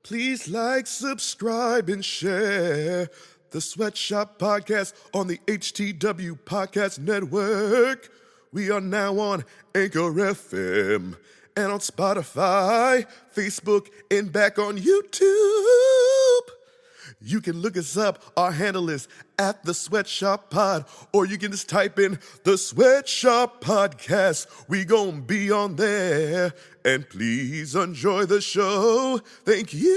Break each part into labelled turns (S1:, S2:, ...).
S1: Please like, subscribe, and share the Sweatshop Podcast on the HTW Podcast Network. We are now on Anchor FM and on Spotify, Facebook, and back on YouTube. You can look us up. Our handle is at the Sweatshop Pod, or you can just type in the Sweatshop Podcast. We gon' be on there. And please enjoy the show. Thank you.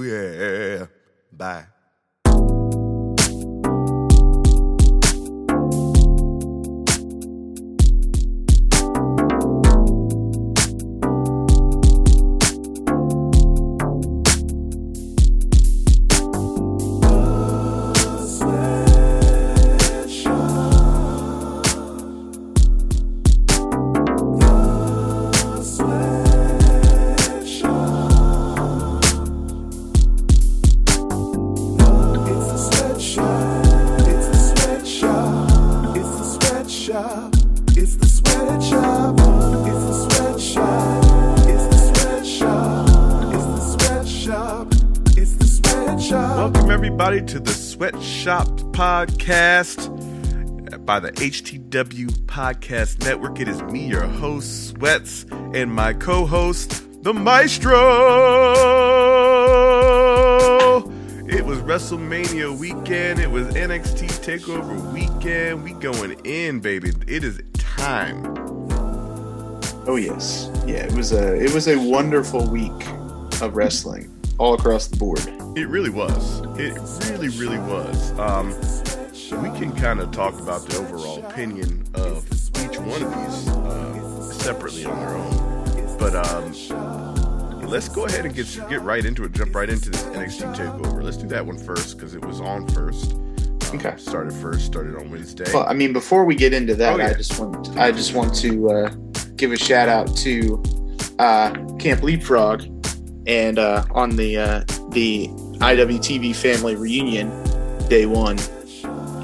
S1: Yeah. Bye. To the Sweatshop Podcast by the HTW Podcast Network. It is me, your host, Sweats, and my co-host, the Maestro. It was WrestleMania weekend. It was NXT Takeover weekend. We going in, baby. It is time.
S2: Oh yes, yeah. It was a wonderful week of wrestling all across the board.
S1: It really was. It really was. We can kind of talk about the overall opinion of each one of these separately on their own. But let's go ahead and get right into it. Jump right into this NXT Takeover. Let's do that one first because it was on first.
S2: Okay.
S1: Started on Wednesday.
S2: Well, I mean, before we get into that,
S1: yeah.
S2: I just want to give a shout out to Camp Leapfrog and on the IWTV family reunion day one,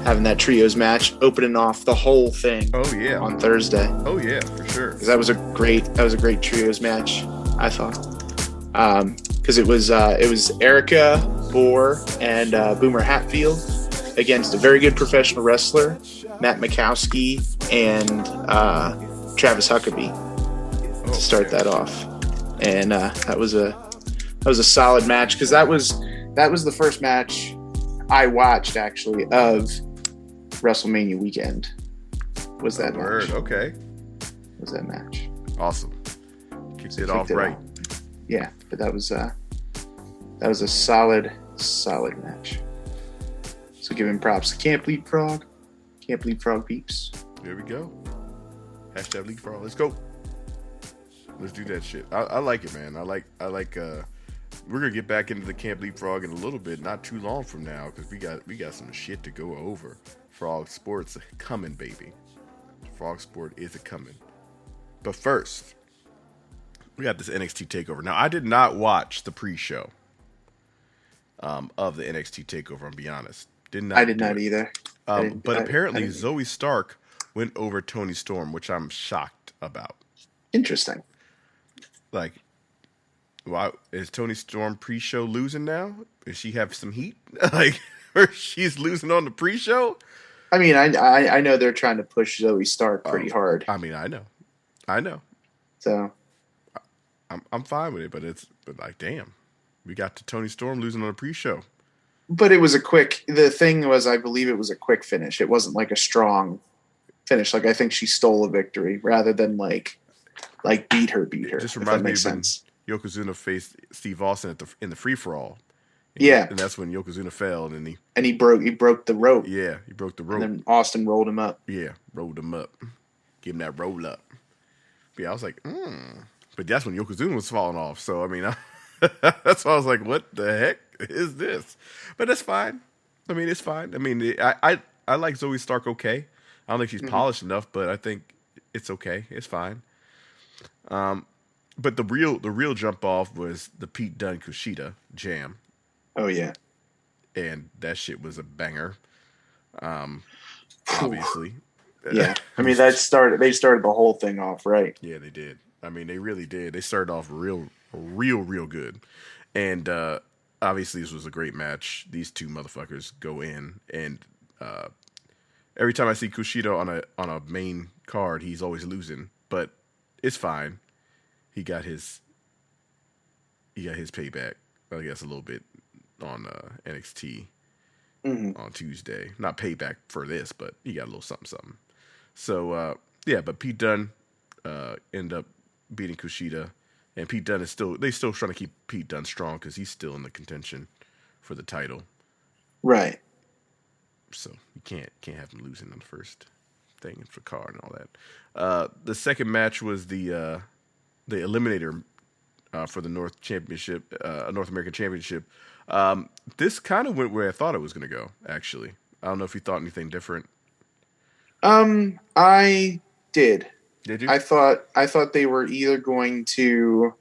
S2: having that trios match, opening off the whole thing.
S1: Oh yeah,
S2: on Thursday.
S1: Oh yeah, for sure.
S2: Because that was a great trios match, I thought. Because it was Erica Bohr and Boomer Hatfield against a very good professional wrestler, Matt Makowsky, and Travis Huckabee to start that off. And that was a solid match because that was the first match I watched actually of WrestleMania weekend. Was that match?
S1: Okay.
S2: Was that match?
S1: Awesome. Kicked it off right.
S2: Yeah, but that was a solid match. So giving props to Camp Leapfrog peeps.
S1: There we go. Hashtag Leapfrog. Let's go. Let's do that shit. I like it, man. I like. We're gonna get back into the Camp Leapfrog in a little bit, not too long from now, because we got some shit to go over. Frog Sport's coming, baby. Frog Sport is a coming. But first, we got this NXT Takeover. Now, I did not watch the pre-show of the NXT Takeover. I'll be honest.
S2: I did not either.
S1: But apparently, Zoe Stark went over Toni Storm, which I'm shocked about.
S2: Interesting.
S1: Like. Wow, is Toni Storm pre-show losing now? Does she have some heat? Like, or she's losing on the pre-show?
S2: I mean, I know they're trying to push Zoe Stark pretty hard.
S1: I mean, I know.
S2: So,
S1: I'm fine with it, but like, damn, we got to Toni Storm losing on the pre-show.
S2: But it was the thing was, I believe it was a quick finish. It wasn't like a strong finish. Like, I think she stole a victory rather than like beat her.
S1: It just reminds me of sense. Yokozuna faced Steve Austin in the free-for-all.
S2: Yeah.
S1: And that's when Yokozuna fell. And
S2: he broke the rope.
S1: Yeah, he broke the rope.
S2: And then Austin rolled him up.
S1: Yeah, rolled him up. Give him that roll up. But yeah, I was like, But that's when Yokozuna was falling off. So, I mean, that's why I was like, what the heck is this? But that's fine. I mean, it's fine. I mean, I like Zoe Stark okay. I don't think she's polished enough, but I think it's okay. It's fine. But the real jump off was the Pete Dunne Kushida jam.
S2: Oh yeah,
S1: and that shit was a banger. Obviously,
S2: yeah. I mean, they started the whole thing off right.
S1: Yeah, they did. I mean, they really did. They started off real good. And obviously, this was a great match. These two motherfuckers go in, and every time I see Kushida on a main card, he's always losing. But it's fine. He got his payback, I guess, a little bit on NXT on Tuesday. Not payback for this, but he got a little something. So but Pete Dunne ended up beating Kushida, and Pete Dunne still trying to keep Pete Dunne strong because he's still in the contention for the title.
S3: Right.
S1: So you can't have him losing on the first thing for card and all that. The second match was the Eliminator for the North American Championship. This kind of went where I thought it was going to go. Actually, I don't know if you thought anything different.
S3: I did.
S1: Did you?
S3: I thought they were either going to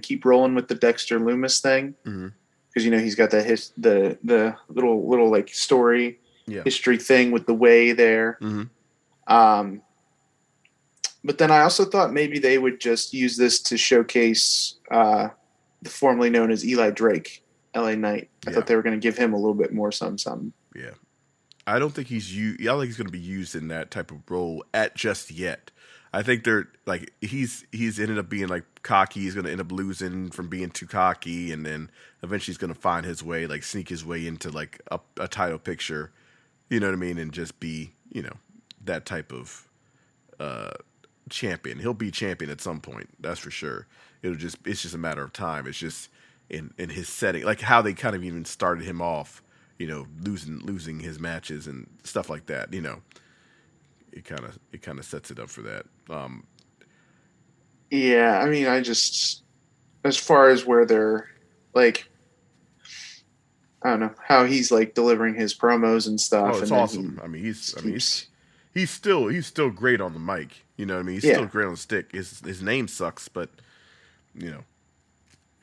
S3: keep rolling with the Dexter Loomis thing, because he's got the little like story history thing with the way there. But then I also thought maybe they would just use this to showcase the formerly known as Eli Drake, LA Knight. I thought they were going to give him a little bit more something.
S1: Yeah. I don't think he's going to be used in that type of role at just yet. I think they're like he's ended up being like cocky. He's going to end up losing from being too cocky, and then eventually he's going to find his way, like sneak his way into like a title picture. You know what I mean? And just be that type of champion. He'll be champion at some point. That's for sure. It's just a matter of time. It's just in his setting, like how they kind of even started him off. Losing his matches and stuff like that. It kind of sets it up for that.
S3: Yeah, I mean, as far as where they're like, I don't know how he's like delivering his promos and stuff.
S1: Oh, it's awesome. He's still great on the mic. You know what I mean? He's still great on the stick. His name sucks, but
S3: yeah,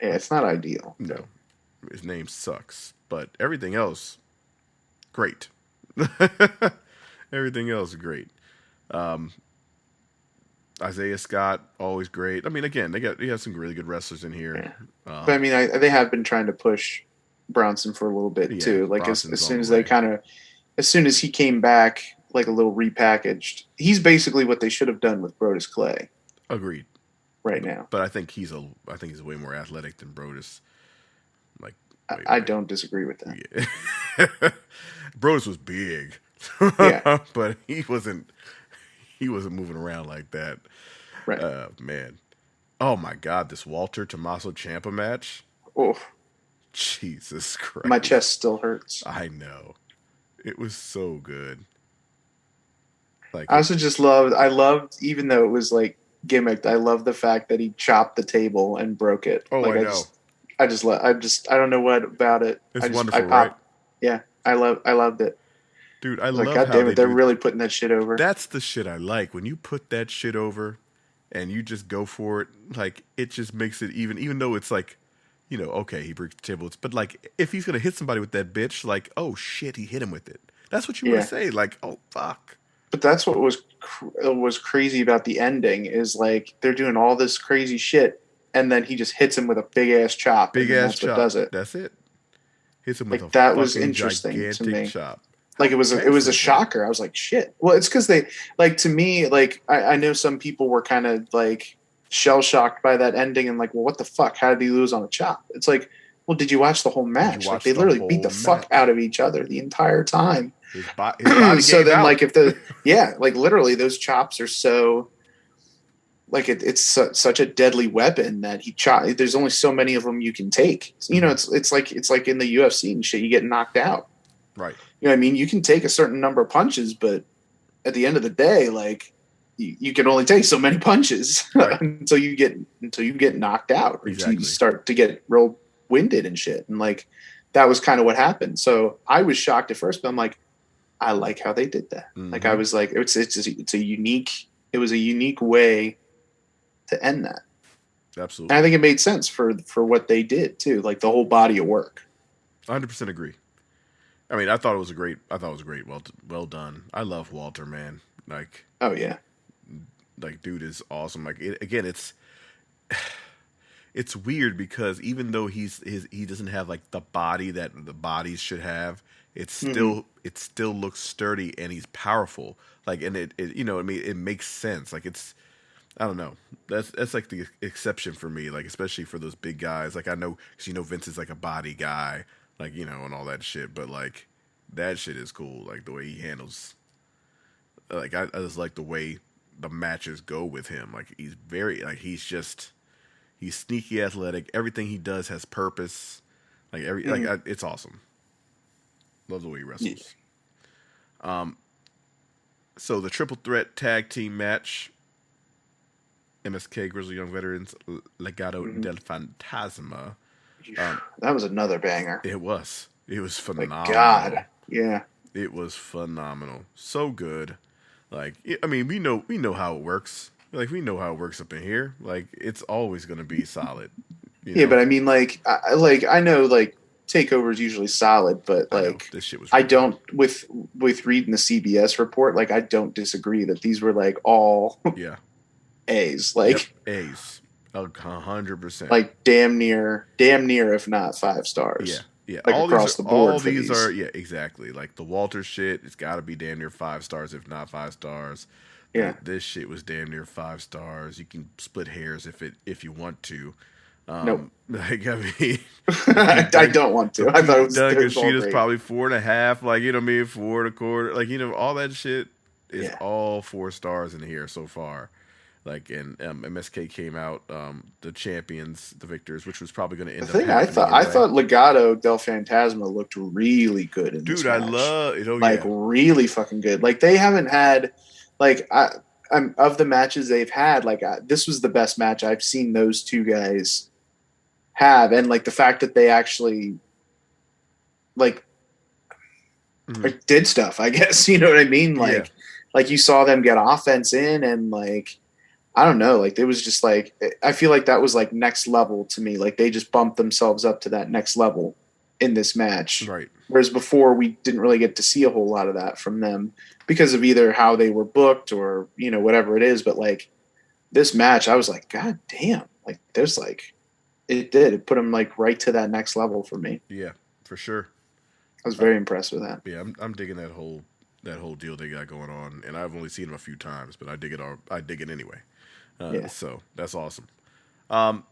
S3: it's not ideal.
S1: No, his name sucks. But everything else, great. Everything else, great. Isaiah Scott, always great. I mean, again, they got some really good wrestlers in here.
S3: Yeah. But I mean, they have been trying to push Bronson for a little bit too. Like as soon as he came back, like a little repackaged, he's basically what they should have done with Brodus Clay.
S1: Agreed.
S3: Right now,
S1: but I think he's way more athletic than Brodus. Like.
S3: I don't disagree with that.
S1: Yeah. Brodus was big, but he wasn't moving around like that.
S3: Right,
S1: man. Oh my God, this Walter Tommaso Ciampa match.
S3: Oh,
S1: Jesus Christ!
S3: My chest still hurts.
S1: I know. It was so good. Like
S3: I also just loved, even though it was like gimmicked. I love the fact that he chopped the table and broke it.
S1: Oh,
S3: like,
S1: I know.
S3: I don't know what about it.
S1: It's wonderful, right?
S3: Yeah, I loved it.
S1: Dude, I love
S3: God
S1: how
S3: damn it, they're really putting that shit over.
S1: That's the shit I like. When you put that shit over and you just go for it, like, it just makes it even though it's like, okay, he breaks the table. But, like, if he's going to hit somebody with that bitch, like, oh, shit, he hit him with it. That's what you want to say. Like, oh, fuck.
S3: But that's what was crazy about the ending is, like, they're doing all this crazy shit, and then he just hits him with a big-ass chop.
S1: Big-ass chop.
S3: What does it.
S1: That's it. Hits him with a
S3: that was interesting to me.
S1: Chop.
S3: Like, it was a shocker. I was like, shit. Well, it's because they, like, to me, like, I know some people were kind of, like, shell-shocked by that ending and like, well, what the fuck? How did he lose on a chop? It's like, well, did you watch the whole match? Like, they literally beat the fuck out of each other the entire time.
S1: His body
S3: so then,
S1: out.
S3: like, like, literally, those chops are so, like, it's such a deadly weapon that there's only so many of them you can take. It's like in the UFC and shit, you get knocked out.
S1: Right.
S3: You know what I mean? You can take a certain number of punches, but at the end of the day, like, you can only take so many punches
S1: right.
S3: until you get knocked out, or until you start to get real winded and shit. And like, that was kind of what happened. So I was shocked at first, but I'm like, I like how they did that. Mm-hmm. Like, I was like, it was a unique way to end that.
S1: Absolutely.
S3: And I think it made sense for what they did too. Like, the whole body of work.
S1: 100% agree. I mean, I thought it was great. Well done. I love Walter, man. Like,
S3: oh yeah,
S1: like dude is awesome. Like again, it's weird because even though he doesn't have like the body that the bodies should have, it still looks sturdy and he's powerful. Like, and it you know, I mean, it makes sense. Like I don't know. That's like the exception for me. Like especially for those big guys. Like I know, because Vince is like a body guy, like and all that shit. But like that shit is cool. Like the way he handles. Like I just like the way the matches go with him. Like he's very like he's sneaky athletic. Everything he does has purpose. Like it's awesome. Love the way he wrestles. Yeah. So the triple threat tag team match. MSK, Grizzly Young Veterans, Legado del Fantasma.
S3: That was another banger.
S1: It was phenomenal.
S3: My God, yeah.
S1: It was phenomenal. So good. Like, I mean, we know how it works. Like, we know how it works up in here. Like, it's always going to be solid.
S3: Yeah, but I mean, I know, like, Takeover is usually solid, but like,
S1: this shit was.
S3: I don't with reading the CBS report. Like, I don't disagree that these were like all A's. Like
S1: A's, 100%.
S3: Like damn near, if not 5 stars.
S1: Yeah.
S3: Like
S1: all
S3: across
S1: the
S3: board.
S1: All these are exactly. Like the Walter shit, it's got to be damn near 5 stars, if not 5 stars.
S3: Yeah.
S1: This shit was damn near 5 stars. You can split hairs if you want to.
S3: Nope.
S1: Like I mean,
S3: I don't want to. I thought it was
S1: Doug
S3: all
S1: Sheeta's
S3: great.
S1: probably 4.5. Like 4.25. Like all that shit is all 4 stars in here so far. Like and MSK came out the champions, the victors, which was probably going to end up.
S3: I thought Legado del Fantasma looked really good in this match.
S1: I love it.
S3: Really fucking good. Like they haven't had I'm of the matches they've had. Like this was the best match I've seen those two guys have, and like the fact that they actually did stuff. I guess you know what I mean. Like you saw them get offense in, and like. I don't know. Like it was just like, I feel like that was like next level to me. Like they just bumped themselves up to that next level in this match.
S1: Right.
S3: Whereas before we didn't really get to see a whole lot of that from them because of either how they were booked or, whatever it is. But like this match, I was like, God damn, like there's like, it put them like right to that next level for me.
S1: Yeah, for sure.
S3: I was very impressed with that.
S1: Yeah. I'm digging that whole deal they got going on. And I've only seen them a few times, but I dig it anyway. So that's awesome. The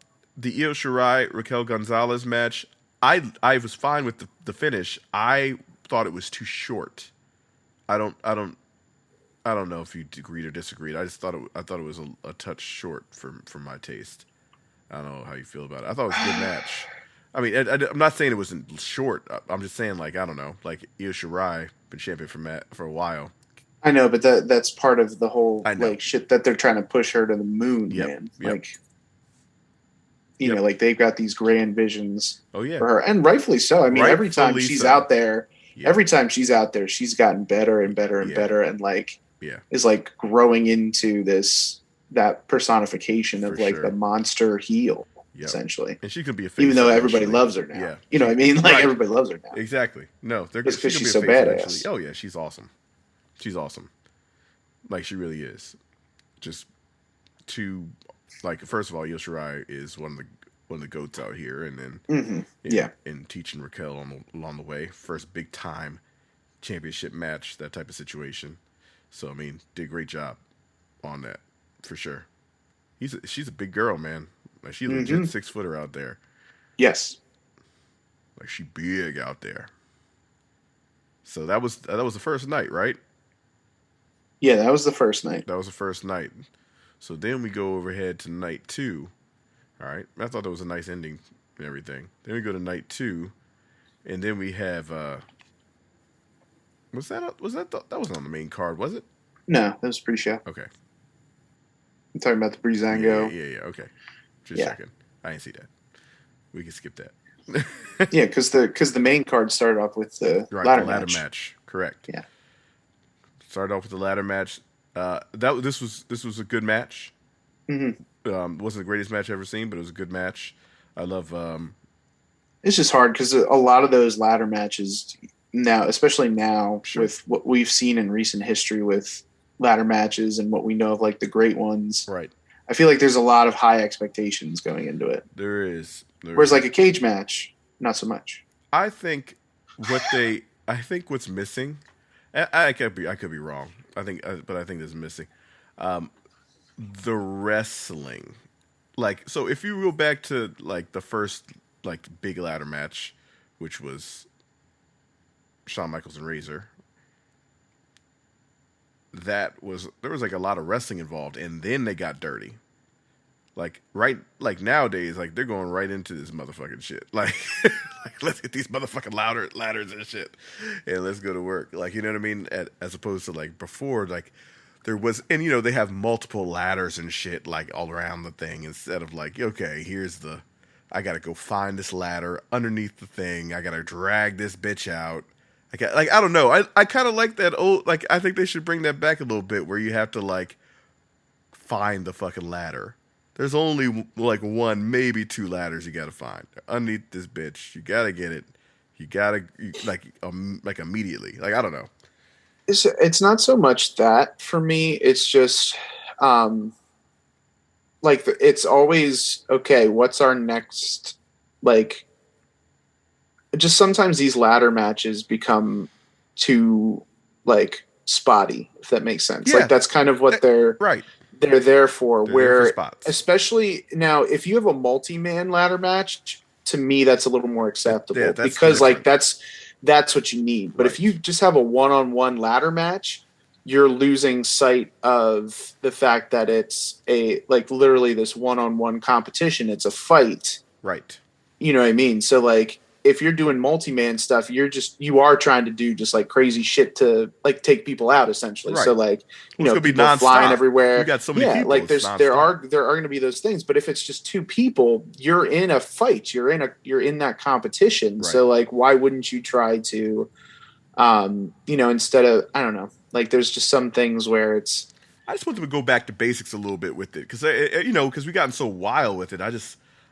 S1: Io Shirai Raquel Gonzalez match, I was fine with the finish. I thought it was too short. I don't know if you agreed or disagreed. I thought it was a touch short for my taste. I don't know how you feel about it. I thought it was a good match. I mean, I'm not saying it wasn't short. I'm just saying like I don't know. Like Io Shirai been champion for a while.
S3: I know, but that's part of the whole like shit that they're trying to push her to the moon, man. Like, like they've got these grand visions for her, and rightfully so. I mean, every time she's out there, she's gotten better and better and better, and like is like growing into that personification of the monster heel, essentially.
S1: And she could be a face,
S3: even though everybody loves her now. Yeah. You know what I mean? Like everybody loves her now.
S1: Exactly. No, they're
S3: because she's so badass.
S1: Oh yeah, she's awesome. She's awesome. Like, she really is. Just first of all, Io Shirai is one of the goats out here, and then and teaching Raquel along the way. First big time championship match, that type of situation. So I mean, did a great job on that for sure. She's a big girl, man. Like she's a legit 6-footer out there.
S3: Yes.
S1: Like she big out there. So that was the first night, right?
S3: Yeah, that was the first night.
S1: So then we go overhead to night 2. All right. I thought that was a nice ending and everything. Then we go to night 2, and then we have that wasn't on the main card, was it?
S3: No, that was pre-show.
S1: Okay.
S3: I'm talking about the Breezango.
S1: Yeah. Okay. Just a second. I didn't see that. We can skip that.
S3: Yeah, because the main card started off with the ladder match.
S1: Correct.
S3: Yeah.
S1: Started off with the ladder match. This was a good match.
S3: Mm-hmm.
S1: Wasn't the greatest match I've ever seen, but it was a good match. I love.
S3: It's just hard because a lot of those ladder matches now, especially now with what we've seen in recent history with ladder matches and what we know of like the great ones.
S1: Right.
S3: I feel like there's a lot of high expectations going into it.
S1: There is.
S3: Whereas like a cage match, not so much.
S1: I think what's missing, I could be wrong. But I think this is missing. The wrestling, like, so if you go back to like the first like big ladder match, which was Shawn Michaels and Razor, there was like a lot of wrestling involved, and then they got dirty. Like nowadays, like they're going right into this motherfucking shit. Like, let's get these motherfucking ladders and shit, and let's go to work. Like, you know what I mean? As opposed to like before, like there was, and they have multiple ladders and shit like all around the thing, instead of like, okay, I gotta go find this ladder underneath the thing. I gotta drag this bitch out. I don't know. I kind of like that old. Like, I think they should bring that back a little bit, where you have to like find the fucking ladder. There's only like one, maybe two ladders you gotta find underneath this bitch. You gotta get it. You gotta like immediately. Like, I don't know.
S3: It's not so much that for me. It's just like it's always okay. What's our next like? Just sometimes these ladder matches become too like spotty, if that makes sense.
S1: Yeah.
S3: Like that's kind of what they're
S1: right.
S3: They're there for.
S1: They're
S3: where
S1: there for spots.
S3: Especially now, if you have a multi-man ladder match, to me that's a little more acceptable,
S1: Yeah, that's
S3: because
S1: different.
S3: like that's what you need. But if you just have a one-on-one ladder match, you're losing sight of the fact that it's a like literally this one-on-one competition. It's a fight.
S1: Right.
S3: You know what I mean? So like if you're doing multi-man stuff, you are trying to do just like crazy shit to like take people out essentially. Right. So like,
S1: it's gonna be
S3: people
S1: non-stop.
S3: flying everywhere.
S1: You got so many people.
S3: Like there are going to be those things, but if it's just two people, you're in a fight, you're in that competition. Right. So like, why wouldn't you try to, instead of, I don't know, like there's just some things where it's,
S1: I just want them to go back to basics a little bit with it. Cause because we gotten so wild with it.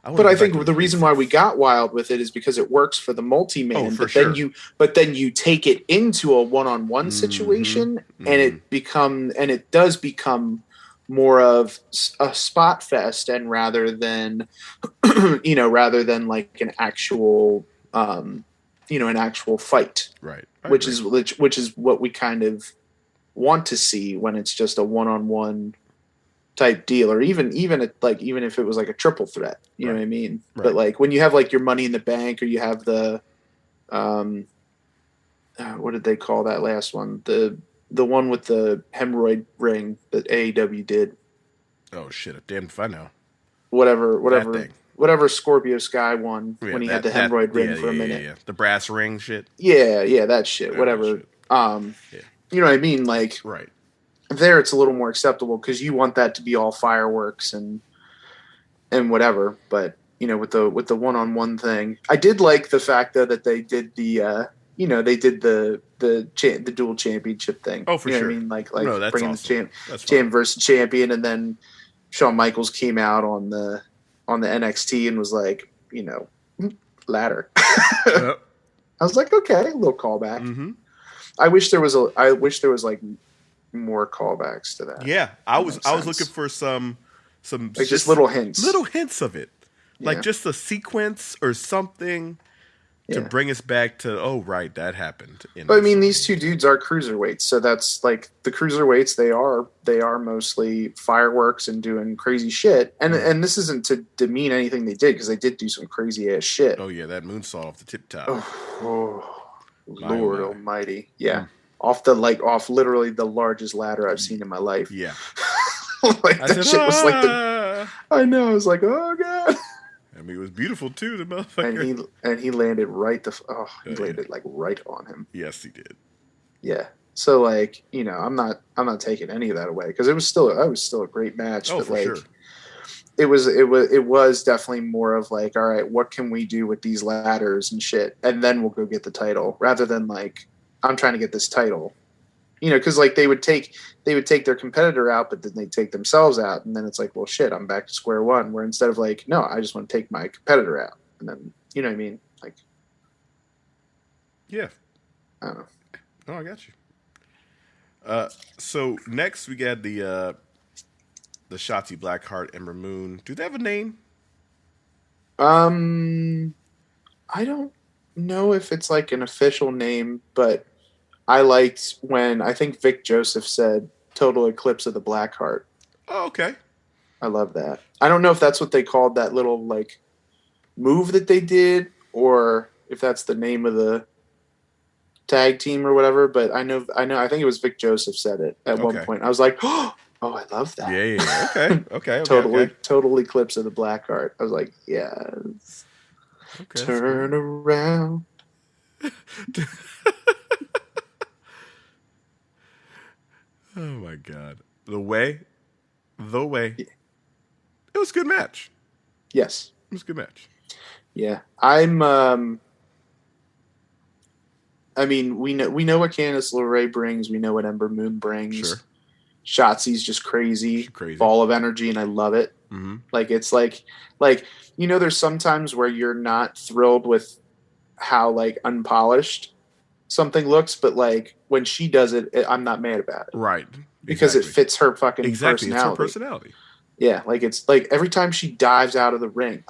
S3: But I think the reason why we got wild with it is because it works for the multi-man. But then you take it into a one-on-one situation, and it does become more of a spot fest, and rather than like an actual fight,
S1: right?
S3: Which is what we kind of want to see when it's just a one-on-one type deal, or even if it was like a triple threat, you know what I mean? Right. But like when you have like your Money in the Bank, or you have the what did they call that last one? The one with the hemorrhoid ring that AEW did.
S1: Oh shit! Damn if I know.
S3: Whatever Scorpio Sky won when he had the hemorrhoid ring for a minute.
S1: Yeah. The brass ring shit.
S3: Yeah, that shit. Whatever. That shit. You know what I mean? Like,
S1: right.
S3: There it's a little more acceptable because you want that to be all fireworks and whatever. But with the one-on-one thing, I did like the fact though that they did the the dual championship thing.
S1: Oh, for sure.
S3: What I mean, like
S1: that's
S3: bringing
S1: awesome.
S3: the champ versus champion, and then Shawn Michaels came out on the NXT and was like, ladder. I was like, okay, a little callback.
S1: Mm-hmm.
S3: I wish there was like more callbacks to that.
S1: Yeah, I was looking for some
S3: like just little hints
S1: of it, like just a sequence or something to bring us back to that happened.
S3: But I mean, these two dudes are cruiserweights, so that's like the cruiserweights. They are mostly fireworks and doing crazy shit. And this isn't to demean anything they did, because they did do some crazy ass shit.
S1: Oh yeah, that moonsault off the tip top.
S3: Lord Almighty, yeah. Off literally the largest ladder I've seen in my life.
S1: Yeah.
S3: Like that shit was like I know. I was like, oh god.
S1: I mean, it was beautiful too, the motherfucker.
S3: And he landed right landed like right on him.
S1: Yes, he did.
S3: Yeah. So like, I'm not taking any of that away, because it was still a great match.
S1: Oh,
S3: but
S1: for
S3: like,
S1: sure.
S3: It was definitely more of like, all right, what can we do with these ladders and shit, and then we'll go get the title, rather than like, I'm trying to get this title, because like they would take their competitor out, but then they take themselves out, and then it's like, well, shit, I'm back to square one. Where instead of like, no, I just want to take my competitor out, and then you know what I mean, like,
S1: yeah,
S3: I don't know.
S1: Oh, I got you. So next we got the Shotzi Blackheart, Ember Moon. Do they have a name?
S3: I don't know if it's like an official name, but I liked when I think Vic Joseph said "Total Eclipse of the Blackheart."
S1: Oh, okay.
S3: I love that. I don't know if that's what they called that little like move that they did, or if that's the name of the tag team or whatever. But I think it was Vic Joseph said it at one point. I was like, oh, I love that.
S1: Yeah. Okay.
S3: Total Eclipse of the Blackheart. I was like, yes. Okay, turn around.
S1: Oh my God. The way. Yeah. It was a good match.
S3: Yes.
S1: It was a good match.
S3: Yeah. I mean, we know what Candice LeRae brings. We know what Ember Moon brings.
S1: Sure.
S3: Shotzi's just crazy. Ball of energy, and I love it.
S1: Mm-hmm.
S3: Like, it's like, there's sometimes where you're not thrilled with how, like, unpolished something looks, but, like, when she does it, I'm not mad about it.
S1: Right.
S3: Because it fits her fucking personality.
S1: It's her personality.
S3: Yeah, like, it's, like, every time she dives out of the ring,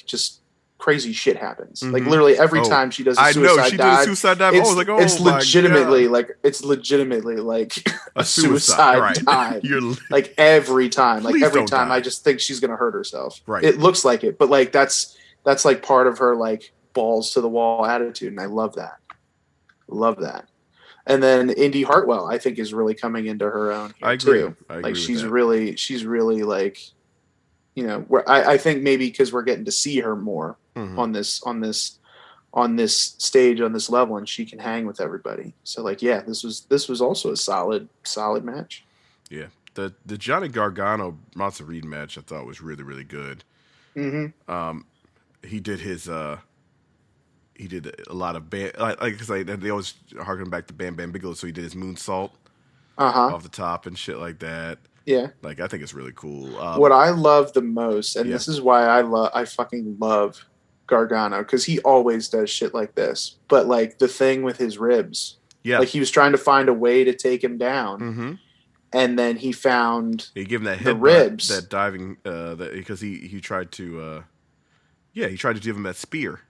S3: just crazy shit happens. Mm-hmm. Like, literally every time she does a suicide dive.
S1: Did a suicide dive. I was like,
S3: it's legitimately like a suicide dive. Like every time. Like every time die. I just think she's gonna hurt herself.
S1: Right.
S3: It looks like it, but like that's like part of her like balls to the wall attitude, and I love that. And then Indy Hartwell, I think, is really coming into her own here, too.
S1: I agree
S3: she's really like, where I think maybe because we're getting to see her more on this stage, on this level, and she can hang with everybody. So like, yeah, this was also a solid match.
S1: Yeah, the Johnny Gargano Monster Reed match I thought was really, really good.
S3: Mm-hmm.
S1: He did his he did a lot of they always harken back to Bam Bam Bigelow, so he did his moonsault off the top and shit like that.
S3: Yeah,
S1: like I think it's really cool.
S3: What I love the most, and this is why I fucking love Gargano, because he always does shit like this. But like the thing with his ribs, like he was trying to find a way to take him down, and then he found
S1: he gave him that
S3: the ribs,
S1: that diving, because he tried to, he tried to give him that spear.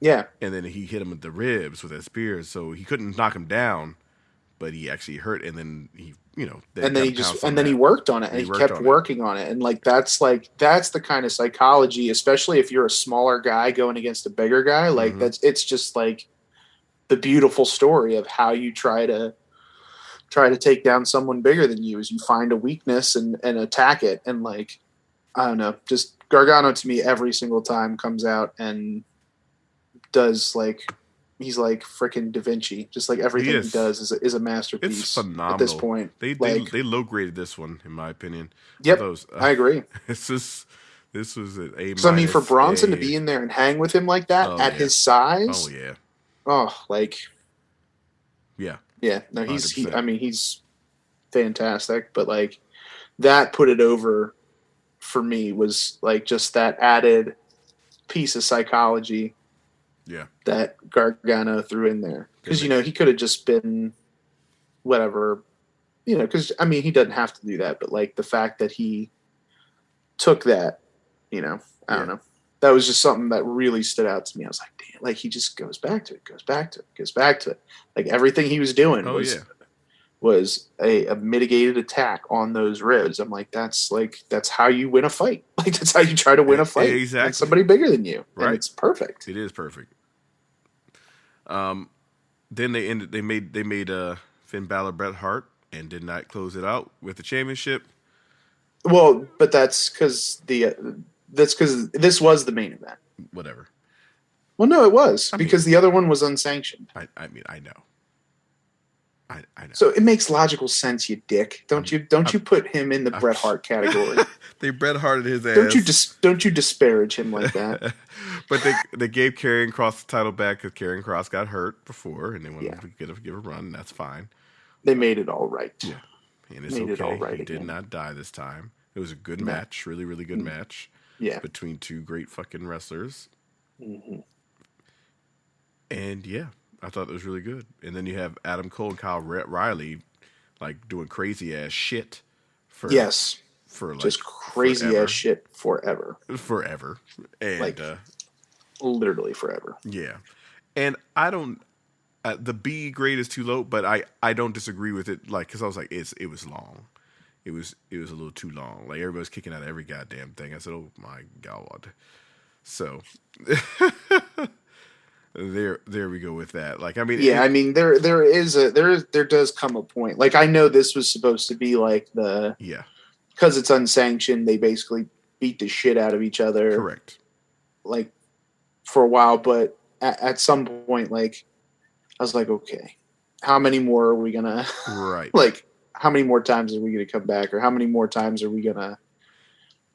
S3: Yeah.
S1: And then he hit him with the ribs with that spear, so he couldn't knock him down, but he actually hurt. And then he, he
S3: worked on it, and he kept working on it. And like that's the kind of psychology, especially if you're a smaller guy going against a bigger guy. Like it's just like the beautiful story of how you try to take down someone bigger than you, is you find a weakness and attack it. And like, I don't know, just Gargano to me every single time comes out and does like he's like freaking Da Vinci. Just like everything he does is a masterpiece.
S1: It's phenomenal
S3: at this point.
S1: They low graded this one, in my opinion.
S3: Yep, I agree.
S1: This was an A-.
S3: So I mean, for Bronson to be in there and hang with him like that at his size.
S1: Oh yeah.
S3: Oh, like.
S1: Yeah.
S3: Yeah. No, he's fantastic, but like that put it over for me was like just that added piece of psychology.
S1: Yeah,
S3: that Gargano threw in there, because he could have just been whatever, because I mean he doesn't have to do that, but like the fact that he took that, I don't know, that was just something that really stood out to me. I was like, damn, like he just goes back to it. Like everything he was doing was a mitigated attack on those ribs. I'm like, that's how you win a fight. Like that's how you try to win a fight.
S1: Exactly.
S3: Like somebody bigger than you.
S1: Right.
S3: And it's perfect.
S1: It is perfect. Then they made Finn Balor Bret Hart and did not close it out with the championship.
S3: Well, but that's because this was the main event.
S1: Whatever.
S3: Well, no, it was because the other one was unsanctioned.
S1: I mean, I know. I know.
S3: So it makes logical sense, you dick. Don't you put him in the Bret Hart category?
S1: They Bret Harted his ass.
S3: Don't you disparage him like that?
S1: But they gave Karrion Kross the title back because Karrion Kross got hurt before, and they wanted to give a run. And that's fine.
S3: They made it all right.
S1: Yeah, and it's okay. It all right. He did not die this time. It was a good match, really, really good match.
S3: Yeah,
S1: between two great fucking wrestlers.
S3: Mm-hmm.
S1: And yeah. I thought it was really good. And then you have Adam Cole and Kyle Riley like doing crazy ass shit for like
S3: just crazy ass shit forever,
S1: and
S3: like literally forever.
S1: Yeah, and I don't. The B grade is too low, but I don't disagree with it. Like, because I was like, it was long. It was a little too long. Like, everybody's kicking out every goddamn thing. I said, oh my god. So there we go with that. Like, I mean,
S3: I mean, there does come a point. Like, I know this was supposed to be like because it's unsanctioned, they basically beat the shit out of each other.
S1: Correct.
S3: Like, for a while, but at some point, like, I was like, okay, how many more are we gonna like? How many more times are we gonna come back, or how many more times are we gonna,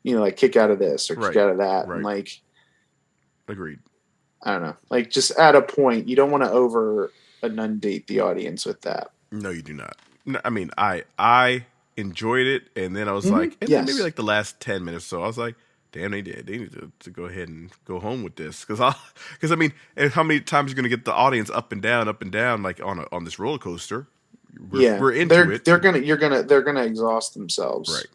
S3: like, kick out of this or kick out of that?
S1: Right.
S3: And like,
S1: agreed.
S3: I don't know. Like, just at a point, you don't want to over inundate the audience with that.
S1: No, you do not. No, I mean, I enjoyed it, and then I was like, and then maybe like the last 10 minutes, so I was like, damn, they did. They need to go ahead and go home with this, because I mean, and how many times you're going to get the audience up and down, like on this roller coaster? We're into it.
S3: They're gonna exhaust themselves,
S1: right?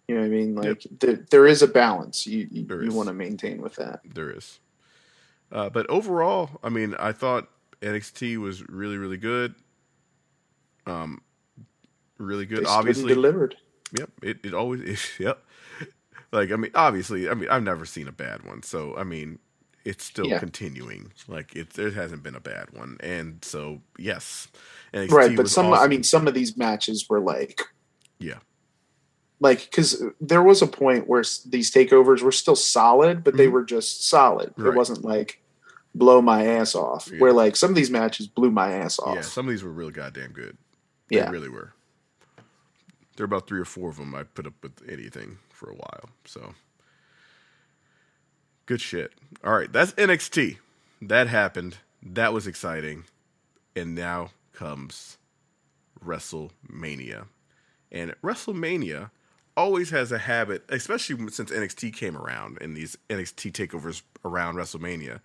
S3: You know what I mean? Like, there is a balance you want to maintain with that.
S1: There is, but overall, I mean, I thought NXT was really, really good. Really good. Obviously
S3: delivered.
S1: Yep, it always is. Yep. Like, I mean, obviously, I've never seen a bad one, so I mean, it's still continuing. Like, there hasn't been a bad one, and so yes, NXT
S3: right. But
S1: awesome.
S3: I mean, some of these matches were like,
S1: like,
S3: because there was a point where these takeovers were still solid, but they were just solid. Right. It wasn't like blow my ass off. Where like some of these matches blew my ass off.
S1: Yeah, some of these were real goddamn good. They really were. There are about 3 or 4 of them I put up with anything for a while. So, good shit. All right, that's NXT. That happened. That was exciting. And now comes WrestleMania. And WrestleMania always has a habit, especially since NXT came around and these NXT takeovers around WrestleMania,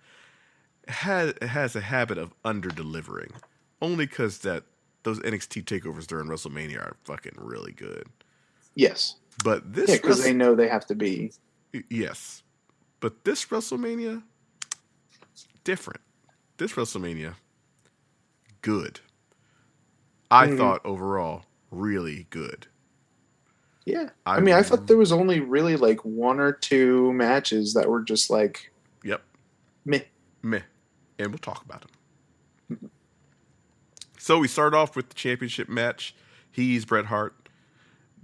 S1: has a habit of under-delivering. Only because those NXT takeovers during WrestleMania are fucking really good.
S3: Yes.
S1: But this...
S3: because they know they have to be...
S1: Yes. But this WrestleMania, different. This WrestleMania, good. I thought overall, really good.
S3: Yeah. I mean, I thought there was only really like 1 or 2 matches that were just like...
S1: Yep.
S3: Meh.
S1: And we'll talk about them. So we start off with the championship match. He's Bret Hart,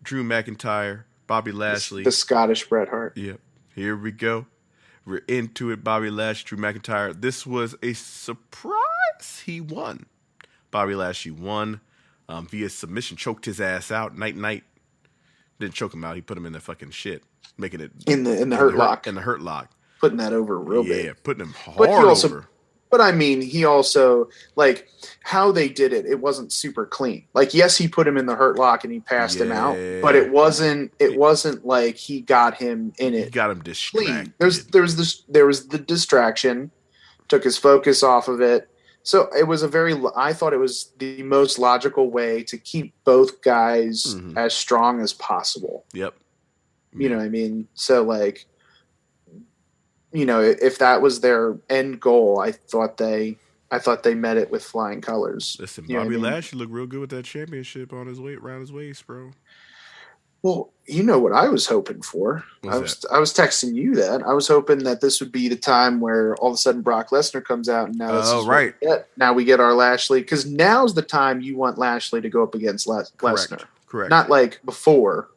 S1: Drew McIntyre, Bobby Lashley.
S3: The Scottish Bret Hart.
S1: Yep. Here we go. We're into it. Bobby Lashley, Drew McIntyre. This was a surprise. He won. Bobby Lashley won via submission. Choked his ass out. Night. Didn't choke him out. He put him in the fucking shit. Making it
S3: in the hurt lock.
S1: In the hurt lock.
S3: Putting that over real big.
S1: Yeah, putting him hard over.
S3: But I mean, he also, like, how they did it, it wasn't super clean. Like, yes, he put him in the hurt lock and he passed him out, but it wasn't like he got him in it.
S1: He got him distracted.
S3: There was the distraction, took his focus off of it. So it was I thought it was the most logical way to keep both guys as strong as possible.
S1: Yep.
S3: You know what I mean? So, like, you know, if that was their end goal, I thought they met it with flying colors.
S1: Listen, Bobby Lashley looked real good with that championship on his around his waist, bro.
S3: Well, you know what I was hoping for. I was texting you that. I was hoping that this would be the time where all of a sudden Brock Lesnar comes out, and now we get our Lashley, because now's the time you want Lashley to go up against Lesnar.
S1: Correct.
S3: Not like before.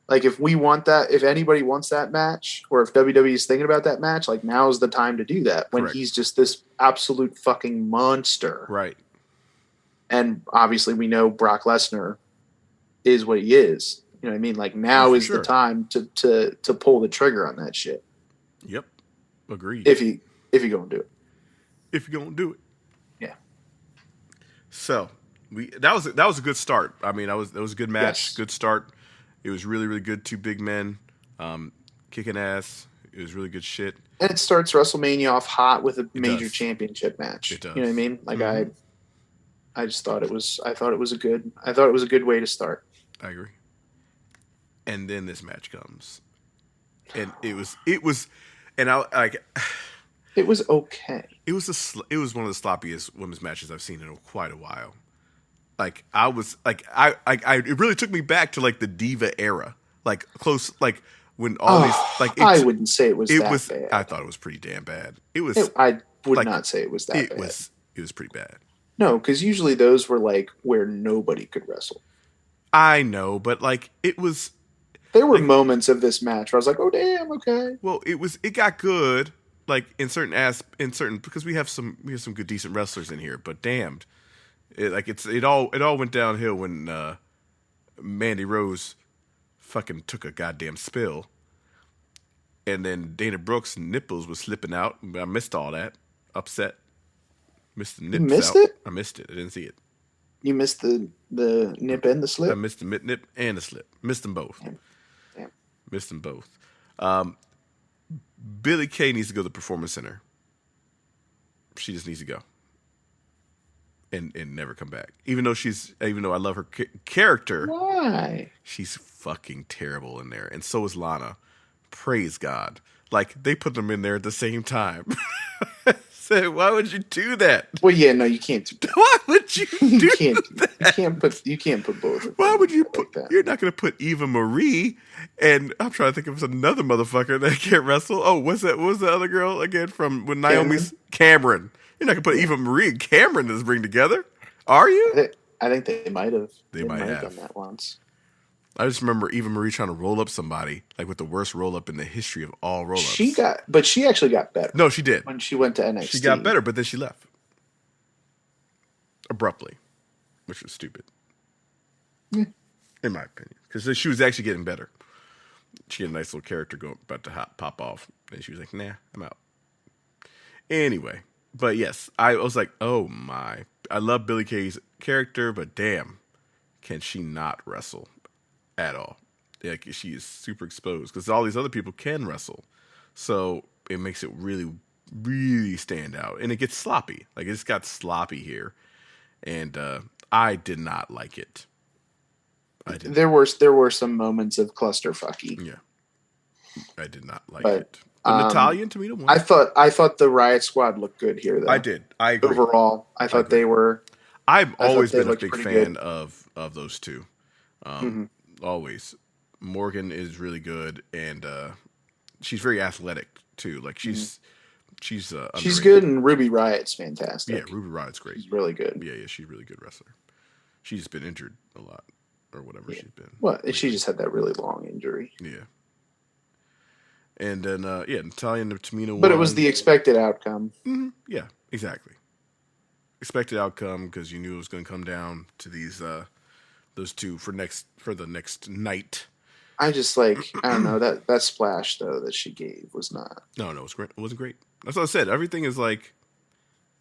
S3: Like, if we want that, if anybody wants that match, or if WWE is thinking about that match, like, now is the time to do that, when he's just this absolute fucking monster.
S1: Right.
S3: And obviously we know Brock Lesnar is what he is. You know what I mean? Like, now is the time to pull the trigger on that shit.
S1: Yep. Agreed.
S3: If you gonna do it.
S1: If you're gonna do it.
S3: Yeah.
S1: So that was a good start. I mean, that was a good match, good start. It was really, really good. 2 big men kicking ass. It was really good shit.
S3: And it starts WrestleMania off hot with a major championship match.
S1: It does.
S3: You know what I mean? Like, I just thought it was. I thought it was a good way to start.
S1: I agree. And then this match comes, and it was, and I like.
S3: It was okay.
S1: It was one of the sloppiest women's matches I've seen in quite a while. Like I was like it really took me back to like the Diva era, like close, like when all these like
S3: I wouldn't say it was bad.
S1: I thought it was pretty damn bad. It was.
S3: I would not say it was that bad.
S1: It was pretty bad.
S3: No, because usually those were like where nobody could wrestle.
S1: I know, but like it was.
S3: There were moments of this match where I was like, "Oh damn, okay."
S1: Well, it got good, like in certain because we have some good decent wrestlers in here, but damned, it all went downhill when Mandy Rose fucking took a goddamn spill, and then Dana Brooks' nipples was slipping out. I missed all that. Upset. Missed the nips. You missed it? I missed it. I didn't see it.
S3: You missed the nip and the slip?
S1: I missed the nip and the slip. Missed them both.
S3: Damn.
S1: Missed them both. Billie Kay needs to go to the Performance Center. She just needs to go. And never come back. Even though I love her character.
S3: Why?
S1: She's fucking terrible in there. And so is Lana. Praise God. Like, they put them in there at the same time. So why would you do that?
S3: Well, yeah, no, you can't do that.
S1: Why would you do
S3: that? You can't put both.
S1: Why would you put that? You're not going to put Eva Marie and I'm trying to think of another motherfucker that can't wrestle. Oh, what was the other girl again from when Naomi's Cameron? You're not going to put Eva Marie and Cameron to bring together, are you?
S3: I think they might have.
S1: They might have
S3: done that once.
S1: I just remember Eva Marie trying to roll up somebody, like with the worst roll up in the history of all roll ups.
S3: She actually got better.
S1: No, she did.
S3: When she went to NXT.
S1: She got better, but then she left. Abruptly. Which was stupid.
S3: Yeah.
S1: In my opinion. Because she was actually getting better. She had a nice little character about to pop off. And she was like, nah, I'm out. Anyway. But yes, I was like, oh my. I love Billie Kay's character, but damn. Can she not wrestle? At all. Like, she is super exposed because all these other people can wrestle. So it makes it really, really stand out. And it gets sloppy. Like, it just got sloppy here. And I did not like it.
S3: There were some moments of clusterfucky.
S1: Yeah. I did not like it. But Natalya and Tamina won.
S3: I thought the Riot Squad looked good here, though.
S1: I did. I agree.
S3: Overall, I thought they were...
S1: I've always been a big fan of those two. Always. Morgan is really good, and she's very athletic too. Like she's
S3: good, and Ruby Riot's fantastic.
S1: Yeah, Ruby Riot's great.
S3: She's really good.
S1: Yeah, she's a really good wrestler. She's been injured a lot, or whatever she's been.
S3: Well, she just had that really long injury.
S1: Yeah. And then Natalya and Tamina won.
S3: But it was the expected outcome.
S1: Mm-hmm. Yeah, exactly. Expected outcome because you knew it was going to come down to those two for the next night. I just I don't know, that splash though that she gave was not. No, it was great. It wasn't great. That's what I said. Everything is just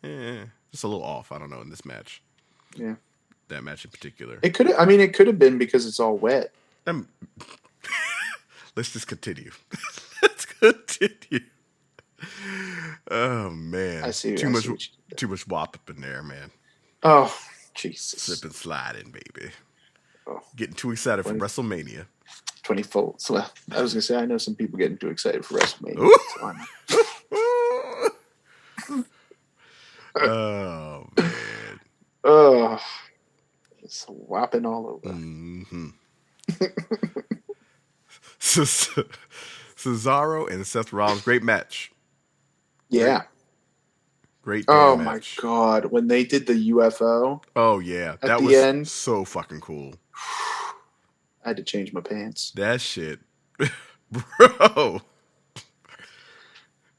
S1: a little off. I don't know in this match. Yeah, that match in particular. It could have been because it's all wet. Let's just continue. Let's continue. Oh man, I see. Too much wop up in there, man. Oh Jesus! Slip and sliding, baby. Oh. Getting too excited for WrestleMania. 20 folds. Well, I was gonna say I know some people getting too excited for WrestleMania. Oh man. Oh, it's whopping all over. Mm-hmm. Cesaro and Seth Rollins, great match. Yeah. Great. Oh my God. When they did the UFO. Oh yeah. That was end, so fucking cool. I had to change my pants. That shit. Bro.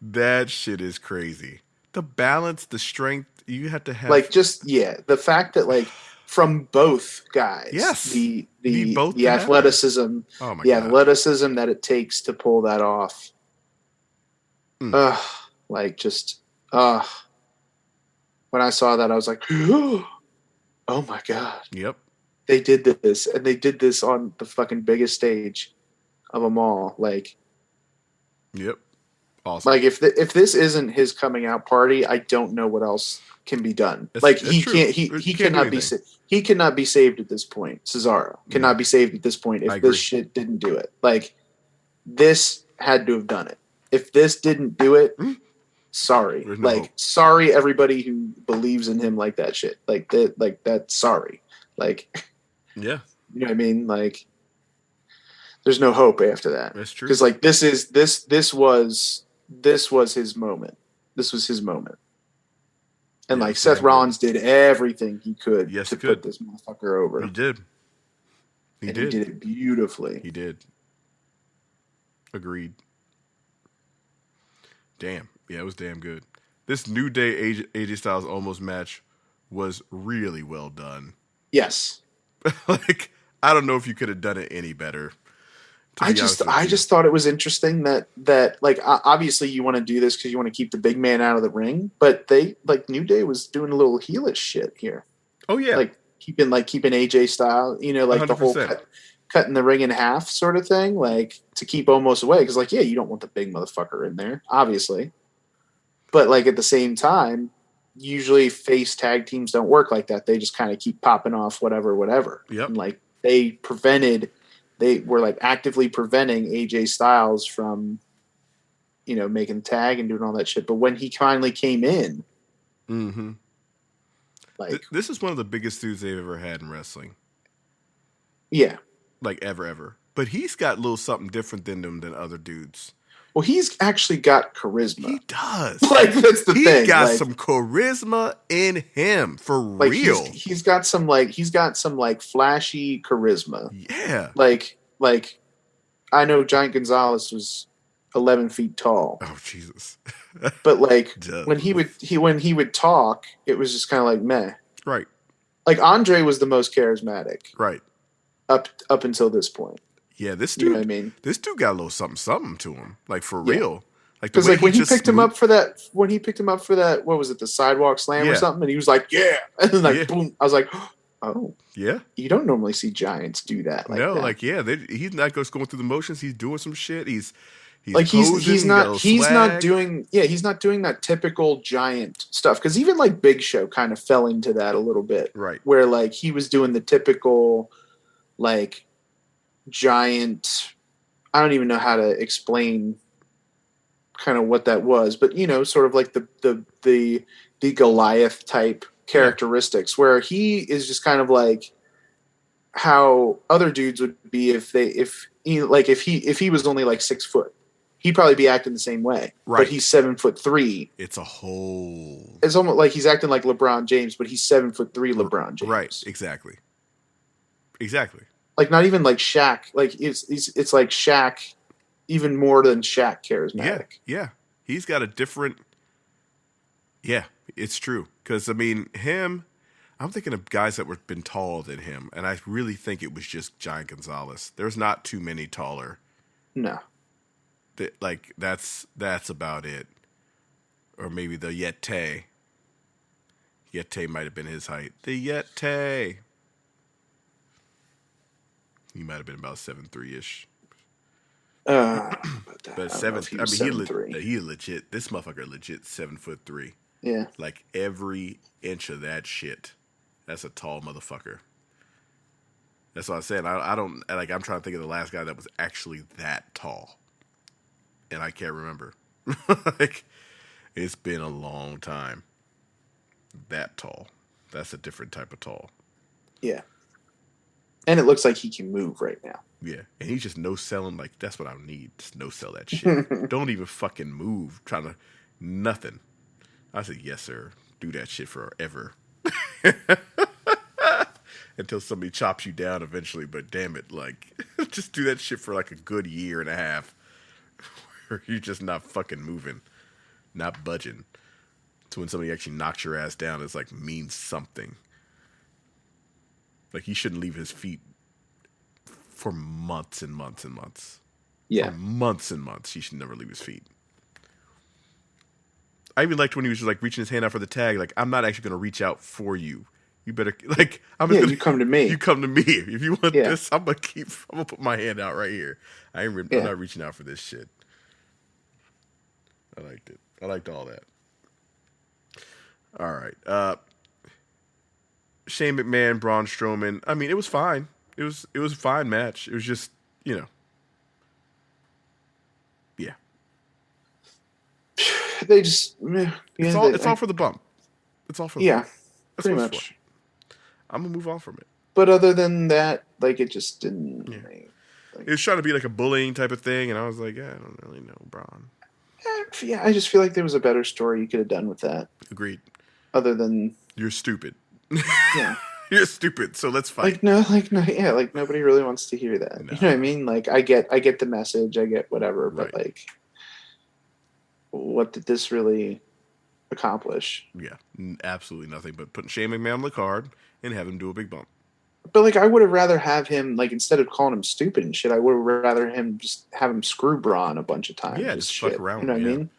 S1: That shit is crazy. The balance, the strength, you have to have the fact that from both guys. Yes. The athleticism. Oh my God. Athleticism that it takes to pull that off. When I saw that, I was like, oh my God. Yep. They did this, and they did this on the fucking biggest stage of them all. Yep. Awesome.
S3: Like if this isn't his coming out party, I don't know what else can be done. He cannot be he cannot be saved at this point. Cesaro cannot be saved at this point if this shit didn't do it. Like this had to have done it. If this didn't do it, sorry. Sorry everybody who believes in him like that shit. Like that sorry. Like
S1: yeah.
S3: You know what I mean? Like there's no hope after that.
S1: That's true.
S3: Because like this was his moment. This was his moment. And like Seth Rollins did everything he could to put this motherfucker over.
S1: He did.
S3: He did it beautifully.
S1: He did. Agreed. Damn. Yeah, it was damn good. This New Day AJ Styles almost match was really well done.
S3: Yes.
S1: Like, I don't know if you could have done it any better.
S3: I just thought it was interesting that like obviously you want to do this because you want to keep the big man out of the ring, but they like New Day was doing a little heelish shit here.
S1: Oh yeah,
S3: like keeping AJ Styles, you know, like 100%. The whole cutting the ring in half sort of thing, like to keep Omos away because like you don't want the big motherfucker in there, obviously, but like at the same time, usually face tag teams don't work like that. They just kind of keep popping off whatever.
S1: Yep.
S3: And like they were like actively preventing AJ Styles from, you know, making tag and doing all that shit. But when he finally came in,
S1: like this is one of the biggest dudes they've ever had in wrestling.
S3: Yeah,
S1: like ever. But he's got a little something different than other dudes.
S3: Well, he's actually got charisma.
S1: He does.
S3: Like that's the thing.
S1: He got some charisma in him for
S3: like,
S1: real.
S3: He's got some flashy charisma.
S1: Yeah.
S3: Like I know Giant Gonzalez was 11 feet tall.
S1: Oh Jesus.
S3: But like when he would talk, it was just kind of like meh.
S1: Right.
S3: Like Andre was the most charismatic.
S1: Right.
S3: Up until this point.
S1: Yeah, this dude.
S3: You know what I mean?
S1: This dude got a little something to him, like for real. Like
S3: because like when he picked him up for that, what was it, the sidewalk slam or something, and he was like, yeah, and then like boom, I was like, oh, yeah. You don't normally see giants do that. Like that.
S1: Like he's not just going through the motions. He's doing some shit. He's
S3: like he's not doing that typical giant stuff. Because even like Big Show kind of fell into that a little bit,
S1: right?
S3: Where like he was doing the typical like giant, I don't even know how to explain kind of what that was, but you know, sort of like the Goliath type characteristics, where he is just kind of like how other dudes would be if he was only like 6 foot, he'd probably be acting the same way. Right. But he's 7'3". It's almost like he's acting like LeBron James, but he's 7'3" LeBron James.
S1: Right. Exactly.
S3: Like not even like Shaq. Like it's like Shaq, even more than Shaq charismatic.
S1: Yeah. He's got a different. Yeah, it's true. Because I mean, I'm thinking of guys that were been taller than him, and I really think it was just Giant Gonzalez. There's not too many taller.
S3: No.
S1: That's about it. Or maybe the Yeti. Yeti might have been his height. The Yeti. He might have been about 7'3"
S3: but
S1: 7. I mean, he legit. This motherfucker legit 7'3".
S3: Yeah.
S1: Like every inch of that shit. That's a tall motherfucker. That's what I said. I don't like. I'm trying to think of the last guy that was actually that tall, and I can't remember. Like, it's been a long time. That tall. That's a different type of tall.
S3: Yeah. And it looks like he can move right now.
S1: Yeah. And he's just no-selling. Like, that's what I need. Just no-sell that shit. Don't even fucking move. Nothing. I said, yes, sir. Do that shit forever. Until somebody chops you down eventually. But damn it, like, just do that shit for like a good year and a half. Where you're just not fucking moving. Not budging. So when somebody actually knocks your ass down, it's like means something. Like, he shouldn't leave his feet for months and months and months.
S3: Yeah.
S1: For months and months, he should never leave his feet. I even liked when he was just like reaching his hand out for the tag. Like, I'm not actually going to reach out for you. You better, like,
S3: you come to me.
S1: You come to me. If you want this, I'm going to put my hand out right here. I'm not reaching out for this shit. I liked it. I liked all that. All right. Shane McMahon, Braun Strowman. I mean, it was fine. It was a fine match. It was just, yeah.
S3: They just
S1: It's all for the bump. It's all for the bump. That's
S3: pretty much.
S1: I'm gonna move on from it.
S3: But other than that, like, it just didn't.
S1: Yeah. It was trying to be like a bullying type of thing, and I was like, I don't really know, Braun.
S3: Yeah, I just feel like there was a better story you could have done with that.
S1: Agreed.
S3: Other than
S1: you're stupid.
S3: Yeah.
S1: You're stupid, so let's fight.
S3: Like nobody really wants to hear that. No. You know what I mean? Like, I get the message, I get whatever, but like, what did this really accomplish?
S1: Yeah, absolutely nothing. But putting Shane McMahon on the card and have him do a big bump.
S3: But like, I would have rather have him, like, instead of calling him stupid and shit, I would have rather him just have him screw Braun a bunch of times.
S1: Yeah, just fuck around.
S3: You know what I mean?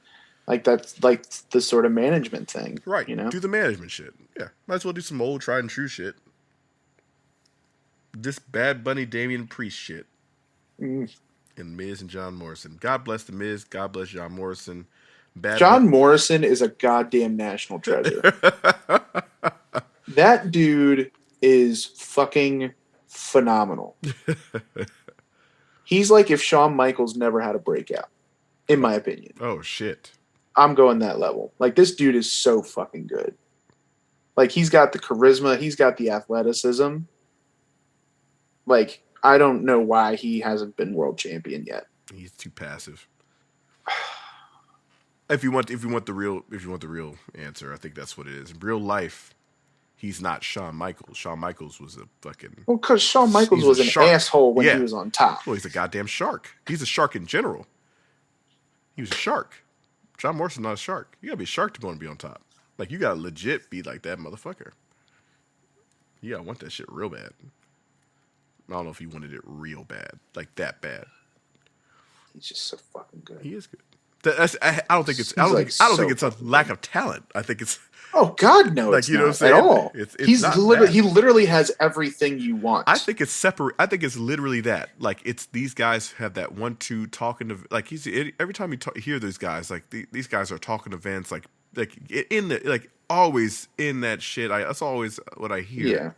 S3: Like, that's like the sort of management thing,
S1: right?
S3: You know,
S1: do the management shit. Yeah, might as well do some old tried and true shit. This Bad Bunny Damian Priest shit. And Miz and John Morrison. God bless the Miz. God bless John Morrison.
S3: John Morrison is a goddamn national treasure. That dude is fucking phenomenal. He's like if Shawn Michaels never had a breakout, in my opinion.
S1: Oh, shit.
S3: I'm going that level. Like, this dude is so fucking good. Like, he's got the charisma. He's got the athleticism. Like, I don't know why he hasn't been world champion yet.
S1: He's too passive. If you want the real answer, I think that's what it is. In real life, he's not Shawn Michaels. Shawn Michaels was a fucking...
S3: Well, because Shawn Michaels was an asshole when he was on top.
S1: Well, he's a goddamn shark. He's a shark in general. He was a shark. John Morrison's not a shark. You gotta be a shark to go and be on top. Like, you gotta legit be like that motherfucker. You gotta want that shit real bad. I don't know if he wanted it real bad. Like, that bad.
S3: He's just so fucking good.
S1: He is good. I don't think it's a lack of talent. I think it's...
S3: Oh, God, no,
S1: like,
S3: it's
S1: you know
S3: not
S1: what I'm saying?
S3: at all. He literally has everything you want.
S1: I think it's separate. I think it's literally that. Like, it's these guys have that 1-2 talking to, like, every time you hear those guys, like, these guys are talking to Vince, like in the, like, always in that shit. That's always what I hear.
S3: Yeah.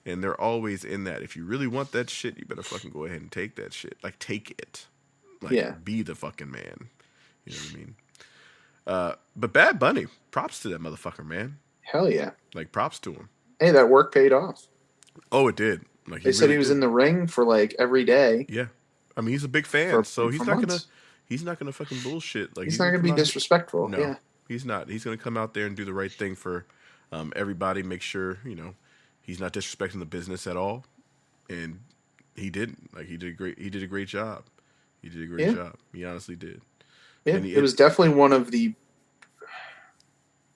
S1: And they're always in that. If you really want that shit, you better fucking go ahead and take that shit. Like, take it. Like, be the fucking man. You know what I mean? But Bad Bunny, props to that motherfucker, man.
S3: Hell yeah.
S1: Like, props to him.
S3: Hey, that work paid off.
S1: Oh, it did. Like,
S3: they said he was in the ring for, like, every day.
S1: Yeah. I mean, he's a big fan, so he's not gonna fucking bullshit. Like,
S3: he's not gonna be disrespectful.
S1: No,
S3: yeah.
S1: He's not. He's gonna come out there and do the right thing for everybody. Make sure, you know, he's not disrespecting the business at all. And he didn't. Like, he did a great job. He did a great job. He honestly did.
S3: Yeah, it was definitely one of the...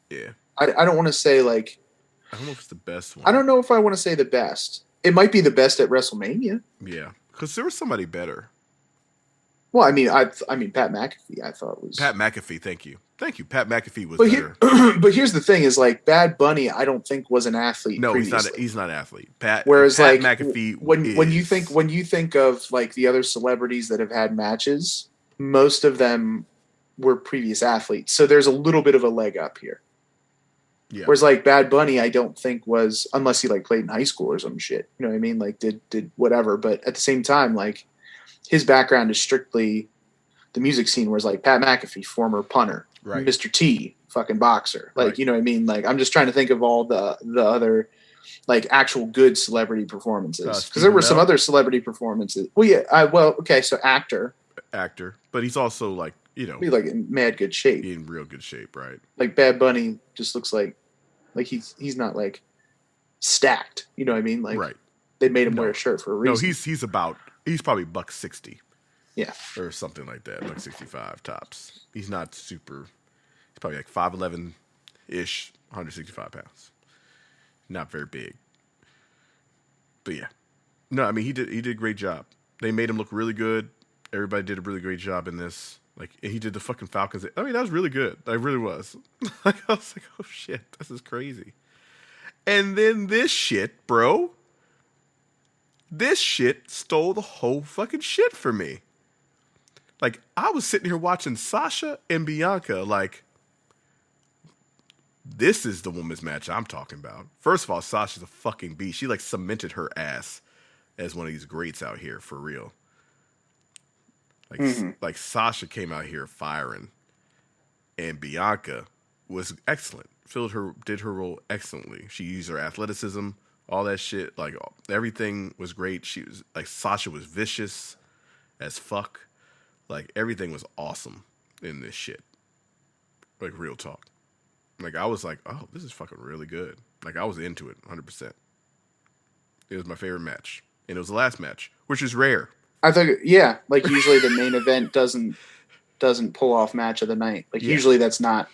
S1: Yeah.
S3: I don't want to say, like...
S1: I don't know if it's the best one.
S3: I don't know if I want to say the best. It might be the best at WrestleMania.
S1: Yeah, because there was somebody better.
S3: Well, I mean, Pat McAfee, I thought was...
S1: Pat McAfee, thank you. Pat McAfee was better.
S3: But here's the thing: is like Bad Bunny, I don't think was an athlete.
S1: No,
S3: previously.
S1: he's not an athlete.
S3: Whereas,
S1: Pat
S3: like
S1: McAfee,
S3: when you think of like the other celebrities that have had matches, most of them were previous athletes. So there's a little bit of a leg up here.
S1: Yeah.
S3: Whereas like Bad Bunny, I don't think was, unless he like played in high school or some shit. You know what I mean? Like did whatever. But at the same time, like his background is strictly the music scene. Whereas like Pat McAfee, former punter. Right. Mr. T, fucking boxer. Like, you know what I mean? Like, I'm just trying to think of all the other, like, actual good celebrity performances. Because there were some other celebrity performances. Well, yeah. Okay, so actor.
S1: But he's also, like, you know.
S3: Be, like, in mad good shape.
S1: In real good shape, right.
S3: Like, Bad Bunny just looks like he's not, like, stacked. You know what I mean? Like, right. They made him wear a shirt for a reason.
S1: No, he's probably $160.
S3: Yeah.
S1: Or something like that, like 65 tops. He's not super. He's probably like 5'11-ish, 165 pounds. Not very big. But yeah. No, I mean, he did a great job. They made him look really good. Everybody did a really great job in this. Like, he did the fucking Falcons. I mean, that was really good. That really was. Like, I was like, oh shit, this is crazy. And then this shit, bro. This shit stole the whole fucking shit for me. Like, I was sitting here watching Sasha and Bianca, like, this is the women's match I'm talking about. First of all, Sasha's a fucking beast. She, like, cemented her ass as one of these greats out here, for real. Like Sasha came out here firing, and Bianca was excellent. Did her role excellently. She used her athleticism, all that shit. Like, everything was great. She was, like, Sasha was vicious as fuck. Like, everything was awesome in this shit. Like, real talk. Like, I was like, oh, this is fucking really good. Like, I was into it 100%. It was my favorite match. And it was the last match, which is rare.
S3: I think, yeah, like usually the main event doesn't pull off match of the night. Like usually that's not.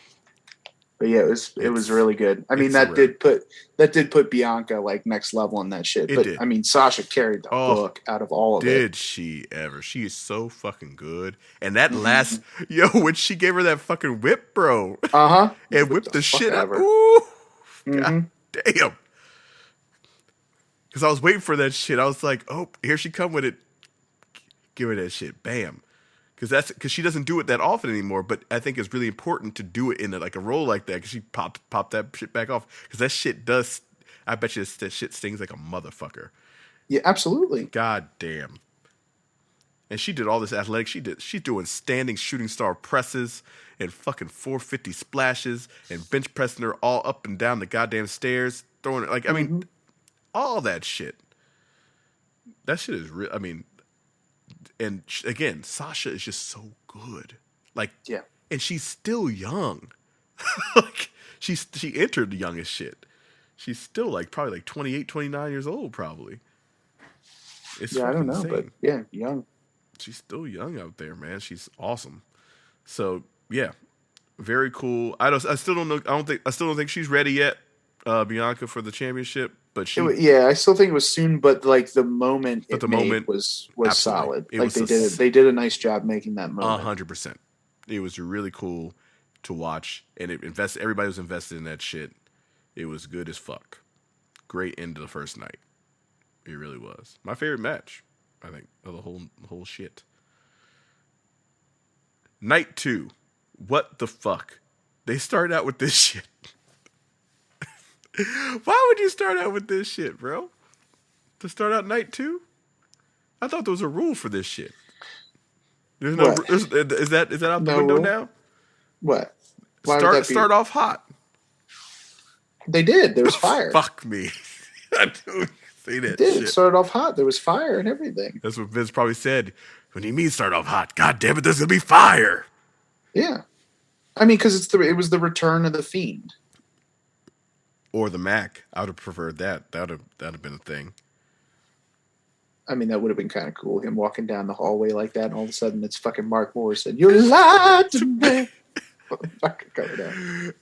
S3: But yeah, it was really good. I mean, that did put Bianca like next level in that shit. But I mean, Sasha carried the book out of all of it.
S1: Did she ever? She is so fucking good. And that last when she gave her that fucking whip, bro. And whipped the shit out. Ooh, God damn. Because I was waiting for that shit. I was like, oh, here she come with it. Give her that shit, bam. Because she doesn't do it that often anymore. But I think it's really important to do it in a role like that. Because she popped that shit back off. Because that shit does. I bet you that shit stings like a motherfucker.
S3: Yeah, absolutely.
S1: God damn. And she did all this athletic. She's doing standing shooting star presses and fucking 450 splashes and bench pressing her all up and down the goddamn stairs, throwing it like I mean, all that shit. That shit is real. I mean. And again, Sasha is just so good. Like, yeah. And she's still young. Like, she entered the young as shit. She's still like probably like 28, 29 years old, probably. It's
S3: I don't know,
S1: insane.
S3: but yeah, young.
S1: She's still young out there, man. She's awesome. So yeah, very cool. I still don't know. I still don't think she's ready yet, Bianca, for the championship. But
S3: I still think it was soon, but like the moment was solid. It like was they did a nice job making that moment.
S1: 100%. It was really cool to watch, and everybody was invested in that shit. It was good as fuck. Great end to the first night. It really was my favorite match, I think, of the whole shit. Night 2, what the fuck? They started out with this shit. Why would you start out with this shit, bro? To start out night 2? I thought there was a rule for this shit. There's no. Is that out the window now?
S3: What?
S1: Start off hot.
S3: They did. There was fire.
S1: Fuck me. I don't say that.
S3: It did.
S1: Shit.
S3: It started off hot. There was fire and everything.
S1: That's what Vince probably said. When he means start off hot, God damn it, there's gonna be fire.
S3: Yeah, I mean, because it was the return of the Fiend.
S1: Or the Mac. I would have preferred that. That'd have been a thing.
S3: I mean, that would have been kind of cool. Him walking down the hallway like that, and all of a sudden it's fucking Mark Morrison. You lied to me.
S1: I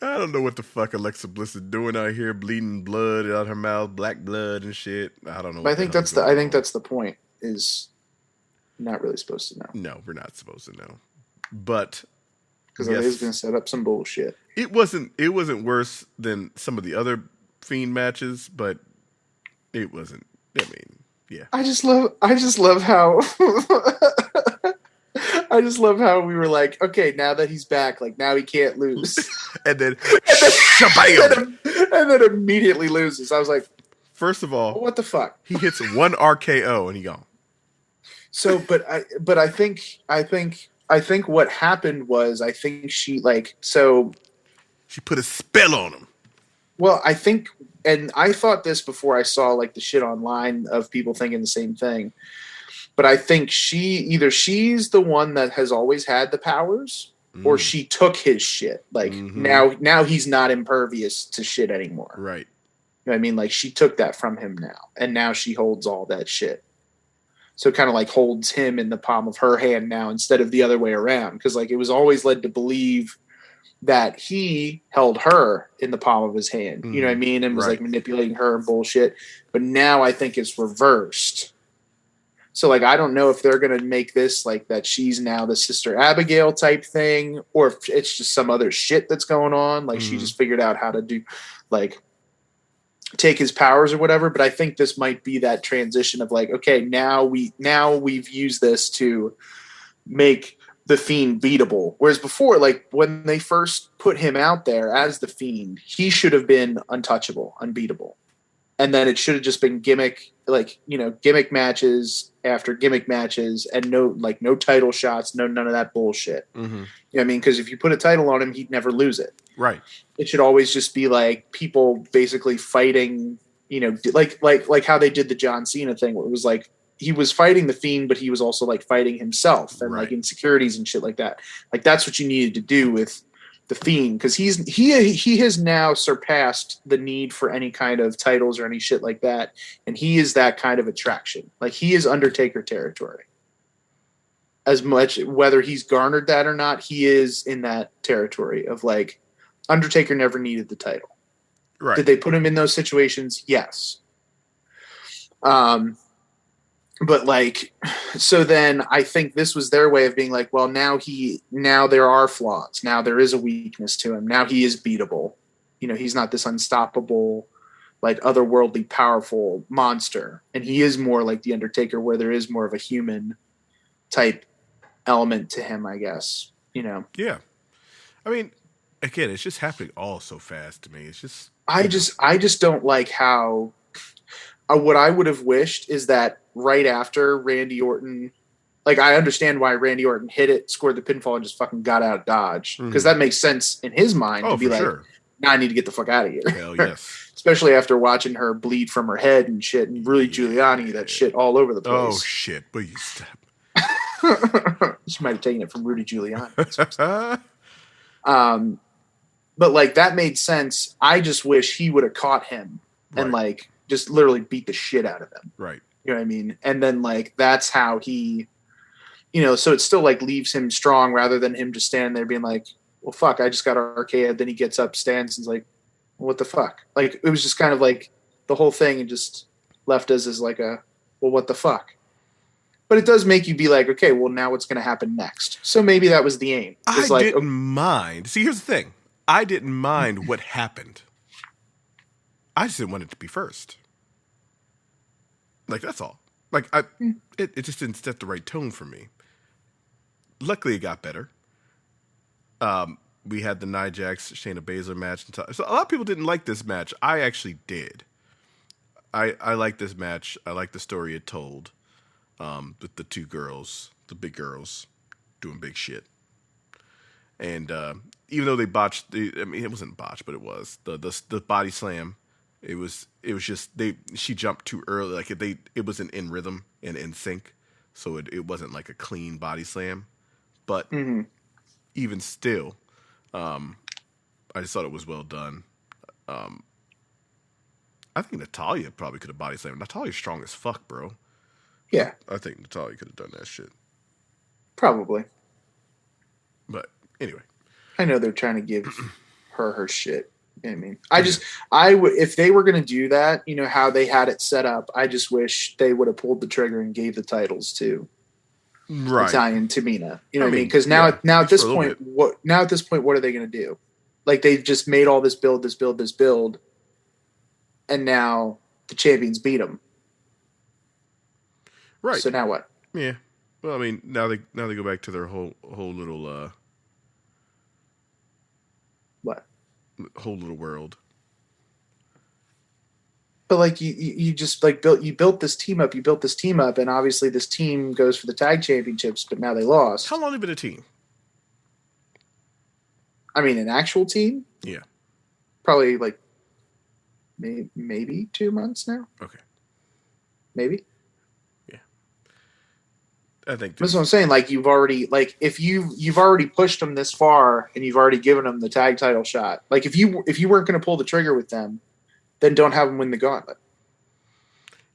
S1: don't know what the fuck Alexa Bliss is doing out here, bleeding blood out her mouth, black blood and shit. I don't know.
S3: But I think that's the point. Is not really supposed to know.
S1: No, we're not supposed to know. But
S3: because it is going to set up some bullshit.
S1: It wasn't worse than some of the other Fiend matches, but it wasn't. I mean, yeah.
S3: I just love how we were like, okay, now that he's back, like now he can't lose,
S1: and then
S3: immediately loses. I was like,
S1: first of all,
S3: what the fuck?
S1: He hits one RKO and he gone.
S3: So, but I think what happened was she
S1: put a spell on him.
S3: Well, I think, and I thought this before I saw like the shit online of people thinking the same thing, but I think she's the one that has always had the powers, or she took his shit. Like now he's not impervious to shit anymore.
S1: Right.
S3: You know what I mean? Like she took that from him now, and now she holds all that shit. So it kind of like holds him in the palm of her hand now instead of the other way around. Because like it was always led to believe that he held her in the palm of his hand. You know what I mean? And was like manipulating her and bullshit. But now I think it's reversed. So like I don't know if they're gonna make this like that she's now the Sister Abigail type thing, or if it's just some other shit that's going on. Like she just figured out how to do like take his powers or whatever. But I think this might be that transition of like, okay, now we've used this to make the Fiend beatable. Whereas before, like when they first put him out there as the Fiend, he should have been untouchable, unbeatable. And then it should have just been gimmick matches after gimmick matches and no title shots, none of that bullshit.
S4: Mm-hmm.
S3: You know what I mean? Because if you put a title on him, he'd never lose it.
S4: Right.
S3: It should always just be like people basically fighting, like how they did the John Cena thing, where it was like he was fighting the Fiend, but he was also like fighting himself and like insecurities and shit like that. Like that's what you needed to do with the Fiend, because he has now surpassed the need for any kind of titles or any shit like that, and he is that kind of attraction. Like he is Undertaker territory. As much whether he's garnered that or not, he is in that territory of like Undertaker never needed the title.
S4: Right.
S3: Did they put him in those situations? Yes. But like, so then I think this was their way of being like, well, now there are flaws. Now there is a weakness to him. Now he is beatable. You know, he's not this unstoppable, like otherworldly powerful monster. And he is more like the Undertaker, where there is more of a human type element to him, I guess, you know?
S4: Yeah. I mean, again, it's just happening all so fast to me. It's just,
S3: I just don't like how, what I would have wished is that right after Randy Orton, like I understand why Randy Orton hit it, scored the pinfall, and just fucking got out of Dodge, because that makes sense in his mind to be like, now I need to get the fuck out of here.
S4: Hell yes.
S3: Especially after watching her bleed from her head and shit, and Rudy Giuliani that shit all over the place.
S4: Oh shit! But you stop.
S3: She might have taken it from Rudy Giuliani. But like that made sense. I just wish he would have caught him and like just literally beat the shit out of him.
S4: Right.
S3: You know what I mean? And then like that's how he, you know, so it still like leaves him strong rather than him just standing there being like, well, fuck, I just got RKO'd. Then he gets up, stands, and is like, what the fuck? Like it was just kind of like the whole thing and just left us as like a, well, what the fuck? But it does make you be like, okay, well, now what's going to happen next? So maybe that was the aim.
S4: I didn't mind. See, here's the thing. I didn't mind what happened. I just didn't want it to be first. Like, that's all. Like, it just didn't set the right tone for me. Luckily, it got better. We had the Nia Jax, Shayna Baszler match. So a lot of people didn't like this match. I actually did. I like this match. I like the story it told. With the two girls, the big girls, doing big shit. And even though they botched, it wasn't botched, but it was the body slam. It was just she jumped too early. Like it wasn't in rhythm and in sync, so it wasn't like a clean body slam. But even still, I just thought it was well done. I think Natalya probably could have body slammed. Natalya's strong as fuck, bro.
S3: Yeah.
S4: I think Natalya could have done that shit.
S3: Probably.
S4: But anyway.
S3: I know they're trying to give her shit. You know what I mean? I would, if they were going to do that, you know, how they had it set up, I just wish they would have pulled the trigger and gave the titles to Natalya and Tamina. You know what I mean? Because now at this point, what are they going to do? Like they've just made all this build, and now the champions beat them.
S4: Right.
S3: So now what?
S4: Yeah. Well, I mean, now they go back to their whole little whole little world.
S3: But like you just like built this team up, and obviously this team goes for the tag championships, but now they lost.
S4: How long have they been a team?
S3: I mean, an actual team?
S4: Yeah.
S3: Probably like maybe 2 months now.
S4: Okay.
S3: Maybe.
S4: I think
S3: that's what I'm saying. Like you've already, like if you've already pushed them this far and you've already given them the tag title shot. Like if you weren't going to pull the trigger with them, then don't have them win the gauntlet.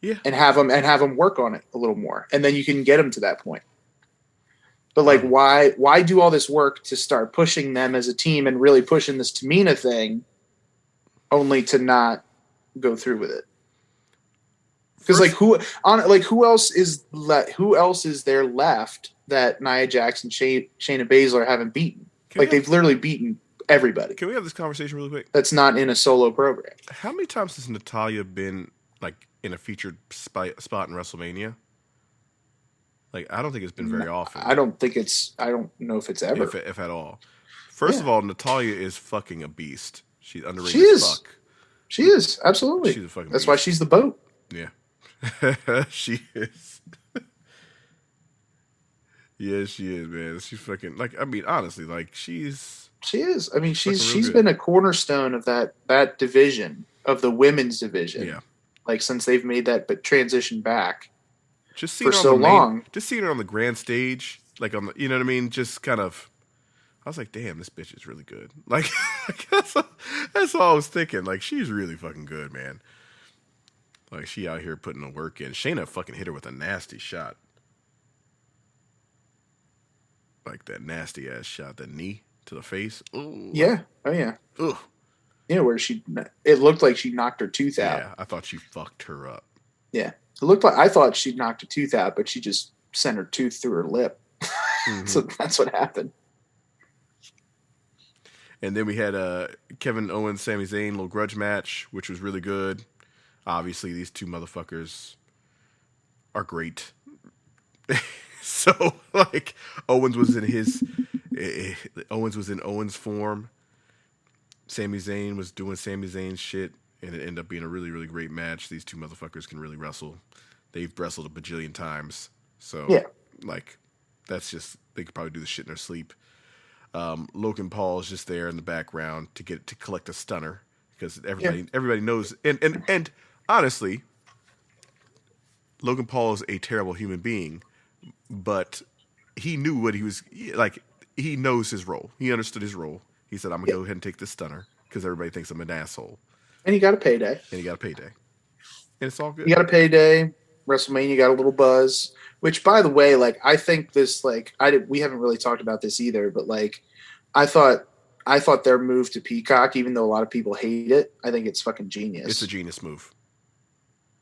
S4: Yeah,
S3: and have them work on it a little more, and then you can get them to that point. But like, why do all this work to start pushing them as a team and really pushing this Tamina thing, only to not go through with it? Because who else is there left that Nia Jax and Shayna Baszler haven't beaten? They've literally beaten everybody.
S4: Can we have this conversation really quick?
S3: That's not in a solo program.
S4: How many times has Natalya been like in a featured spot in WrestleMania? Like, I don't think it's been very often.
S3: I don't know if it's ever.
S4: If at all. First of all, Natalya is fucking a beast. She's underrated
S3: She
S4: as
S3: is.
S4: fuck.
S3: She is, absolutely.
S4: She's a fucking
S3: That's
S4: beast.
S3: why she's the boat.
S4: Yeah. She is. Yeah, she is, man. She's fucking, like, I mean, honestly, like, she is.
S3: I mean, she's
S4: good.
S3: been a cornerstone of that division, of the women's division.
S4: Yeah.
S3: Like, since they've made that transition back.
S4: Just seeing
S3: for
S4: her
S3: so
S4: on the
S3: long.
S4: Just seeing her on the grand stage, like on the, you know what I mean? Just kind of, I was like, damn, this bitch is really good. Like, that's all I was thinking. Like, she's really fucking good, man. Like, she out here putting the work in. Shayna fucking hit her with a nasty shot. Like that nasty ass shot, that knee to the face. Ooh.
S3: Yeah. Oh, yeah.
S4: Ugh.
S3: Yeah, where it looked like she knocked her tooth out.
S4: Yeah, I thought she fucked her up.
S3: Yeah. I thought she'd knocked a tooth out, but she just sent her tooth through her lip.
S4: Mm-hmm.
S3: So that's what happened.
S4: And then we had Kevin Owens, Sami Zayn, little grudge match, which was really good. Obviously, these two motherfuckers are great. So, like, Owens was in Owens form. Sami Zayn was doing Sami Zayn shit, and it ended up being a really, really great match. These two motherfuckers can really wrestle. They've wrestled a bajillion times. So, like, that's just, they could probably do the shit in their sleep. Logan Paul is just there in the background to collect a stunner because everybody knows. And honestly, Logan Paul is a terrible human being, but he knew what he was like. He knows his role. He understood his role. He said, "I'm gonna go ahead and take this stunner because everybody thinks I'm an asshole."
S3: And he got a payday.
S4: And it's all good.
S3: You got a payday. WrestleMania got a little buzz. Which, by the way, like, I think this, like, we haven't really talked about this either, but, like, I thought their move to Peacock, even though a lot of people hate it, I think it's fucking genius.
S4: It's a genius move.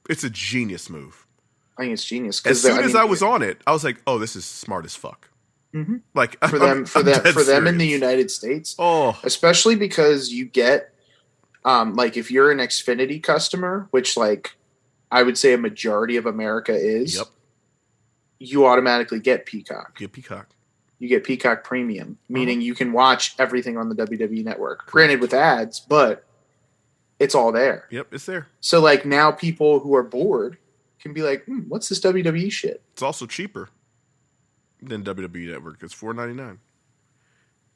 S3: I think it's genius.
S4: As soon as I was on it, I was like, "Oh, this is smart as fuck."
S3: Mm-hmm.
S4: Like,
S3: for them in the United States, especially because you get, like, if you're an Xfinity customer, which, like, I would say a majority of America is. Yep. You automatically get Peacock. You get Peacock Premium, meaning you can watch everything on the WWE Network. Granted, with ads, but it's all there.
S4: Yep, it's there.
S3: So, like, now people who are bored can be like, what's this WWE shit?
S4: It's also cheaper than WWE Network. It's $4.99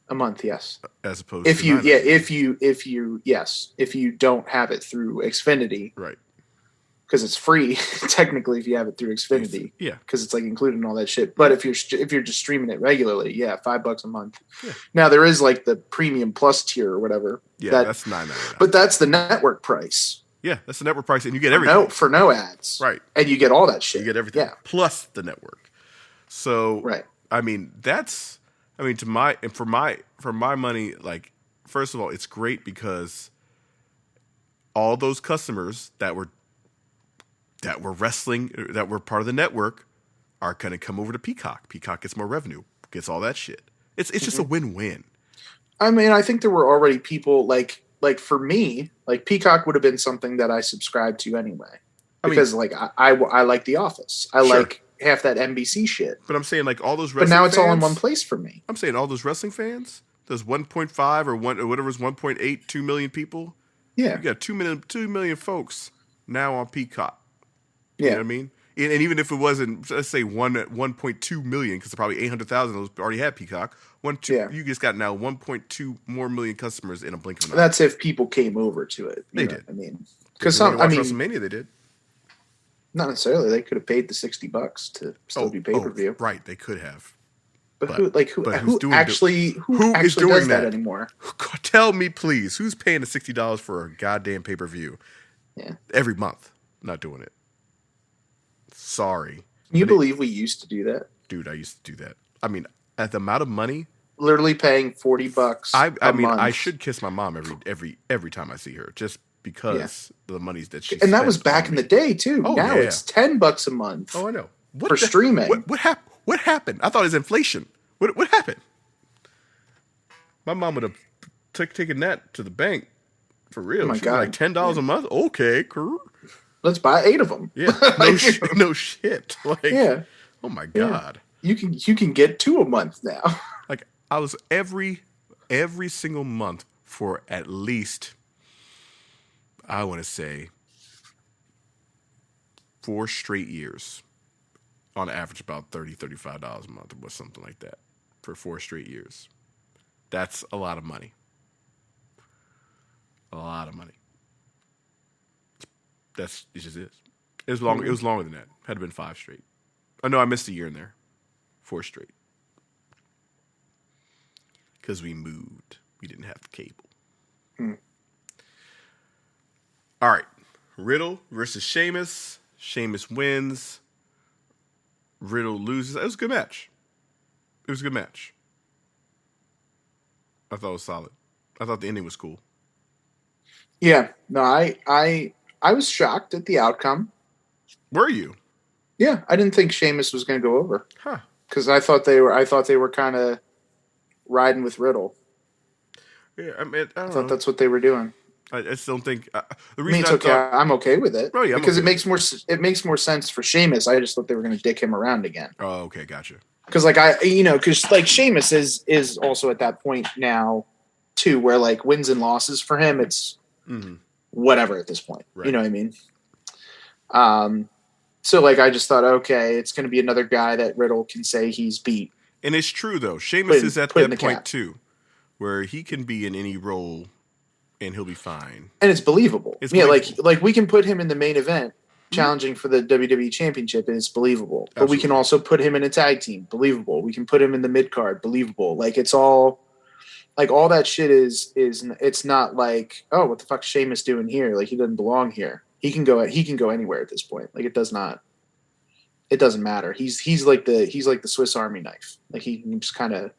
S3: a month. Yes,
S4: as opposed
S3: if
S4: to
S3: you if you don't have it through Xfinity,
S4: right?
S3: Because it's free technically if you have it through Xfinity.
S4: Yeah,
S3: because it's, like, included in all that shit. But if you're just streaming it regularly, $5 a month. Yeah. Now there is, like, the Premium Plus tier or whatever.
S4: Yeah, that's $9.99.
S3: But that's the network price.
S4: Yeah, that's the network price, and you get everything
S3: for no ads.
S4: Right,
S3: and you get all that shit.
S4: You get everything plus the network. So
S3: right.
S4: I mean, for my money, like, first of all, it's great because all those customers that were wrestling, that were part of the network, are going to come over to Peacock. Peacock gets more revenue, gets all that shit. It's just a win-win.
S3: I mean, I think there were already people like for me, like, Peacock would have been something that I subscribed to anyway, because I like The Office. I like half that NBC shit.
S4: But I'm saying, like, all those wrestling
S3: but now it's
S4: fans,
S3: all in one place for me.
S4: I'm saying all those wrestling fans, those 1.5 or whatever is 1.8, 2 million people.
S3: Yeah,
S4: you got 2 million folks now on Peacock.
S3: Yeah.
S4: You know what I mean? And even if it wasn't, let's say 1.2 million, because probably 800,000 of those already had Peacock. You just got now 1.2 more million customers in a blink of an eye.
S3: That's if people came over to it.
S4: They did.
S3: I mean,
S4: because WrestleMania, they did.
S3: Not necessarily. They could have paid the $60 to still be pay per view.
S4: Right, they could have.
S3: But who actually does that anymore?
S4: Tell me, please, who's paying the $60 for a goddamn pay per view?
S3: Yeah,
S4: every month. Not doing it. Sorry.
S3: Can you believe we used to do that?
S4: Dude, I used to do that. I mean, at the amount of money,
S3: literally paying $40
S4: I mean,
S3: month.
S4: I should kiss my mom every time I see her, just because the money's that she
S3: and that was back in the day too. Now it's $10 a month.
S4: Oh, I know.
S3: For streaming.
S4: What happened? I thought it was inflation. What happened? My mom would have taken that to the bank for real.
S3: Oh my
S4: She'd
S3: God.
S4: Like $10 a month. Okay, cool.
S3: Let's buy 8 of them.
S4: Yeah, no shit. Like, Oh my God.
S3: You can get 2 a month now.
S4: Like I was every single month for at least, I want to say, 4 straight years. On average, about $35 a month or something like that for 4 straight years. That's a lot of money. A lot of money. It just is. It was longer. It was longer than that. Had to been 5 straight. Oh no, I missed a year in there. 4 straight. Because we moved. We didn't have the cable. All right. Riddle versus Sheamus. Sheamus wins. Riddle loses. It was a good match. It was a good match. I thought it was solid. I thought the ending was cool.
S3: Yeah. No, I was shocked at the outcome.
S4: Were you?
S3: Yeah, I didn't think Sheamus was going to go over.
S4: Huh.
S3: Because I thought they were kind of riding with Riddle.
S4: Yeah, I mean, I
S3: I
S4: don't
S3: thought
S4: know.
S3: that's what they were doing.
S4: I just don't think the
S3: I
S4: reason
S3: mean, it's
S4: I
S3: okay.
S4: thought.
S3: I'm okay with it.
S4: Oh, yeah, I'm
S3: because
S4: okay
S3: it makes more sense for Sheamus. I just thought they were going to dick him around again.
S4: Oh, okay, gotcha.
S3: Because because Sheamus is also at that point now too, where like wins and losses for him, it's whatever at this point.
S4: Right.
S3: You know what I mean? So like I just thought, okay, it's going to be another guy that Riddle can say he's beat.
S4: And it's true though. Sheamus is at
S3: put in
S4: that
S3: the
S4: point
S3: cap.
S4: too, where he can be in any role and he'll be fine.
S3: And it's believable.
S4: It's
S3: yeah,
S4: believable.
S3: like we can put him in the main event challenging for the WWE Championship, and it's believable. But we can
S4: Absolutely.
S3: also put him in a tag team, believable. We can put him in the mid card, believable. Like it's all like all that shit is it's not like, oh, what the fuck's Sheamus doing here? Like he doesn't belong here. He can go anywhere at this point. Like it doesn't matter. He's like the Swiss Army knife. Like he can just kind of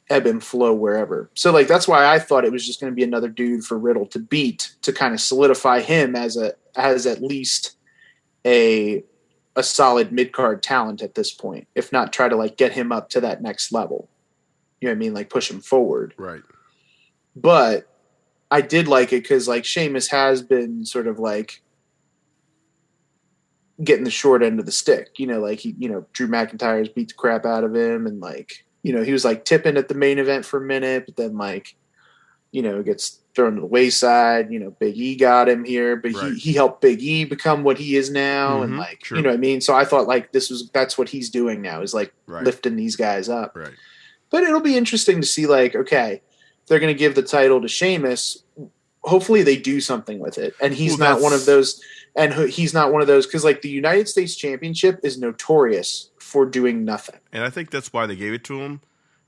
S3: ebb and flow wherever. So like that's why I thought it was just going to be another dude for Riddle to beat to kind of solidify him as at least a solid mid-card talent at this point, if not try to like get him up to that next level. You know what I mean? Like push him forward.
S4: Right.
S3: But I did like it because like Sheamus has been sort of like getting the short end of the stick. You know, like Drew McIntyre's beat the crap out of him, and like, he was like tipping at the main event for a minute, but then like, gets thrown to the wayside. Big E got him here, but
S4: Right.
S3: he helped Big E become what he is now. And like,
S4: true.
S3: you know what I mean? So I thought like that's what he's doing now, is like
S4: Right.
S3: lifting these guys up.
S4: Right.
S3: But it'll be interesting to see, like, okay, they're going to give the title to Sheamus. Hopefully they do something with it. And he's
S4: Well,
S3: not one of those. And he's not one of those, because like the United States Championship is notorious for doing nothing.
S4: And I think that's why they gave it to him,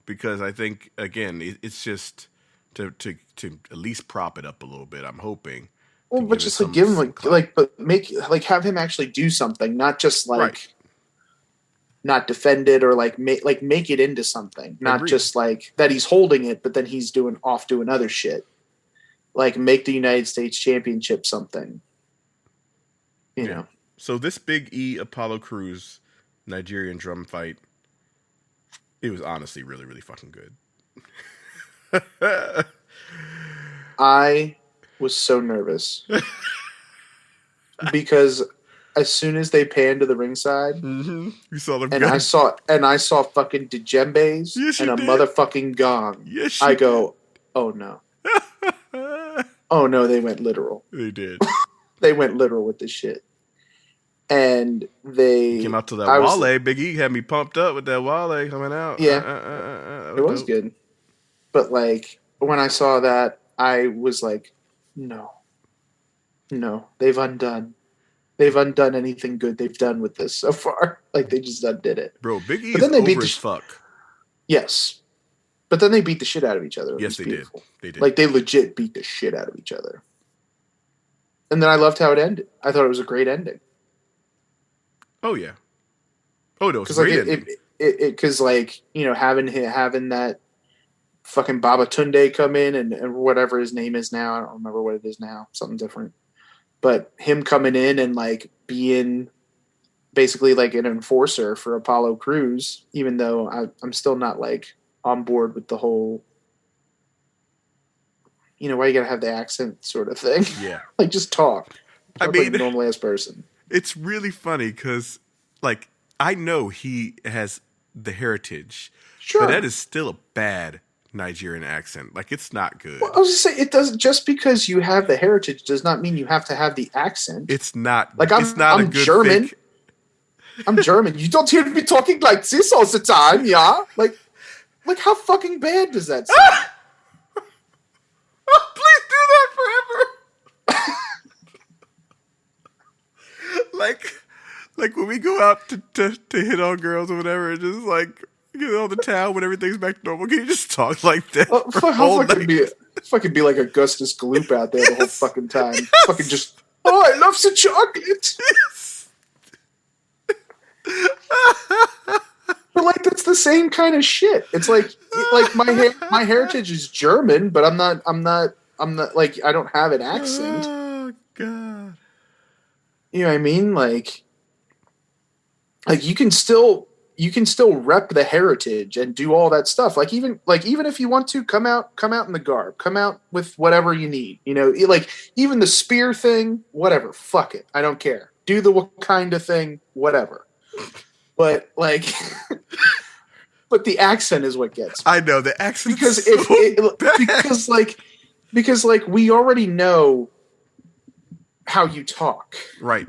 S4: because I think again it's just to at least prop it up a little bit. I'm hoping.
S3: Well, but just like give him but have him actually do something, not just like
S4: Right.
S3: not defend it, or like make it into something, not
S4: Agreed.
S3: just like that he's holding it, but then he's doing other shit. Like make the United States Championship something. You know.
S4: So this Big E Apollo Crews Nigerian drum fight, it was honestly really, really fucking good.
S3: I was so nervous because as soon as they panned to the ringside,
S4: You saw them,
S3: and I saw fucking djembes
S4: Yes,
S3: and
S4: you
S3: a
S4: did.
S3: motherfucking gong.
S4: Yes,
S3: I
S4: you
S3: go, oh no, oh no, they went literal.
S4: They did.
S3: They went literal with this shit, and they
S4: Came out to that
S3: I was-
S4: Wale. Big E had me pumped up with that Wale coming out.
S3: Yeah.
S4: It
S3: It was
S4: dope.
S3: good, but like when I saw that, I was like, no, they've undone anything good they've done with this so far. Like they just undid it.
S4: Bro, Big E
S3: But
S4: is
S3: then they beat
S4: over
S3: the
S4: as fuck.
S3: Yes, but then they beat the shit out of each other. It
S4: Yes,
S3: was
S4: they
S3: beautiful.
S4: did. They did.
S3: Like they legit beat the shit out of each other. And then I loved how it ended. I thought it was a great ending.
S4: Oh yeah. Oh no, it's
S3: Because
S4: a
S3: like
S4: great ending.
S3: because like having that fucking Baba Tunde come in and whatever his name is now, I don't remember what it is now, something different. But him coming in and like being basically like an enforcer for Apollo Crews, even though I'm still not like on board with the whole, why you gotta have the accent sort of thing.
S4: Yeah.
S3: Like just talk.
S4: I
S3: Talk like
S4: mean-
S3: a normal ass person.
S4: It's really funny because, like, I know he has the heritage,
S3: Sure.
S4: but that is still a bad Nigerian accent. Like, it's not good.
S3: Well, I was just saying, it doesn't, just because you have the heritage does not mean you have to have the accent.
S4: It's not.
S3: Like,
S4: it's not a
S3: I'm
S4: good
S3: German.
S4: fake.
S3: I'm German. You don't hear me talking like this all the time, yeah? Like how fucking bad does that sound?
S4: Oh, please do that forever. like when we go out to hit on girls or whatever, and just like get on the town when everything's back to normal. Can you just talk like that?
S3: How fucking be like Augustus Gloop out there the whole fucking time. Fucking just, I love the chocolate. But like that's the same kind of shit. It's like my heritage is German, but I'm not like I don't have an accent.
S4: Oh God.
S3: You know what I mean? Like you can still rep the heritage and do all that stuff. Like even if you want to come out in the garb, come out with whatever you need. You know, like even the spear thing, whatever. Fuck it, I don't care. Do the Wakanda thing, whatever. But like, but the accent is what gets me.
S4: I know the accent
S3: because we already know how you talk.
S4: Right.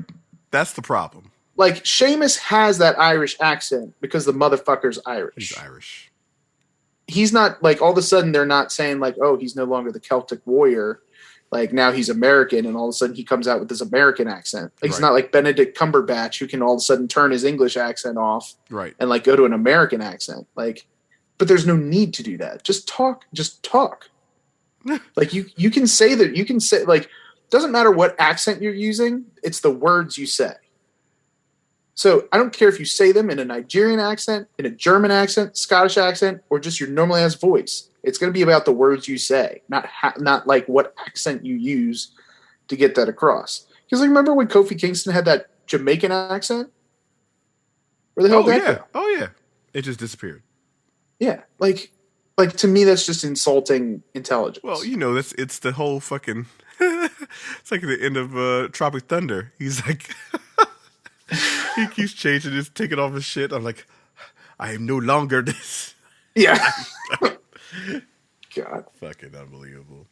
S4: That's the problem.
S3: Like Sheamus has that Irish accent because the motherfucker's Irish.
S4: He's Irish.
S3: He's not like all of a sudden they're not saying like, oh, he's no longer the Celtic warrior. Like now he's American, and all of a sudden he comes out with this American accent. Like he's not like Benedict Cumberbatch who can all of a sudden turn his English accent off,
S4: right,
S3: and like go to an American accent. Like, but there's no need to do that. Just talk. Like you can say that. You can say like doesn't matter what accent you're using. It's the words you say. So I don't care if you say them in a Nigerian accent, in a German accent, Scottish accent, or just your normal ass voice. It's going to be about the words you say, not like what accent you use to get that across. Because like, remember when Kofi Kingston had that Jamaican accent? Where the hell did that go?
S4: Oh yeah, it just disappeared.
S3: Yeah, like to me that's just insulting intelligence.
S4: Well, you know, it's the whole fucking. It's like the end of Tropic Thunder. He's like, he keeps changing his, taking off his shit. I'm like, I am no longer this.
S3: Yeah. God.
S4: Fucking unbelievable.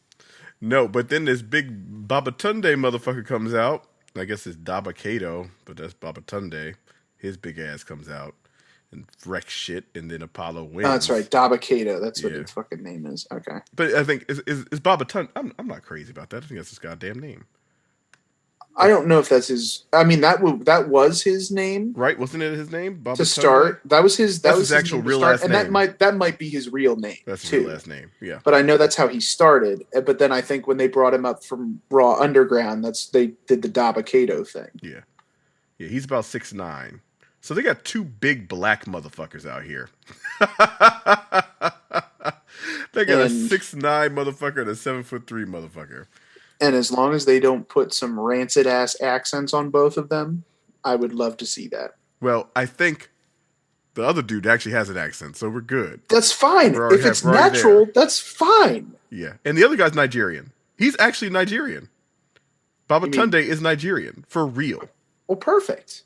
S4: No, but then this big Babatunde motherfucker comes out. I guess it's Dabakato, but that's Babatunde. His big ass comes out and wrecks shit, and then Apollo wins.
S3: Oh, that's right, Dabakato. That's what his fucking name is. Okay.
S4: But I think is Babatunde. I'm not crazy about that. I think that's his goddamn name.
S3: I don't know if that's his. I mean, that was his name,
S4: right? Wasn't it his name? Babatunde?
S3: To start, that was his. That was
S4: his actual real last name,
S3: and that might be his real name.
S4: That's his real last name. Yeah.
S3: But I know that's how he started. But then I think when they brought him up from Raw Underground, they did the Dabakato thing.
S4: Yeah. Yeah, he's about 6'9". So they got two big black motherfuckers out here. They got a 6'9" motherfucker and a 7'3" motherfucker.
S3: And as long as they don't put some rancid ass accents on both of them, I would love to see that.
S4: Well, I think the other dude actually has an accent, so we're good.
S3: That's fine. If it's natural, that's fine.
S4: Yeah. And the other guy's Nigerian. He's actually Nigerian. Babatunde is Nigerian. For real.
S3: Well, perfect.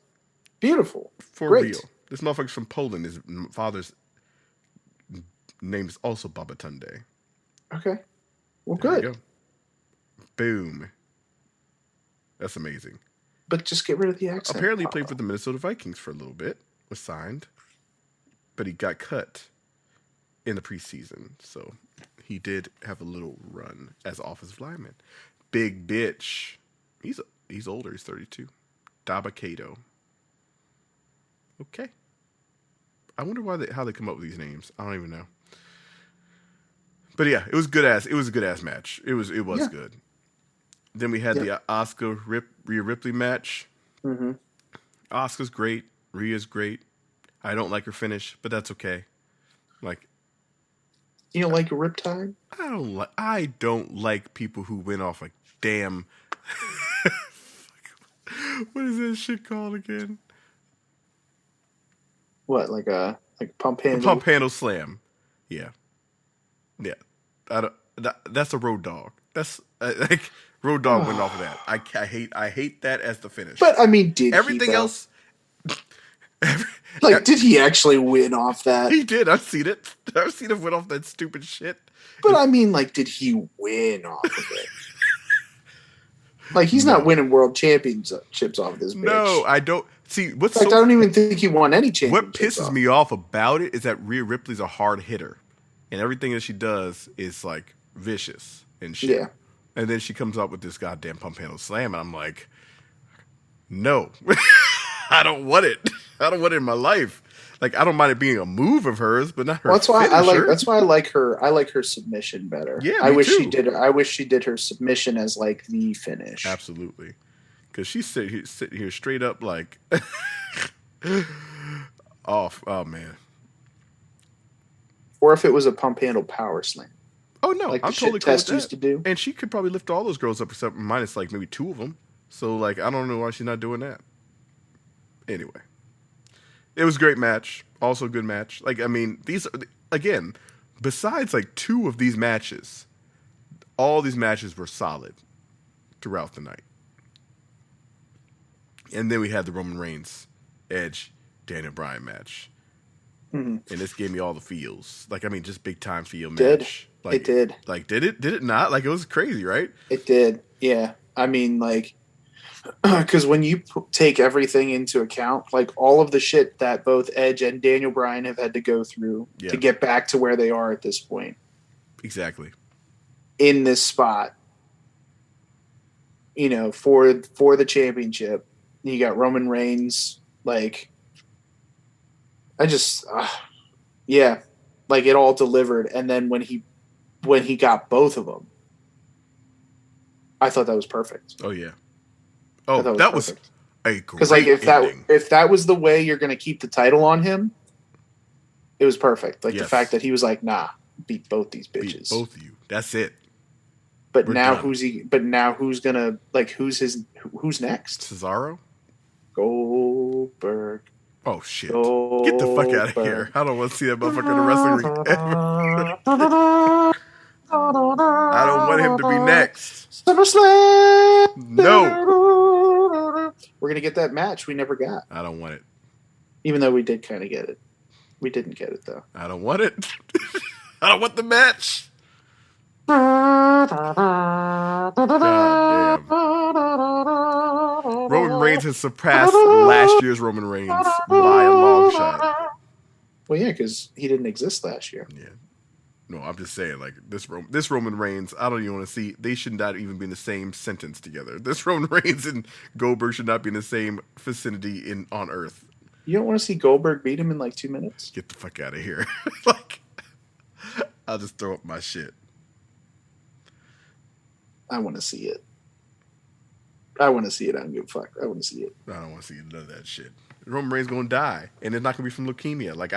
S3: Beautiful.
S4: For real. This motherfucker's from Poland. His father's name is also Babatunde.
S3: Okay. Well,
S4: there
S3: good.
S4: You go. Boom. That's amazing.
S3: But just get rid of the accent.
S4: Apparently he played for the Minnesota Vikings for a little bit. Was signed. But he got cut in the preseason. So he did have a little run as offensive lineman. Big bitch. He's older. He's 32. Dabakato. Okay. I wonder how they come up with these names. I don't even know. But yeah, it was a good ass match. It was good. Then we had the Asuka Rhea Ripley match.
S3: Mm-hmm.
S4: Asuka's great. Rhea's great. I don't like her finish, but that's okay. Like,
S3: you don't like a riptide?
S4: I don't like people who went off like damn. What is that shit called again?
S3: What, like pump handle?
S4: A pump handle slam. Yeah. Yeah. That's a road dog. That's like road dog went off of that. I hate that as the finish.
S3: But I mean, did
S4: everything
S3: he,
S4: else?
S3: Like, did he actually win off that?
S4: He did. I've seen it. I've seen him win off that stupid shit.
S3: But I mean, like, did he win off of it? Like, he's not winning world championships off of this bitch.
S4: No, I don't. See, what's
S3: I don't even think he won any championships.
S4: What pisses me off about it is that Rhea Ripley's a hard hitter. And everything that she does is, like, vicious and shit.
S3: Yeah.
S4: And then she comes up with this goddamn pump handle slam, and I'm like, no. I don't want it. I don't want it in my life. Like, I don't mind it being a move of hers, but not her.
S3: Well, that's why I like her. I like her submission better.
S4: Yeah,
S3: I wish
S4: too.
S3: she did. I wish she did her submission as like the finish.
S4: Absolutely, because she's sitting here straight up like off. Oh man.
S3: Or if it was a pump handle power slam.
S4: Oh no,
S3: like
S4: I'm
S3: the
S4: totally
S3: shit
S4: cool with
S3: Test
S4: that.
S3: used to do.
S4: And she could probably lift all those girls up except minus like maybe 2 of them. So like I don't know why she's not doing that. Anyway. It was a great match. Also a good match. Like, I mean, these, again, besides like 2 of these matches, all these matches were solid throughout the night. And then we had the Roman Reigns, Edge, Daniel Bryan match. Mm-hmm. And this gave me all the feels. Like, I mean, just big time feel match. Like,
S3: it did.
S4: Like, did it? Did it not? Like, it was crazy, right?
S3: It did. Yeah. I mean, like, because when you take everything into account, like all of the shit that both Edge and Daniel Bryan have had to go through to get back to where they are at this point.
S4: Exactly.
S3: In this spot, you know, for the championship, you got Roman Reigns, like, like it all delivered. And then when he got both of them, I thought that was perfect.
S4: Oh yeah. Oh, that was a great
S3: because like if
S4: ending.
S3: that was the way you're going to keep the title on him, it was perfect. Like the fact that he was like, "Nah, beat both these bitches,
S4: beat both of you. That's it."
S3: But now who's gonna like who's next?
S4: Cesaro,
S3: Goldberg.
S4: Oh shit! Get the fuck out of here! I don't want to see that motherfucker in the wrestling ring ever. I don't want him to be next.
S3: SummerSlam.
S4: No.
S3: We're gonna get that match we never got.
S4: I don't want it.
S3: Even though we did kind of get it. We didn't get it though.
S4: I don't want it. I don't want the match. God damn. Roman Reigns has surpassed last year's Roman Reigns by a long shot.
S3: Well, yeah, because he didn't exist last year.
S4: Yeah. No, I'm just saying, like, this Roman Reigns, I don't even want to see, they should not even be in the same sentence together. This Roman Reigns and Goldberg should not be in the same vicinity on Earth.
S3: You don't want to see Goldberg beat him in like 2 minutes?
S4: Get the fuck out of here. Like, I'll just throw up my shit.
S3: I want to see it. I want to see it. I don't give a fuck. I want to see it.
S4: I don't want to see none of that shit. Roman Reigns gonna die, and it's not gonna be from leukemia. Like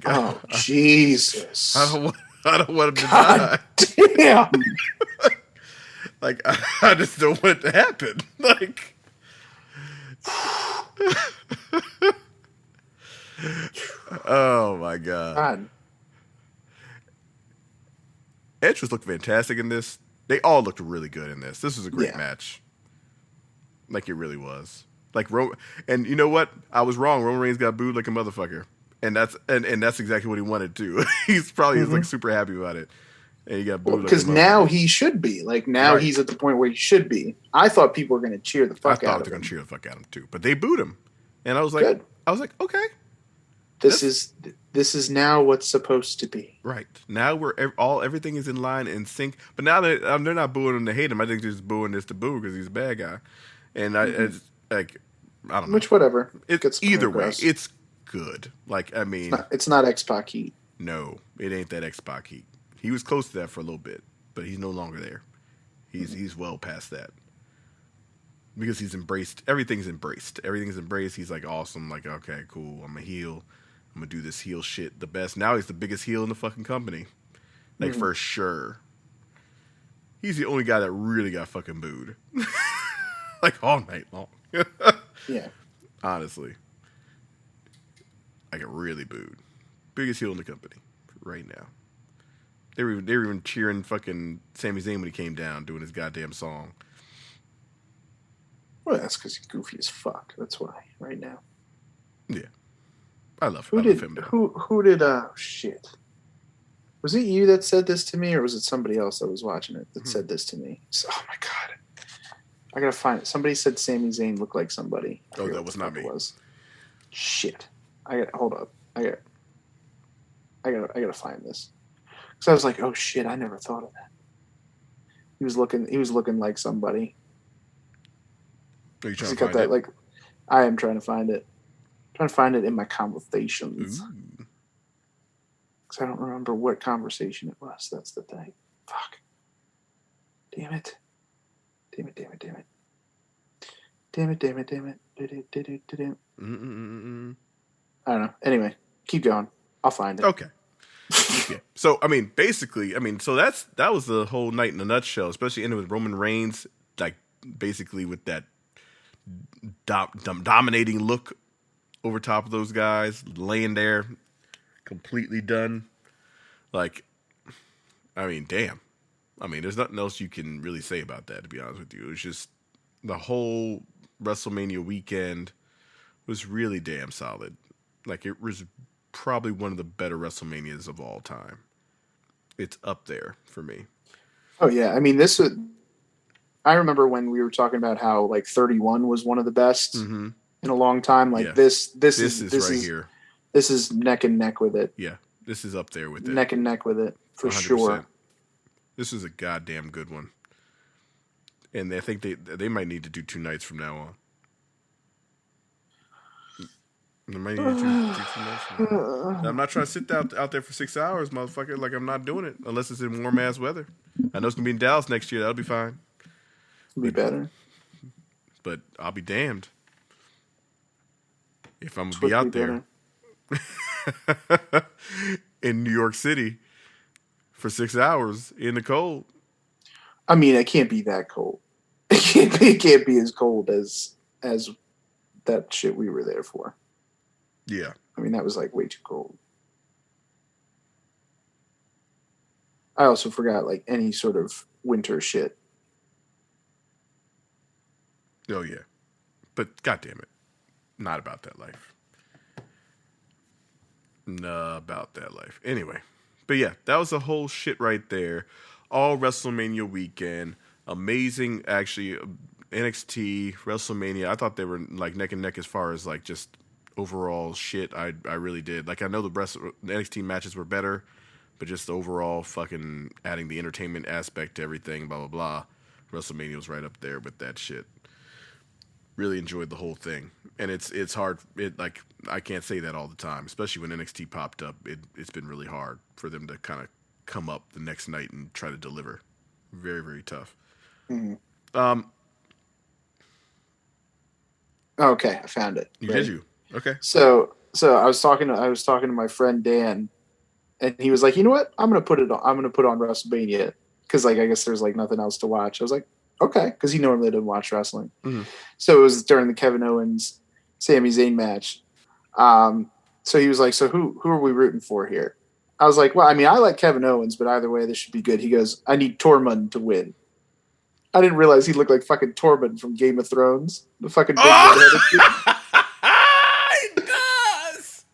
S3: oh Jesus!
S4: I don't want him to
S3: God
S4: die.
S3: Damn!
S4: Like I just don't want it to happen. Like, oh my god! Edge was looking fantastic in this. They all looked really good in this. This was a great match. Like it really was. Like and you know what? I was wrong. Roman Reigns got booed like a motherfucker, and that's exactly what he wanted too. He's probably like super happy about it, and he got booed
S3: because now he should be like he's at the point where he should be. I thought people were going to cheer the fuck out of him. I thought they were going
S4: to cheer the fuck out of him too, but they booed him, and I was like, okay,
S3: this is now what's supposed to be.
S4: Right now everything is in line and sync. But now they're not booing him to hate him. I think they're just booing this to boo because he's a bad guy, and I don't know.
S3: Which, whatever.
S4: It's either way, it's good. Like, I mean...
S3: It's not X-Pac heat.
S4: No, it ain't that X-Pac heat. He was close to that for a little bit, but he's no longer there. He's well past that. Because he's embraced... Everything's embraced. Everything's embraced. He's like, awesome. Like, okay, cool. I'm a heel. I'm gonna do this heel shit the best. Now he's the biggest heel in the fucking company. Like, for sure. He's the only guy that really got fucking booed. Like, all night long.
S3: Yeah.
S4: Honestly. I got really booed. Biggest heel in the company right now. They were even cheering fucking Sami Zayn when he came down doing his goddamn song.
S3: Well, that's because he's goofy as fuck. That's why, right now.
S4: Yeah. I love
S3: Who
S4: him. Though.
S3: Who did? Shit. Was it you that said this to me, or was it somebody else that was watching it that said this to me? So, oh my god, I gotta find it. Somebody said Sami Zayn looked like somebody.
S4: Oh, that was not me.
S3: Shit. Hold up. I gotta find this. So I was like, oh shit, I never thought of that. He was looking like somebody.
S4: Are you trying to find it?
S3: Like, I am trying to find it. I'm trying to find it in my conversations. Because I don't remember what conversation it was. That's the thing. Fuck. Damn it. Damn it. I don't know. Anyway, keep going. I'll find it.
S4: Okay. Yeah. So, I mean, basically, so that was the whole night in a nutshell, especially ending with Roman Reigns, like, basically with that dominating look over top of those guys, laying there, completely done. Like, I mean, damn. I mean, there's nothing else you can really say about that, to be honest with you. It was just the whole WrestleMania weekend was really damn solid. Like, it was probably one of the better WrestleManias of all time. It's up there for me.
S3: Oh, yeah. I mean, I remember when we were talking about how, like, 31 was one of the best in a long time. Like, this is right here. This is neck and neck with it.
S4: Yeah, this is up there with it.
S3: Neck and neck with it, for 100%. Sure.
S4: This is a goddamn good one. And I think they might need to do 2 nights from now on. They might need to do 2 nights from now on. I'm not trying to sit out there for 6 hours, motherfucker. Like, I'm not doing it unless it's in warm-ass weather. I know it's going to be in Dallas next year. That'll be fine.
S3: It'll be better.
S4: But I'll be damned if I'm going to be out there in New York City for 6 hours in the cold.
S3: I mean, it can't be that cold. It can't be as cold as that shit we were there for.
S4: Yeah.
S3: I mean, that was like way too cold. I also forgot like any sort of winter shit.
S4: Oh, yeah. But goddamn it. Not about that life. Not about that life. Anyway. But yeah, that was the whole shit right there. All WrestleMania weekend. Amazing, actually. NXT, WrestleMania. I thought they were like neck and neck as far as like just overall shit. I really did. Like, I know the NXT matches were better, but just overall fucking adding the entertainment aspect to everything, blah, blah, blah. WrestleMania was right up there with that shit. Really enjoyed the whole thing. And it's hard. Like, I can't say that all the time, especially when NXT popped up. It's been really hard for them to kind of come up the next night and try to deliver. Very, very tough.
S3: Mm-hmm. Okay, I found it.
S4: Did you? Okay.
S3: So I was talking to my friend Dan, and he was like, "You know what? I'm gonna put on WrestleMania because like I guess there's like nothing else to watch." I was like, "Okay," because he normally didn't watch wrestling. Mm-hmm. So it was during the Kevin Owens Sami Zayn match. So he was like, "So who are we rooting for here?" I was like, "Well, I mean, I like Kevin Owens, but either way, this should be good." He goes, "I need Tormund to win." I didn't realize he looked like fucking Tormund from Game of Thrones. The fucking big red-headed dude.
S4: He does.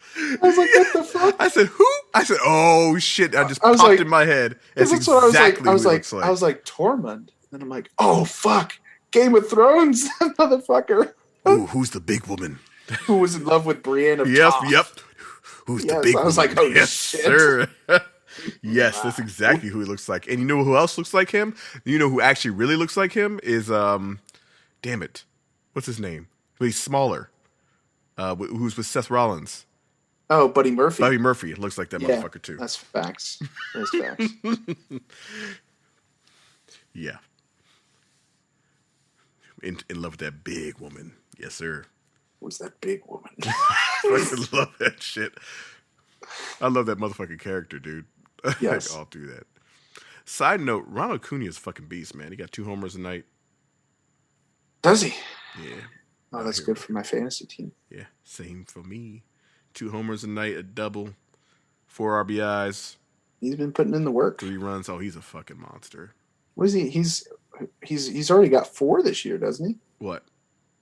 S3: I was like, what the fuck?
S4: I said, who? I said, oh shit! I just popped
S3: like,
S4: in my head. That's
S3: exactly what I was like.
S4: Like.
S3: I was like, Tormund. And I'm like, oh fuck, Game of Thrones, that motherfucker.
S4: Ooh, who's the big woman?
S3: Who was in love with Brienne of Tarth.
S4: Yep. Who's the big woman?
S3: I was like, oh
S4: yes,
S3: shit.
S4: Sir. Yes, that's exactly who he looks like. And you know who else looks like him? You know who actually really looks like him is damn it. What's his name? Well, he's smaller. Who's with Seth Rollins?
S3: Oh, Buddy Murphy.
S4: Buddy Murphy looks like that motherfucker too.
S3: That's facts. That's facts.
S4: Yeah. In love with that big woman. Yes, sir.
S3: Who's that big woman?
S4: I love that shit. I love that motherfucking character, dude.
S3: Yes.
S4: Like, all through that. Side note, Ronald Acuna is a fucking beast, man. He got 2 homers a night.
S3: Does he?
S4: Yeah.
S3: Oh, that's good for my fantasy team.
S4: Yeah, same for me. 2 homers a night, a double, 4 RBIs.
S3: He's been putting in the work.
S4: 3 runs. Oh, he's a fucking monster.
S3: What is he? He's already got 4 this year, doesn't he?
S4: What?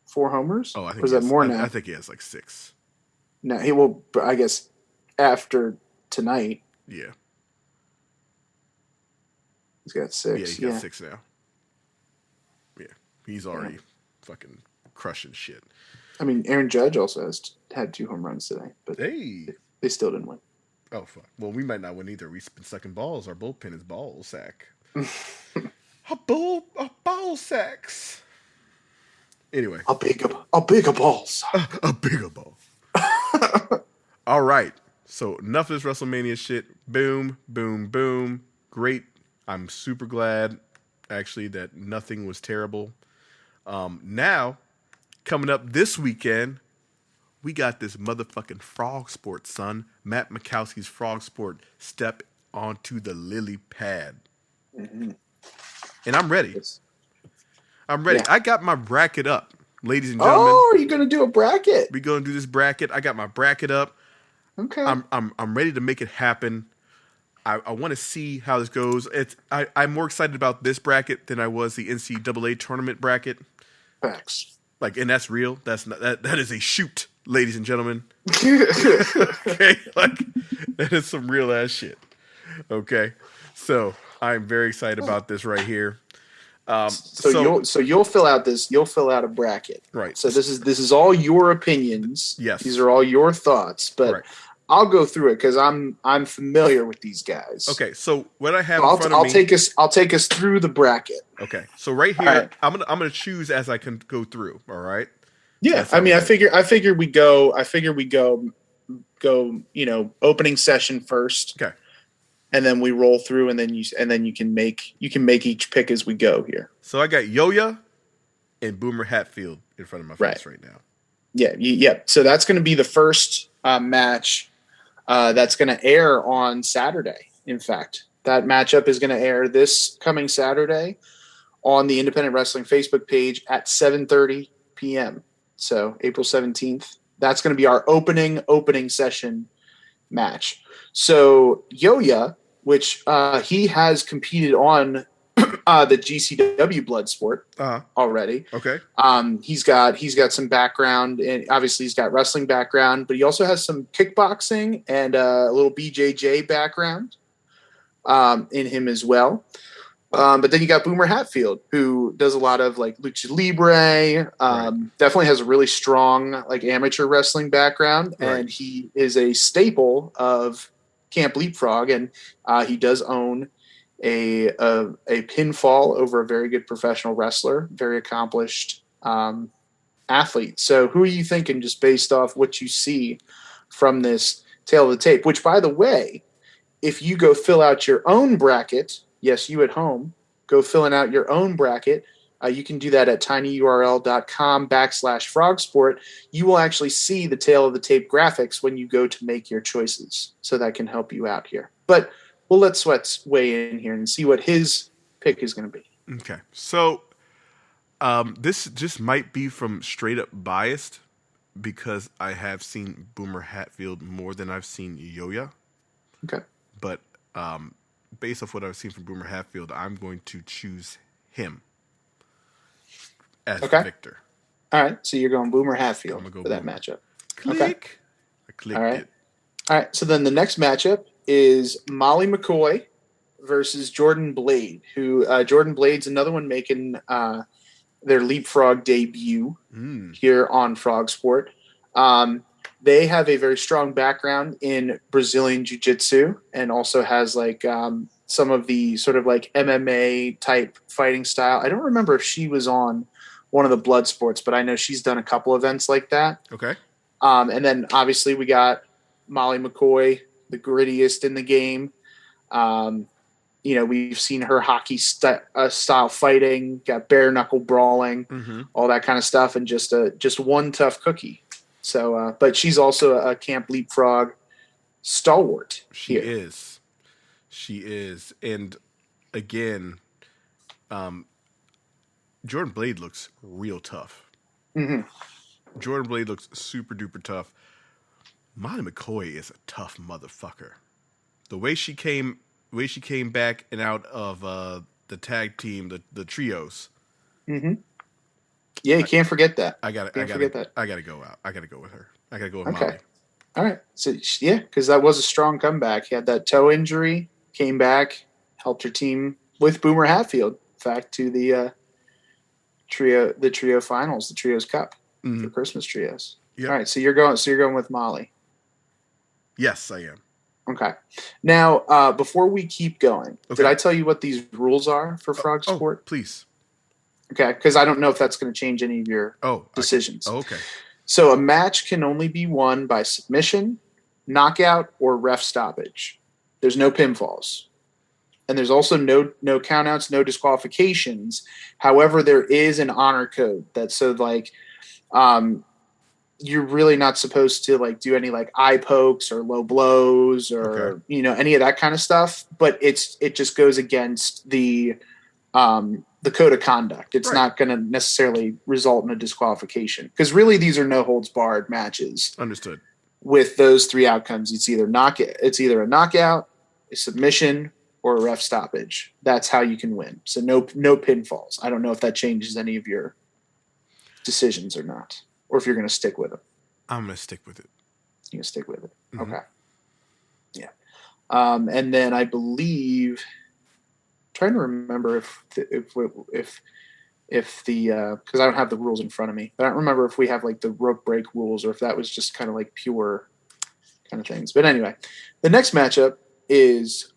S3: 4 homers?
S4: Oh, I think.
S3: Or is that more now?
S4: I think he has like 6.
S3: No, he will. I guess after tonight,
S4: Yeah.
S3: he's got 6.
S4: Yeah, he's got 6 now. Yeah. He's already fucking crushing shit.
S3: I mean, Aaron Judge also had 2 home runs today, but they still didn't win.
S4: Oh, fuck. Well, we might not win either. We've been sucking balls. Our bullpen is ball sack. a ball sacks. Anyway.
S3: A bigger balls.
S4: A bigger ball. All right. So enough of this WrestleMania shit. Boom, boom, boom. Great. I'm super glad, actually, that nothing was terrible. Now, coming up this weekend, we got this motherfucking Frogsport, son. Matt Makowski's Frogsport step onto the Lilypad. Mm-hmm. And I'm ready. I'm ready. Yeah. I got my bracket up, ladies and gentlemen.
S3: Oh, are you going to do a bracket?
S4: We're going to do this bracket. I got my bracket up.
S3: Okay.
S4: I'm ready to make it happen. I want to see how this goes. I'm more excited about this bracket than I was the NCAA tournament bracket.
S3: Facts.
S4: Like, and that's real. That's not, that is a shoot, ladies and gentlemen. Okay, like that is some real ass shit. Okay, so I'm very excited about this right here.
S3: So you'll fill out a bracket,
S4: right?
S3: So this is all your opinions.
S4: Yes,
S3: these are all your thoughts, but. Right. I'll go through it because I'm familiar with these guys.
S4: Okay, so what I have in front of me,
S3: I'll take us through the bracket.
S4: Okay, so right here, right. I'm gonna choose as I can go through. All right.
S3: Yeah, I mean, I figure we go. Opening session first.
S4: Okay.
S3: And then we roll through, and then you can make each pick as we go here.
S4: So I got Yoya and Boomer Hatfield in front of my face right now.
S3: Yeah. So that's going to be the first match. That's going to air on Saturday. In fact, that matchup is going to air this coming Saturday on the Independent Wrestling Facebook page at 7:30 p.m. So April 17th. That's going to be our opening session match. So Yoya, which he has competed on the GCW Bloodsport already.
S4: Okay.
S3: He's got some background, and obviously he's got wrestling background, but he also has some kickboxing and a little BJJ background in him as well. But then you got Boomer Hatfield, who does a lot of like lucha libre. Definitely has a really strong like amateur wrestling background, and he is a staple of Camp Leapfrog, and he does own a pinfall over a very good professional wrestler, very accomplished athlete. So who are you thinking, just based off what you see from this tail of the tape? Which, by the way, if you go fill out your own bracket, yes, you at home, go filling out your own bracket. You can do that at tinyurl.com/frogsport. You will actually see the tail of the tape graphics when you go to make your choices. So that can help you out here. But we'll let Sweats weigh in here and see what his pick is going to be.
S4: Okay. So this just might be from straight up biased because I have seen Boomer Hatfield more than I've seen Yoya.
S3: Okay.
S4: But based off what I've seen from Boomer Hatfield, I'm going to choose him as the victor.
S3: All right. So you're going Boomer Hatfield for that matchup.
S4: Click. Okay. I clicked it.
S3: All right. So then the next matchup is Molly McCoy versus Jordan Blade, who Jordan Blade's another one making their Leapfrog debut here on Frogsport. They have a very strong background in Brazilian Jiu-Jitsu and also has like some of the sort of like MMA type fighting style. I don't remember if she was on one of the blood sports, but I know she's done a couple events like that.
S4: Okay.
S3: And then obviously we got Molly McCoy, the grittiest in the game. We've seen her hockey style fighting, got bare knuckle brawling, all that kind of stuff, and just one tough cookie. So, but she's also a Camp Leapfrog stalwart.
S4: She is, and again, Jordan Blade looks real tough. Jordan Blade looks super duper tough. Molly McCoy is a tough motherfucker. The way she came back and out of the tag team, the trios.
S3: Yeah, you can't forget that.
S4: I gotta go out. I gotta go with her. I gotta go with Molly.
S3: All right. So yeah, because that was a strong comeback. He had that toe injury, came back, helped your team with Boomer Hatfield. In fact, to the trio finals, the trios cup for Christmas trios.
S4: Yep.
S3: All right. So you're going with Molly.
S4: Yes, I am.
S3: Okay. Now, before we keep going, did I tell you what these rules are for Frog Sport?
S4: Oh, please.
S3: Okay, because I don't know if that's going to change any of your decisions.
S4: Okay.
S3: So a match can only be won by submission, knockout, or ref stoppage. There's no pinfalls. And there's also no countouts, no disqualifications. However, there is an honor code that you're really not supposed to like do any like eye pokes or low blows or any of that kind of stuff. But it just goes against the code of conduct. It's not going to necessarily result in a disqualification because really these are no holds barred matches.
S4: Understood.
S3: With those three outcomes, it's either a knockout, a submission, or a ref stoppage. That's how you can win. So no pinfalls. I don't know if that changes any of your decisions or not, or if you're going to stick with them.
S4: I'm going to stick with it.
S3: You're going to stick with it.
S4: Mm-hmm.
S3: Okay. Yeah. And then I believe, trying to remember if the because I don't have the rules in front of me, but I don't remember if we have like the rope break rules or if that was just kind of like pure kind of things. But anyway, the next matchup is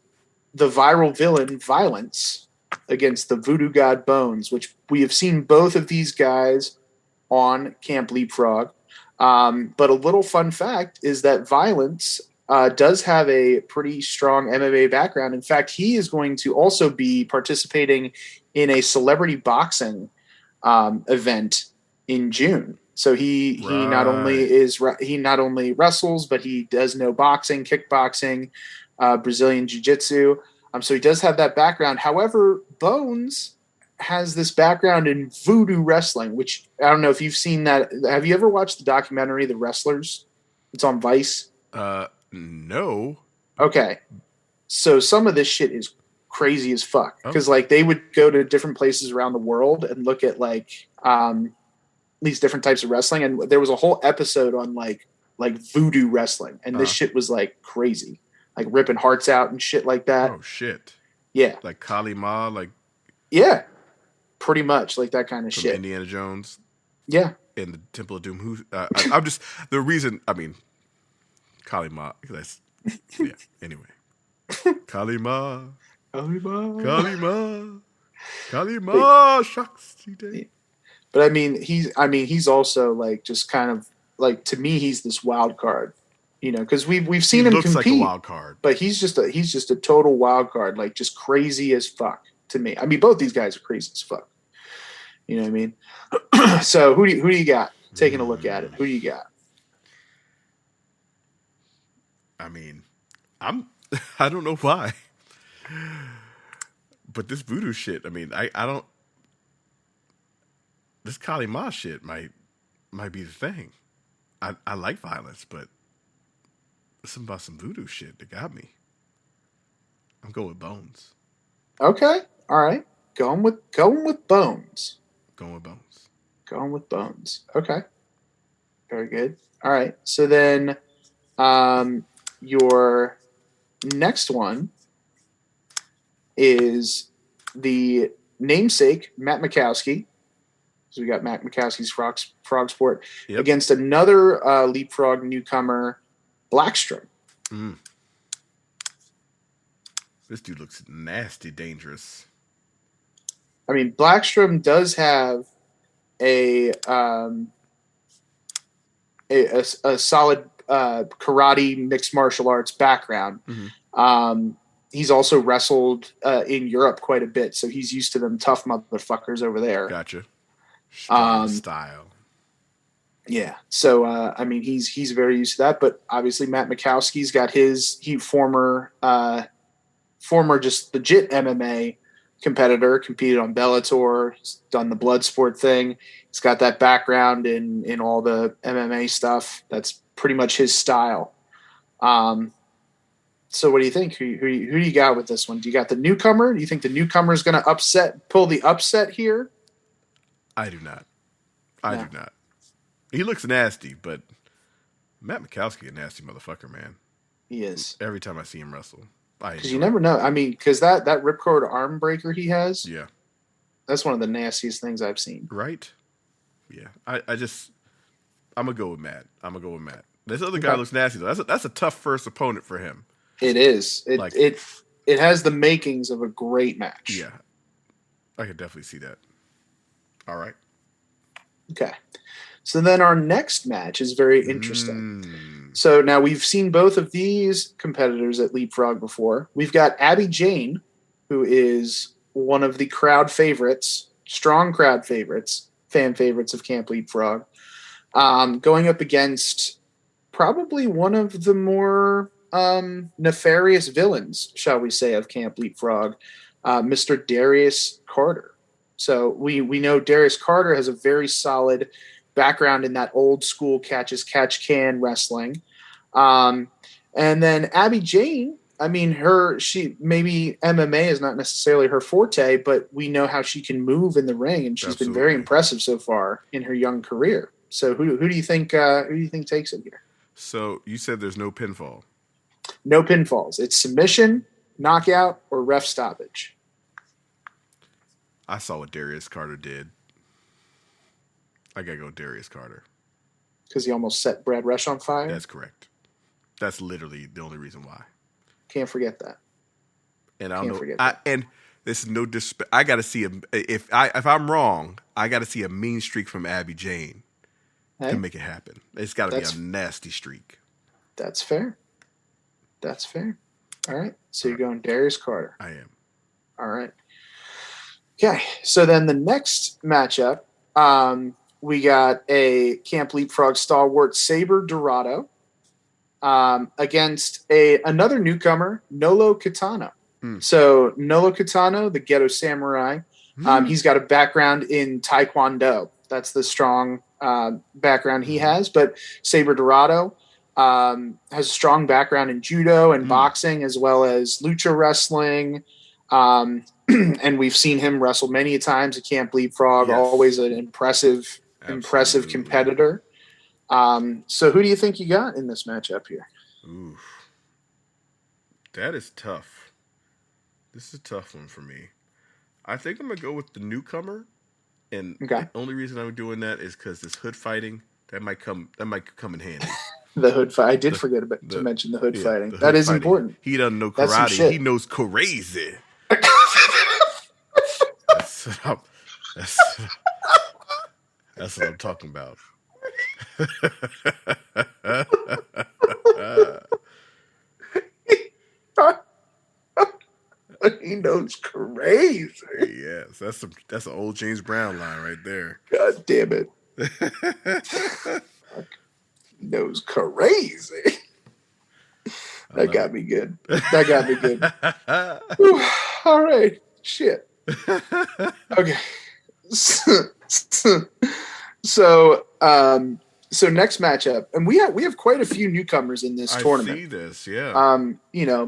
S3: the viral villain Violence against the Voodoo God Bones, which we have seen both of these guys on Camp Leapfrog. But a little fun fact is that Violence does have a pretty strong MMA background. In fact, he is going to also be participating in a celebrity boxing event in June. So he not only wrestles, but he does know boxing, kickboxing, Brazilian jiu-jitsu. So he does have that background. However, Bones has this background in voodoo wrestling, which I don't know if you've seen that. Have you ever watched the documentary The Wrestlers? It's on Vice.
S4: No.
S3: Okay. So some of this shit is crazy as fuck because like they would go to different places around the world and look at like these different types of wrestling, and there was a whole episode on like voodoo wrestling, and this shit was like crazy, like ripping hearts out and shit like that.
S4: Oh shit.
S3: Yeah.
S4: Like Kali Ma, like
S3: yeah, pretty much like that kind of shit.
S4: Indiana Jones.
S3: Yeah.
S4: In the Temple of Doom. I'm just the reason. I mean, Kali Ma. That's yeah. Anyway, Kali Ma. Kali Ma. Shucks.
S3: But I mean, he's also like just kind of like, to me, he's this wild card, because we've seen him compete,
S4: like a wild card,
S3: but he's just a total wild card, like just crazy as fuck to me. I mean, both these guys are crazy as fuck. You know what I mean? So who do you got? Taking a look at it, who do you got?
S4: I mean, I don't know why, but this voodoo shit. I mean, I don't. This Kali Ma shit might be the thing. I like Violence, but something about some voodoo shit that got me. I'm going with Bones.
S3: Okay, all right, going with Bones.
S4: Going with Bones.
S3: Going with Bones. Okay, very good. All right, so then your next one is the namesake Matt Makowski. So we got Matt Makowski's Frogsport against another Leapfrog newcomer, Blackstrom.
S4: Mm. This dude looks nasty dangerous.
S3: I mean, Blackstrom does have a solid karate mixed martial arts background. Mm-hmm. He's also wrestled in Europe quite a bit, so he's used to them tough motherfuckers over there.
S4: Gotcha. Style.
S3: Yeah. So I mean, he's very used to that, but obviously Matt Makowski's got former just legit MMA competitor, competed on Bellator, he's done the blood sport thing. He's got that background in all the MMA stuff. That's pretty much his style. So what do you think? Who do you got with this one? Do you got the newcomer? Do you think the newcomer is going to pull the upset here?
S4: I do not. I do not. He looks nasty, but Matt Makowski, a nasty motherfucker, man.
S3: He is.
S4: Every time I see him wrestle.
S3: Because you never know. I mean, because that ripcord arm breaker he has,
S4: yeah,
S3: that's one of the nastiest things I've seen.
S4: Right? Yeah. I'm going to go with Matt. This other guy looks nasty, though. That's a tough first opponent for him.
S3: It is. It has the makings of a great match.
S4: Yeah. I could definitely see that. All right.
S3: Okay. So then our next match is very interesting. So now we've seen both of these competitors at Leapfrog before. We've got Abby Jane, who is one of the crowd favorites, strong crowd favorites, fan favorites of Camp Leapfrog, going up against probably one of the more nefarious villains, shall we say, of Camp Leapfrog, Mr. Darius Carter. So we know Darius Carter has a very solid background in that old school catch-as-catch-can wrestling. And then Abby Jane, I mean, she maybe MMA is not necessarily her forte, but we know how she can move in the ring, and she's been very impressive so far in her young career. So who do you think takes it here?
S4: So you said there's no pinfall.
S3: No pinfalls. It's submission, knockout, or ref stoppage.
S4: I saw what Darius Carter did. I gotta go Darius Carter.
S3: Because he almost set Brad Rush on fire?
S4: That's correct. That's literally the only reason why.
S3: Can't forget that.
S4: And I don't know. And this is no disrespect. I gotta see if I'm wrong, I gotta see a mean streak from Abby Jane to make it happen. It's gotta be a nasty streak.
S3: That's fair. All right. So you're going Darius Carter.
S4: I am.
S3: All right. Okay. So then the next matchup, we got a Camp Leapfrog stalwart, Saber Dorado, against another newcomer, Nolo Kitano. So Nolo Kitano, the Ghetto Samurai, he's got a background in Taekwondo. That's the strong background he has. But Saber Dorado has a strong background in judo and boxing, as well as lucha wrestling. And we've seen him wrestle many times at Camp Leapfrog. Yes. Always an impressive competitor. So who do you think you got in this matchup here?
S4: Oof. That is tough. This is a tough one for me. I think I'm going to go with the newcomer. And the only reason I'm doing that is because this hood fighting, that might come in handy.
S3: The hood fight. I did forget to mention the hood fighting. That is important.
S4: He doesn't know karate. He knows crazy. That's what I'm talking about.
S3: He knows crazy.
S4: Yes, that's an old James Brown line right there.
S3: God damn it. He knows crazy. That got me good. All right. Shit. Okay. So next matchup, and we have quite a few newcomers in this tournament.
S4: I see this, yeah.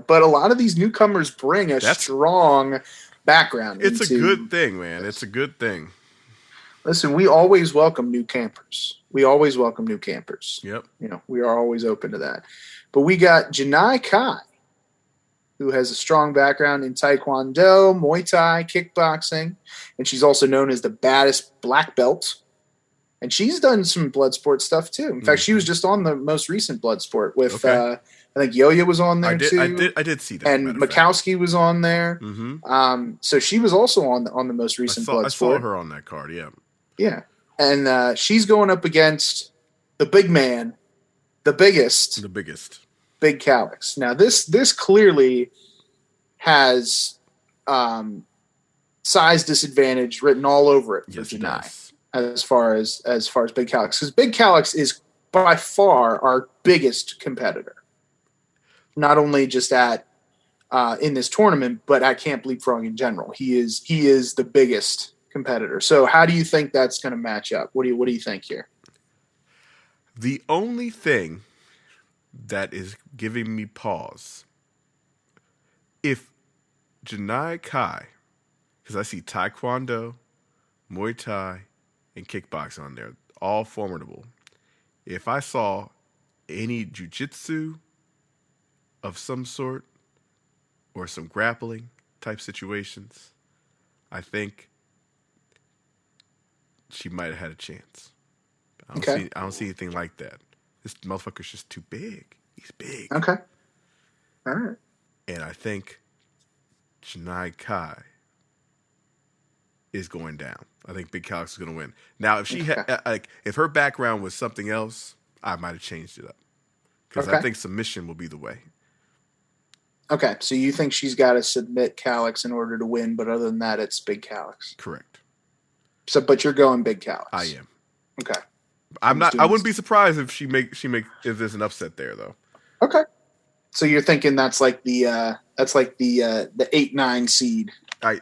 S3: But a lot of these newcomers bring a strong background.
S4: It's a good thing, man. It's a good thing.
S3: Listen, we always welcome new campers. Yep. We are always open to that. But we got Janai Kai, who has a strong background in Taekwondo, Muay Thai, kickboxing, and she's also known as the baddest black belt. And she's done some Bloodsport stuff too. In fact, she was just on the most recent Bloodsport with I think Yo-Yo was on there too.
S4: I did see that.
S3: And Makowski was on there. So she was also on the most recent Bloodsport. I
S4: saw her on that card. Yeah.
S3: Yeah, and she's going up against the big man, the biggest, Big Calix. Now this clearly has size disadvantage written all over it for Janai. As far as Big Calix, because Big Calix is by far our biggest competitor, not only just at in this tournament, but at Camp Leapfrog in general. He is the biggest competitor. So how do you think that's going to match up? What do you think here?
S4: The only thing that is giving me pause, if Janai Kai, because I see Taekwondo, Muay Thai, and kickboxing on there, all formidable. If I saw any jujitsu of some sort or some grappling type situations, I think she might have had a chance. I don't see anything like that. This motherfucker's just too big. He's big.
S3: Okay. All right.
S4: And I think Janai Kai is going down. I think Big Calix is going to win. Now, if she if her background was something else, I might have changed it up. Because I think submission will be the way.
S3: Okay, so you think she's got to submit Calix in order to win, but other than that, it's Big Calix.
S4: Correct.
S3: So, but you're going Big Calix.
S4: I am.
S3: Okay.
S4: I wouldn't be surprised if if there's an upset there though.
S3: Okay. So you're thinking that's like the 8-9 seed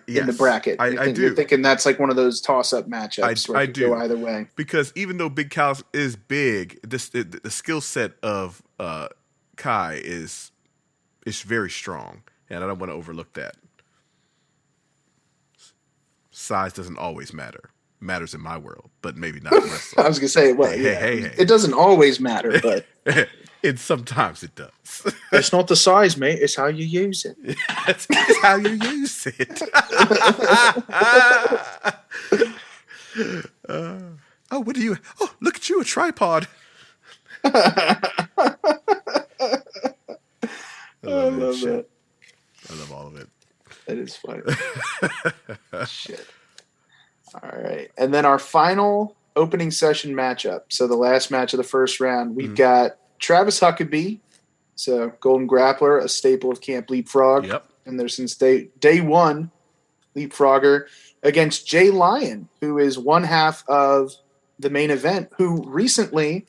S3: in the bracket.
S4: I do.
S3: You're thinking that's like one of those toss-up matchups where it could go either way.
S4: Because even though Big Calix is big, the skill set of Kai is very strong, and I don't want to overlook that. Size doesn't always matter. Matters in my world, but maybe not in wrestling.
S3: I was gonna say, hey. It doesn't always matter, but
S4: sometimes it does.
S3: It's not the size, mate. It's how you use it.
S4: It's how you use it. What do you? Oh, look at you, a tripod. I love that. I love all of it.
S3: That is funny. Shit. All right. And then our final opening session matchup. So the last match of the first round, we've got Travis Huckabee, so Golden Grappler, a staple of Camp Leapfrog.
S4: Yep.
S3: And there since day one, Leapfrogger, against Jay Lyon, who is one half of the main event, who recently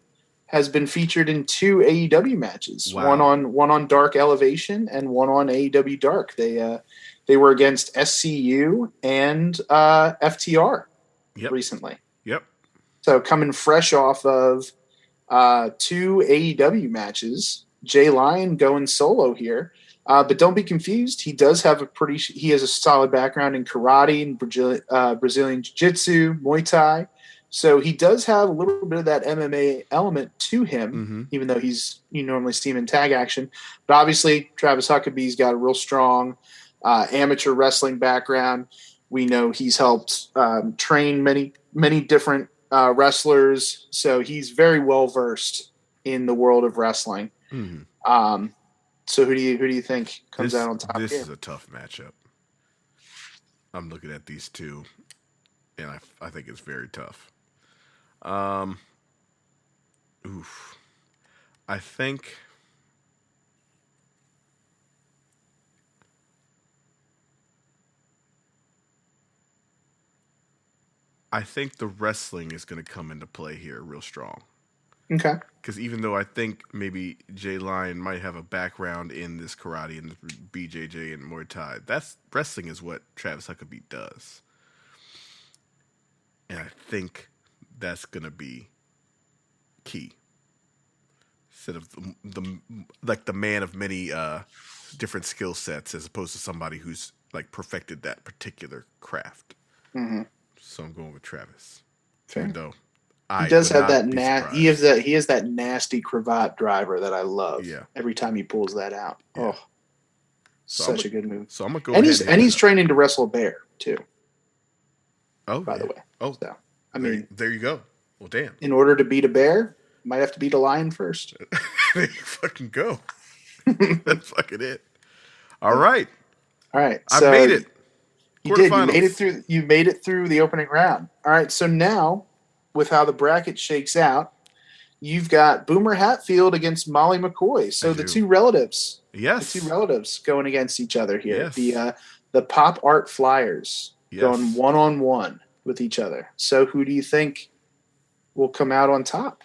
S3: has been featured in 2 AEW matches.
S4: Wow.
S3: One on Dark Elevation and one on AEW Dark. They were against SCU and FTR recently.
S4: Yep.
S3: So coming fresh off of 2 AEW matches, Jay Lyon going solo here. But don't be confused. He does have he has a solid background in karate and Brazilian Jiu-Jitsu, Muay Thai. So he does have a little bit of that MMA element to him, even though you normally see him in tag action. But obviously, Travis Huckabee's got a real strong amateur wrestling background. We know he's helped train many different wrestlers, so he's very well versed in the world of wrestling. So who do you think comes out on top?
S4: This is a tough matchup. I'm looking at these two, and I think it's very tough. I think. I think the wrestling is going to come into play here real strong.
S3: Okay.
S4: Because even though I think maybe Jay Lyon might have a background in this karate and BJJ and Muay Thai, wrestling is what Travis Huckabee does. And I think that's going to be key. Instead of the man of many different skill sets as opposed to somebody who's like perfected that particular craft. So I'm going with Travis.
S3: Fair.
S4: Even though
S3: he does have that he has that nasty cravat driver that I love.
S4: Yeah.
S3: Every time he pulls that out. Yeah. Oh. Such a good move.
S4: So I'm gonna go
S3: and he's training to wrestle a bear too.
S4: Oh,
S3: by the way.
S4: Oh,
S3: so, I mean,
S4: there you go. Well, damn.
S3: In order to beat a bear, you might have to beat a lion first.
S4: There you fucking go. That's fucking it. All right.
S3: So
S4: I made it.
S3: You did. You made it through the opening round. All right. So now, with how the bracket shakes out, you've got Boomer Hatfield against Molly McCoy. So the two relatives.
S4: Yes.
S3: The two relatives going against each other here.
S4: Yes.
S3: The Pop Art Flyers going 1-on-1 with each other. So who do you think will come out on top?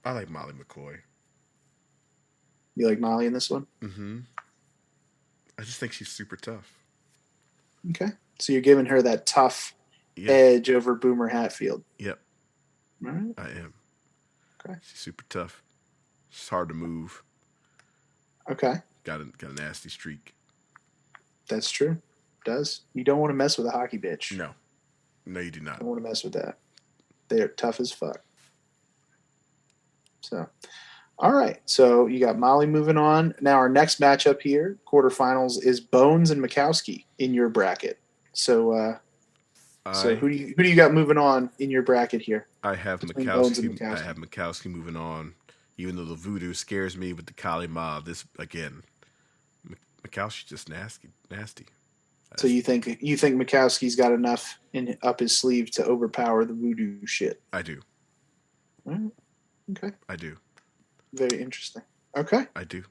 S4: I like Molly McCoy.
S3: You like Molly in this one?
S4: Mm-hmm. I just think she's super tough.
S3: Okay. So you're giving her that tough edge over Boomer Hatfield.
S4: Yep.
S3: All right.
S4: I am.
S3: Okay.
S4: She's super tough. She's hard to move.
S3: Okay.
S4: Got a nasty streak.
S3: That's true. Does. You don't want to mess with a hockey bitch.
S4: No. No, you do not.
S3: Don't want to mess with that. They're tough as fuck. So, all right. So you got Molly moving on. Now our next matchup here, quarterfinals, is Bones and Makowski in your bracket. So, who do you got moving on in your bracket here?
S4: I have Makowski. I have Makowski moving on, even though the voodoo scares me with the Kali Ma. This again, Makowski's just nasty.
S3: So you think Makowski's got enough up his sleeve to overpower the voodoo shit?
S4: I do.
S3: Right. Okay.
S4: I do.
S3: Very interesting. Okay.
S4: I do.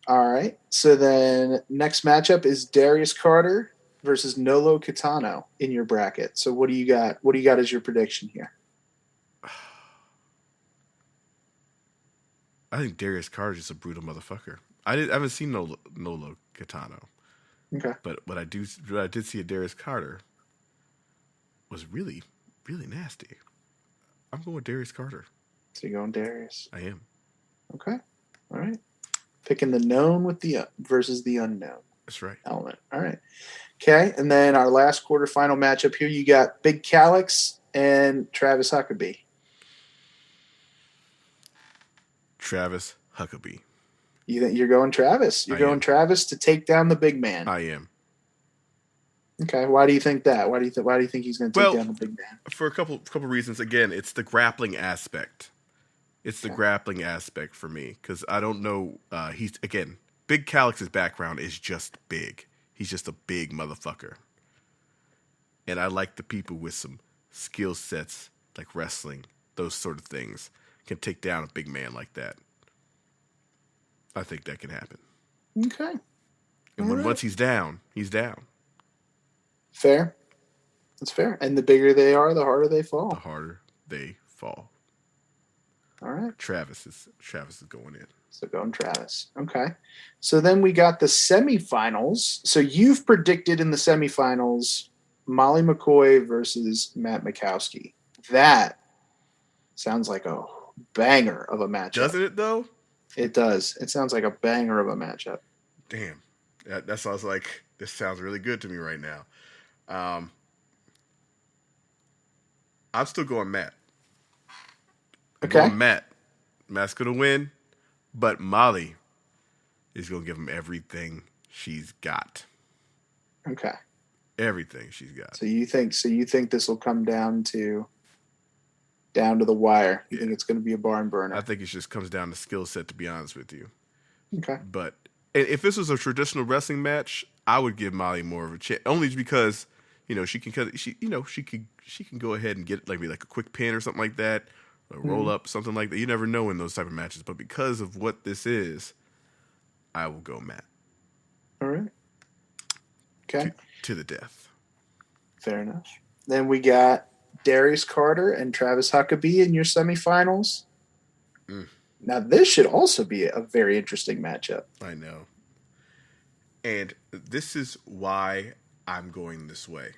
S3: All right. So then next matchup is Darius Carter versus Nolo Kitano in your bracket. So what do you got? What do you got as your prediction here?
S4: I think Darius Carter is a brutal motherfucker. I haven't seen Nolo Kitano.
S3: Okay.
S4: But what I did see of Darius Carter was really, really nasty. I'm going with Darius Carter.
S3: So you're going Darius.
S4: I am.
S3: Okay. All right. Picking the known with the versus the unknown.
S4: That's right.
S3: Element. All right. Okay. And then our last quarterfinal matchup here, you got Big Calix and Travis Huckabee.
S4: Travis Huckabee.
S3: You think you're going Travis? You're going Travis to take down the big man.
S4: I am.
S3: Okay. Why do you think that? Why do you think he's going to take down the big man?
S4: For a couple reasons. Again, it's the grappling aspect. It's the grappling aspect for me because I don't know. Big Calix's background is just big. He's just a big motherfucker, and I like the people with some skill sets like wrestling, those sort of things, can take down a big man like that. I think that can happen.
S3: Okay.
S4: And once he's down, he's down.
S3: Fair. That's fair. And the bigger they are, the harder they fall.
S4: The harder they fall.
S3: All right.
S4: Travis is going in.
S3: So going Travis. Okay. So then we got the semifinals. So you've predicted in the semifinals Molly Mccoy versus Matt Makowski. That sounds like a banger of a matchup.
S4: Doesn't it though?
S3: It does. It sounds like a banger of a matchup.
S4: Damn. That sounds like this sounds really good to me right now. I'm still going Matt. Matt's going to win, but Molly is going to give him everything she's got.
S3: Okay.
S4: Everything she's got.
S3: So you think this will come down to the wire? You think it's going to be a barn burner?
S4: I think it just comes down to skill set, to be honest with you.
S3: Okay.
S4: But if this was a traditional wrestling match, I would give Molly more of a chance, only because she can go ahead and get like a quick pin or something like that, or roll up, something like that. You never know in those type of matches. But because of what this is, I will go Matt.
S3: All right. Okay.
S4: To the death.
S3: Fair enough. Then we got Darius Carter and Travis Huckabee in your semifinals. Now, this should also be a very interesting matchup.
S4: I know. And this is why I'm going this way.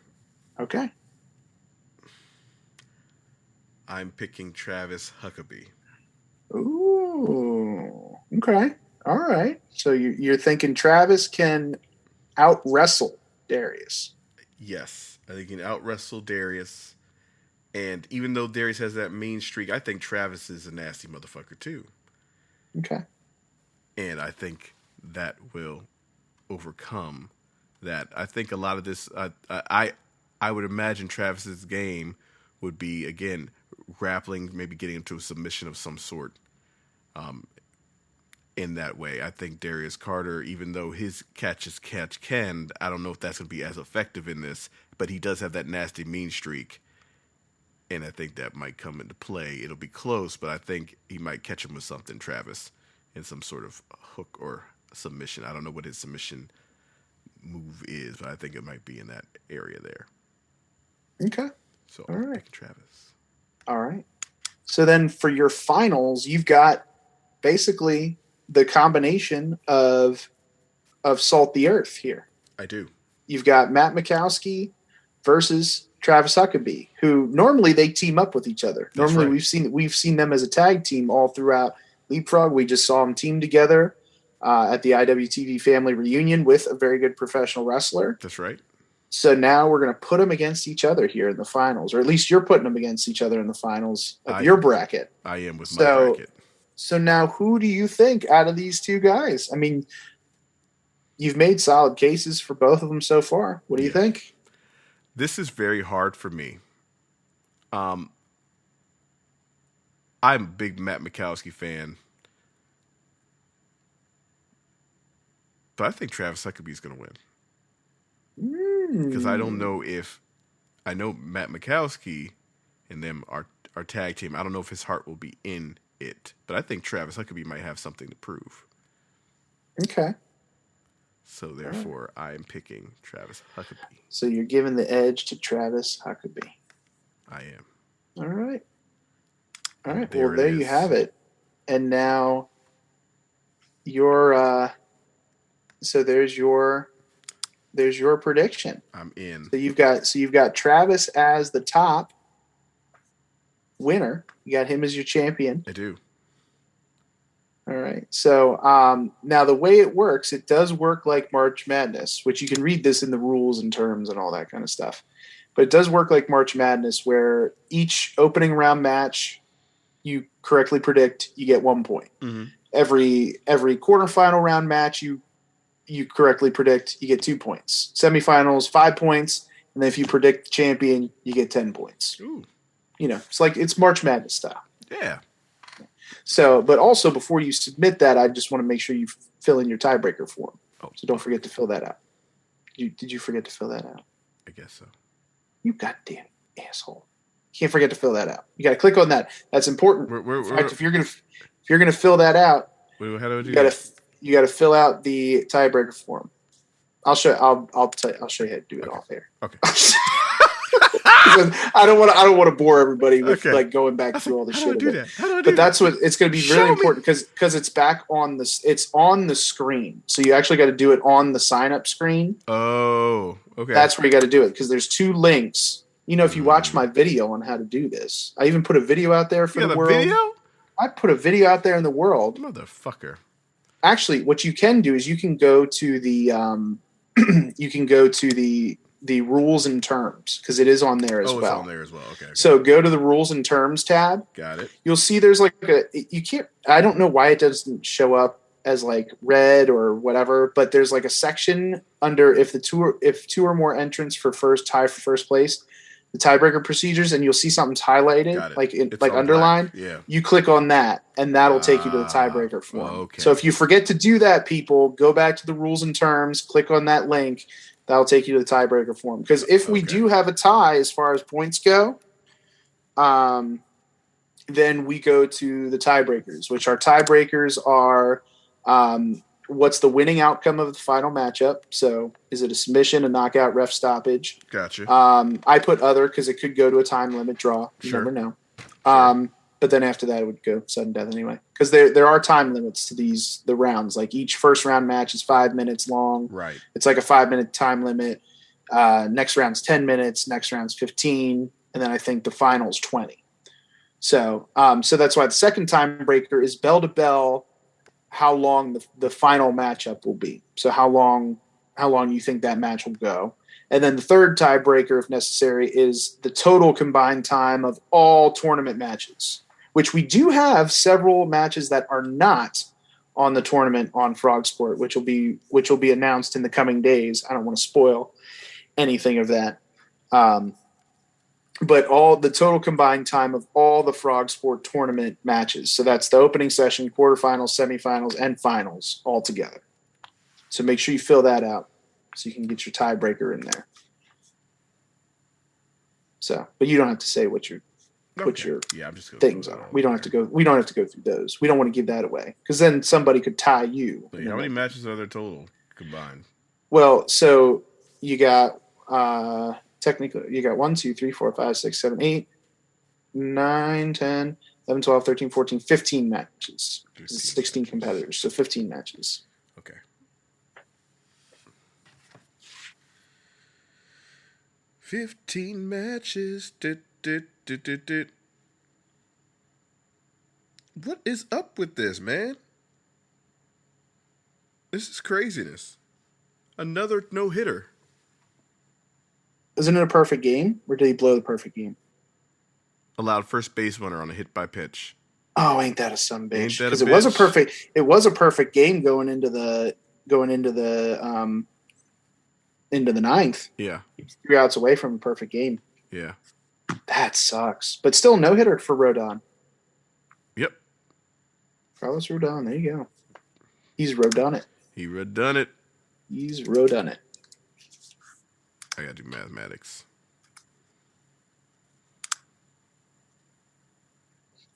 S3: Okay.
S4: I'm picking Travis Huckabee.
S3: Ooh. Okay. All right. So you're thinking Travis can out-wrestle Darius.
S4: Yes. I think he can out-wrestle Darius. And even though Darius has that mean streak, I think Travis is a nasty motherfucker too.
S3: Okay.
S4: And I think that will overcome that. I think a lot of this, I would imagine Travis's game would be, again, grappling, maybe getting into a submission of some sort. In that way, I think Darius Carter, even though his catch can, I don't know if that's going to be as effective in this, but he does have that nasty mean streak. And I think that might come into play. It'll be close, but I think he might catch him with something, Travis, in some sort of hook or submission. I don't know what his submission move is, but I think it might be in that area there.
S3: Okay.
S4: So
S3: all right,
S4: Travis.
S3: All right. So then for your finals, you've got basically the combination of Salt the Earth here.
S4: I do.
S3: You've got Matt Makowski versus Travis Huckabee, who normally they team up with each other.
S4: That's
S3: normally
S4: right.
S3: we've seen them as a tag team all throughout Leapfrog. We just saw them team together at the IWTV family reunion with a very good professional wrestler.
S4: That's right.
S3: So now we're going to put them against each other here in the finals, or at least you're putting them against each other in the finals of your bracket.
S4: I am with my bracket.
S3: So now who do you think out of these two guys? I mean, you've made solid cases for both of them so far. What do you think?
S4: This is very hard for me. I'm a big Matt Makowsky fan. But I think Travis Huckabee is going to win. Because I don't know if... I know Matt Makowsky and them are tag team. I don't know if his heart will be in it. But I think Travis Huckabee might have something to prove.
S3: Okay.
S4: So therefore, I am picking Travis Huckabee.
S3: So you're giving the edge to Travis Huckabee.
S4: I am.
S3: All right. All right.
S4: There
S3: Well, there you have it. And now your so there's your prediction.
S4: I'm in.
S3: So you've got Travis as the top winner. You got him as your champion.
S4: I do.
S3: All right. So now the way it works, it does work like March Madness, which you can read this in the rules and terms and all that kind of stuff. But it does work like March Madness, where each opening round match you correctly predict, you get 1 point.
S4: Mm-hmm.
S3: Every quarterfinal round match you correctly predict, you get 2 points. Semifinals, 5 points, and then if you predict the champion, you get 10 points.
S4: Ooh.
S3: You know, it's March Madness style.
S4: Yeah.
S3: So, but also before you submit that, I just want to make sure you fill in your tiebreaker form.
S4: Oh.
S3: So don't forget to fill that out. Did you forget to fill that out?
S4: I guess so.
S3: You goddamn asshole! You can't forget to fill that out. You got to click on that. That's important.
S4: We're,
S3: In fact, if you're gonna fill that out,
S4: how do I do
S3: you got to fill out the tiebreaker form. I'll show you how to do it off air.
S4: Okay.
S3: I don't want to bore everybody with like going back through all the shit. But that's what it's going to be really important because it's back on it's on the screen. So you actually got to do it on the sign up screen.
S4: Oh, okay.
S3: That's where you got to do it because there's 2 links. You know, if you watch my video on how to do this, I even put a video out there for the world. Video? I put a video out there in the world.
S4: Motherfucker.
S3: Actually, what you can do is you can go to the the rules and terms because it is on there as well.
S4: It's on there as well. Okay.
S3: So go to the rules and terms tab.
S4: Got it.
S3: You'll see there's like I don't know why it doesn't show up as like red or whatever, but there's like a section under if 2 or more entrants for tie for first place, the tiebreaker procedures, and you'll see something's highlighted like underlined.
S4: Yeah.
S3: You click on that and that'll take you to the tiebreaker form.
S4: Okay.
S3: So if you forget to do that, people, go back to the rules and terms, click on that link. That'll take you to the tiebreaker form. Because if we do have a tie as far as points go, then we go to the tiebreakers, which our tiebreakers are what's the winning outcome of the final matchup. So is it a submission, a knockout, ref stoppage?
S4: Gotcha.
S3: I put other because it could go to a time limit draw. You never know. But then after that, it would go sudden death anyway. Because there are time limits to the rounds. Like each first round match is 5 minutes long.
S4: Right.
S3: It's like a 5-minute time limit. Next round's 10 minutes. Next round's 15. And then I think the final's 20. So that's why the second tiebreaker is bell to bell. How long the final matchup will be. So how long you think that match will go. And then the third tiebreaker, if necessary, is the total combined time of all tournament matches, which we do have several matches that are not on the tournament on Frogsport, which will be announced in the coming days. I don't want to spoil anything of that. But all the total combined time of all the Frogsport tournament matches. So that's the opening session, quarterfinals, semifinals, and finals all together. So make sure you fill that out so you can get your tiebreaker in there. So, but you don't have to say what your things are. We don't have to go through those. We don't want to give that away because then somebody could tie you.
S4: Wait, how many matches are there total combined?
S3: Well, so you got technically you got 1, 2, 3, 4, 5, 6, 7, 8, 9, 10, 11, 12, 13, 14, 15 matches. 16 competitors, so 15 matches.
S4: Okay. "15 matches. What is up with this, man? This is craziness. Another no-hitter.
S3: Isn't it a perfect game, or did he blow the perfect game?
S4: Allowed first base runner on a hit by pitch.
S3: Oh, ain't that a son bitch?
S4: Ain't that a
S3: Because it was a
S4: bitch?
S3: perfect. It was a perfect game going into the ninth.
S4: Yeah.
S3: 3 outs away from a perfect game.
S4: Yeah.
S3: That sucks. But still, no hitter for Rodon.
S4: Yep.
S3: Carlos Rodon. There you go. He's Rodon it.
S4: He redone it.
S3: He's Rodon it.
S4: I gotta do mathematics.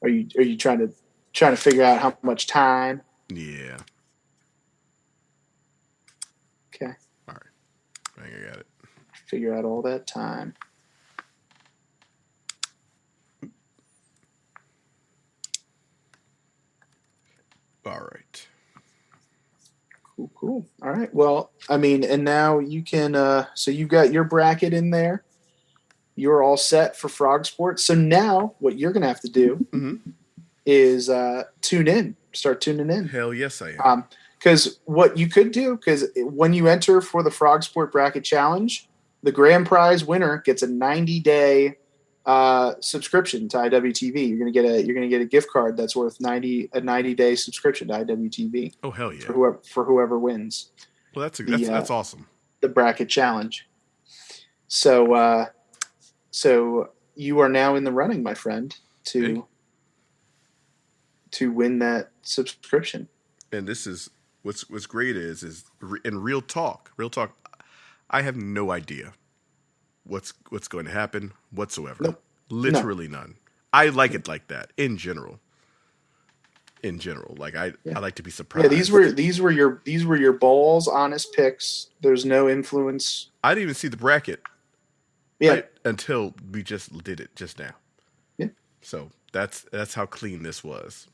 S3: Are you trying to figure out how much time?
S4: Yeah.
S3: Okay.
S4: All right. I think I got it.
S3: Figure out all that time.
S4: All right.
S3: Cool. All right. Well, I mean, and now you can. So you've got your bracket in there. You're all set for Frogsport. So now what you're going to have to do is tune in. Start tuning in.
S4: Hell yes, I am.
S3: Because what you could do, because when you enter for the Frogsport Bracket Challenge, the grand prize winner gets a 90-day subscription to IWTV. You're gonna get a gift card that's worth a 90-day subscription to IWTV.
S4: Oh hell yeah!
S3: For whoever wins.
S4: Well, that's awesome.
S3: The bracket challenge. So you are now in the running, my friend, to win that subscription.
S4: And this is what's great is in real talk. I have no idea what's going to happen whatsoever.
S3: Nope.
S4: Literally none. I like it like that in general. Like I like to be surprised.
S3: Yeah, these were your balls, honest picks. There's no influence.
S4: I didn't even see the bracket.
S3: Yeah.
S4: Until we just did it just now.
S3: Yeah.
S4: So that's how clean this was.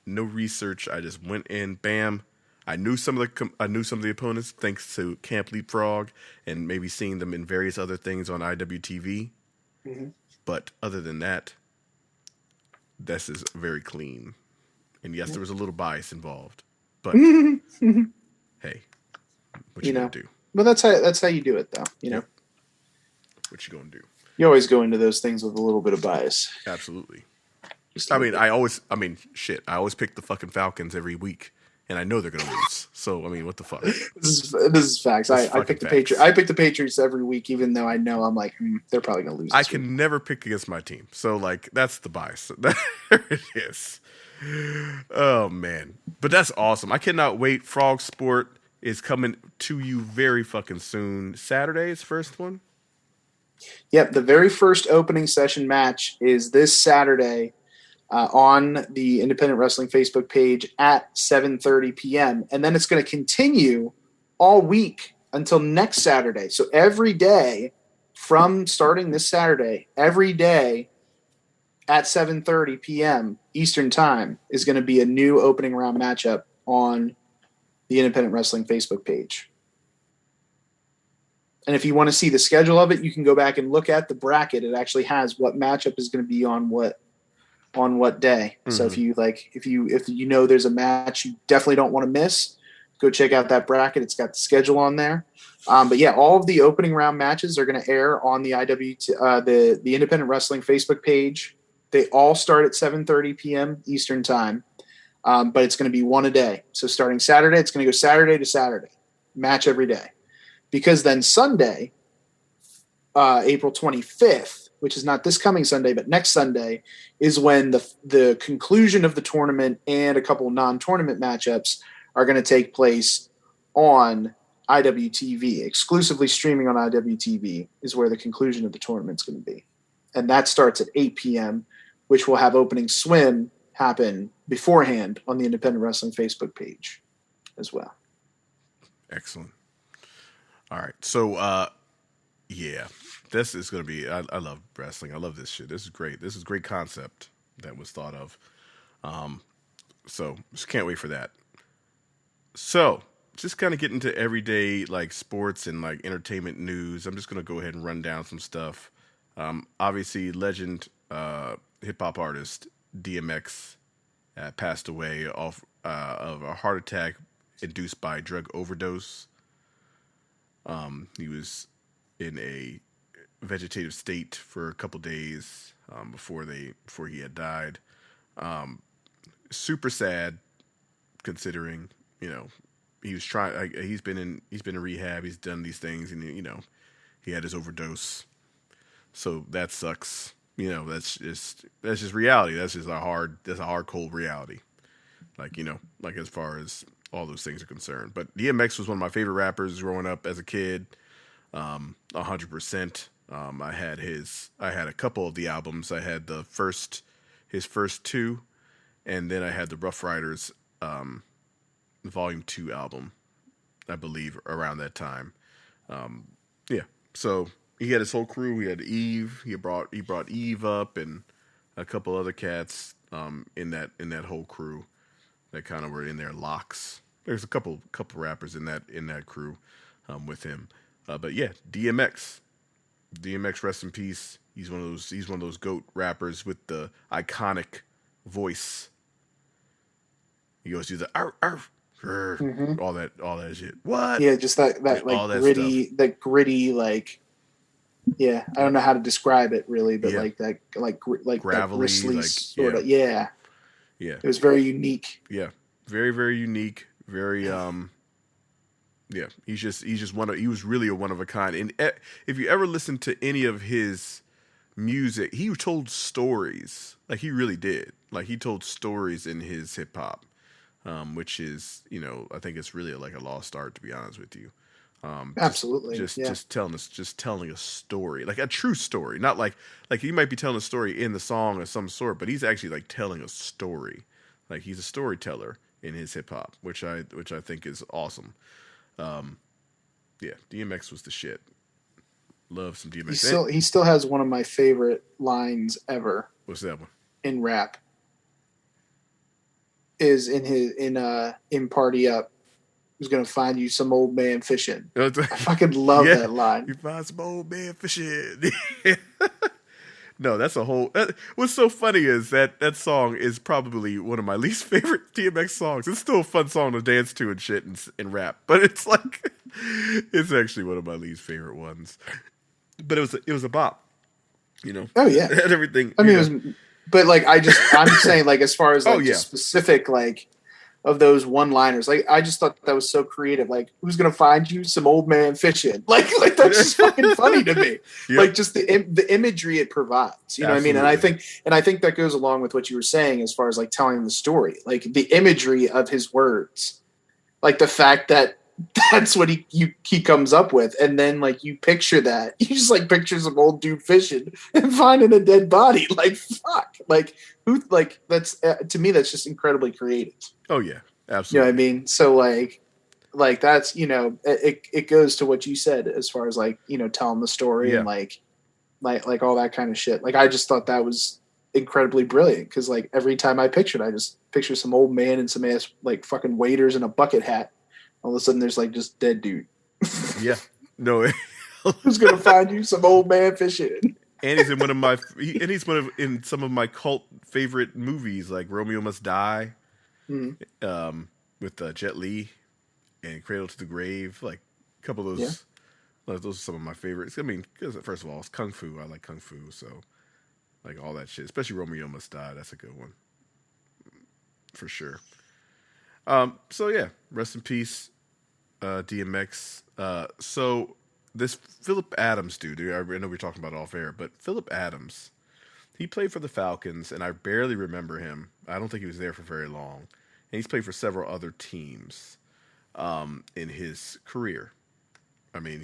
S4: No research. I just went in, bam. I knew some of the opponents thanks to Camp Leapfrog and maybe seeing them in various other things on IWTV.
S3: Mm-hmm.
S4: But other than that, this is very clean. And yes, there was a little bias involved. But hey, what you gonna do?
S3: Well, that's how you do it, though. You know,
S4: what you gonna do?
S3: You always go into those things with a little bit of bias.
S4: Absolutely. I always pick the fucking Falcons every week, and I know they're gonna lose. So what the fuck?
S3: This is facts. I pick the Patriots. I pick the Patriots every week, even though I know I'm like they're probably gonna lose.
S4: I can never pick against my team, so that's the bias. There it is. Oh man, but that's awesome. I cannot wait. Frog Sport is coming to you very fucking soon. Saturday's first one.
S3: Yep, the very first opening session match is this Saturday. On the Independent Wrestling Facebook page at 7:30 p.m. And then it's going to continue all week until next Saturday. So every day from starting this Saturday, every day at 7:30 p.m. Eastern Time is going to be a new opening round matchup on the Independent Wrestling Facebook page. And if you want to see the schedule of it, you can go back and look at the bracket. It actually has what matchup is going to be on what day. Mm-hmm. So if you know there's a match you definitely don't want to miss, go check out that bracket. It's got the schedule on there. But yeah, all of the opening round matches are going to air on the the Independent Wrestling Facebook page. They all start at 7:30 p.m. Eastern Time. But it's going to be one a day. So starting Saturday, it's going to go Saturday to Saturday, match every day. Because then Sunday, April 25th, which is not this coming Sunday, but next Sunday, is when the conclusion of the tournament and a couple of non-tournament matchups are going to take place on IWTV. Exclusively streaming on IWTV is where the conclusion of the tournament's going to be. And that starts at 8 p.m., which will have opening swim happen beforehand on the Independent Wrestling Facebook page as well.
S4: Excellent. All right. So, yeah. This is going to be, I love wrestling. I love this shit. This is great. This is a great concept that was thought of. So just can't wait for that. So just kind of get into everyday sports and entertainment news. I'm just going to go ahead and run down some stuff. Obviously legend, hip hop artist Dmx passed away of a heart attack induced by drug overdose. He was in a vegetative state for a couple days before he had died. Super sad, considering he was trying. He's been in rehab. He's done these things, and he had his overdose. So that sucks. That's just reality. That's a hard cold reality. Like as far as all those things are concerned. But DMX was one of my favorite rappers growing up as a kid. 100%. I had a couple of the albums. I had his first two, and then I had the Rough Riders Volume 2 album, I believe, around that time. So he had his whole crew. He had Eve. He brought Eve up and a couple other cats in that whole crew that kind of were in their locks. There's a couple rappers in that crew with him. But yeah, DMX, rest in peace. He's one of those GOAT rappers with the iconic voice. He goes through the arf, arf, all that shit. What?
S3: Yeah, just that like gritty, like, yeah, I don't know how to describe it really, but like that, like
S4: gravelly,
S3: that bristly
S4: like,
S3: sort of, yeah.
S4: It
S3: was very unique.
S4: Yeah, very, very unique. Very yeah, he was really a one of a kind. And if you ever listen to any of his music, he told stories. Like, he really did. Like, he told stories in his hip hop, which is, I think it's really like a lost art, to be honest with you.
S3: Absolutely.
S4: Just telling a story, like a true story, not like he might be telling a story in the song of some sort, but he's actually like telling a story. Like, he's a storyteller in his hip hop, which I think is awesome. Yeah, DMX was the shit. Love some DMX.
S3: He still has one of my favorite lines ever.
S4: What's that one?
S3: In rap. Is in Party Up. Who's gonna find you some old man fishing? I fucking love that line.
S4: You find some old man fishing. No, that's a whole. What's so funny is that song is probably one of my least favorite DMX songs. It's still a fun song to dance to and shit and rap, but it's like it's actually one of my least favorite ones. But it was a bop,
S3: Oh yeah,
S4: and everything.
S3: I mean, it was, but like I'm saying, like, as far as like just specific like of those one-liners, like, I just thought that was so creative. Like, who's gonna find you some old man fishing? Like that's just fucking funny to me. Yep. Like, just the imagery it provides. You know what I mean? And I think that goes along with what you were saying as far as like telling the story, like the imagery of his words, like the fact that that's what he comes up with, and then like you picture that, you just like picture some old dude fishing and finding a dead body. Like, fuck, like who, like, that's to me that's just incredibly creative.
S4: Oh yeah, absolutely.
S3: You know what I mean? So like that's, it goes to what you said as far as like, telling the story and like all that kind of shit. Like, I just thought that was incredibly brilliant, because like every time I just picture some old man and some ass like fucking waiters in a bucket hat. All of a sudden there's like just dead dude.
S4: Yeah. No.
S3: Who's gonna find you some old man fishing?
S4: And he's in some of my cult favorite movies, like Romeo Must Die. With Jet Li and Cradle to the Grave, like a couple of those. Like, those are some of my favorites. I mean, because first of all, it's kung fu. I like kung fu, so like all that shit. Especially Romeo Must Die. That's a good one for sure. So yeah, rest in peace, DMX. So this Philip Adams dude, I know we're talking about off air, but Philip Adams, he played for the Falcons, and I barely remember him. I don't think he was there for very long. And he's played for several other teams in his career. I mean,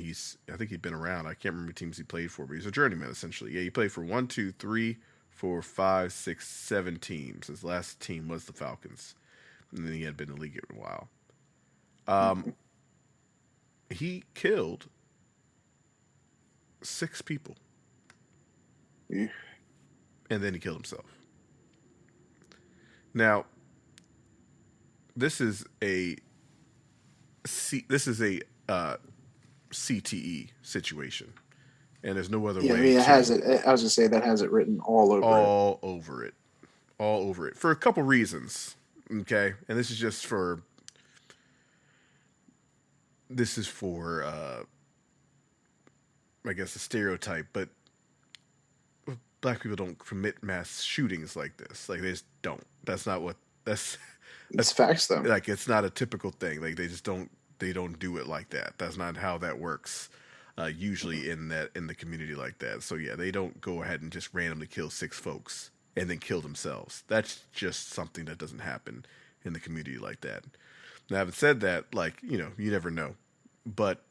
S4: I think he'd been around. I can't remember teams he played for, but he's a journeyman, essentially. Yeah, he played for 1, 2, 3, 4, 5, 6, 7 teams. His last team was the Falcons. And then he had been in the league for a while. He killed 6 people.
S3: Yeah.
S4: And then he killed himself. Now, this is a CTE situation, and there's no other way.
S3: I mean, it has it. I was gonna say that has it written all over it
S4: for a couple reasons. Okay, and this is for I guess, a stereotype, but black people don't commit mass shootings like this. Like, they just don't. That's not what.
S3: It's facts, though.
S4: Like, it's not a typical thing. Like, they just don't. They don't do it like that. That's not how that works. Usually in the community like that. So yeah, they don't go ahead and just randomly kill 6 folks and then kill themselves. That's just something that doesn't happen in the community like that. Now, having said that, like, you know, you never know. But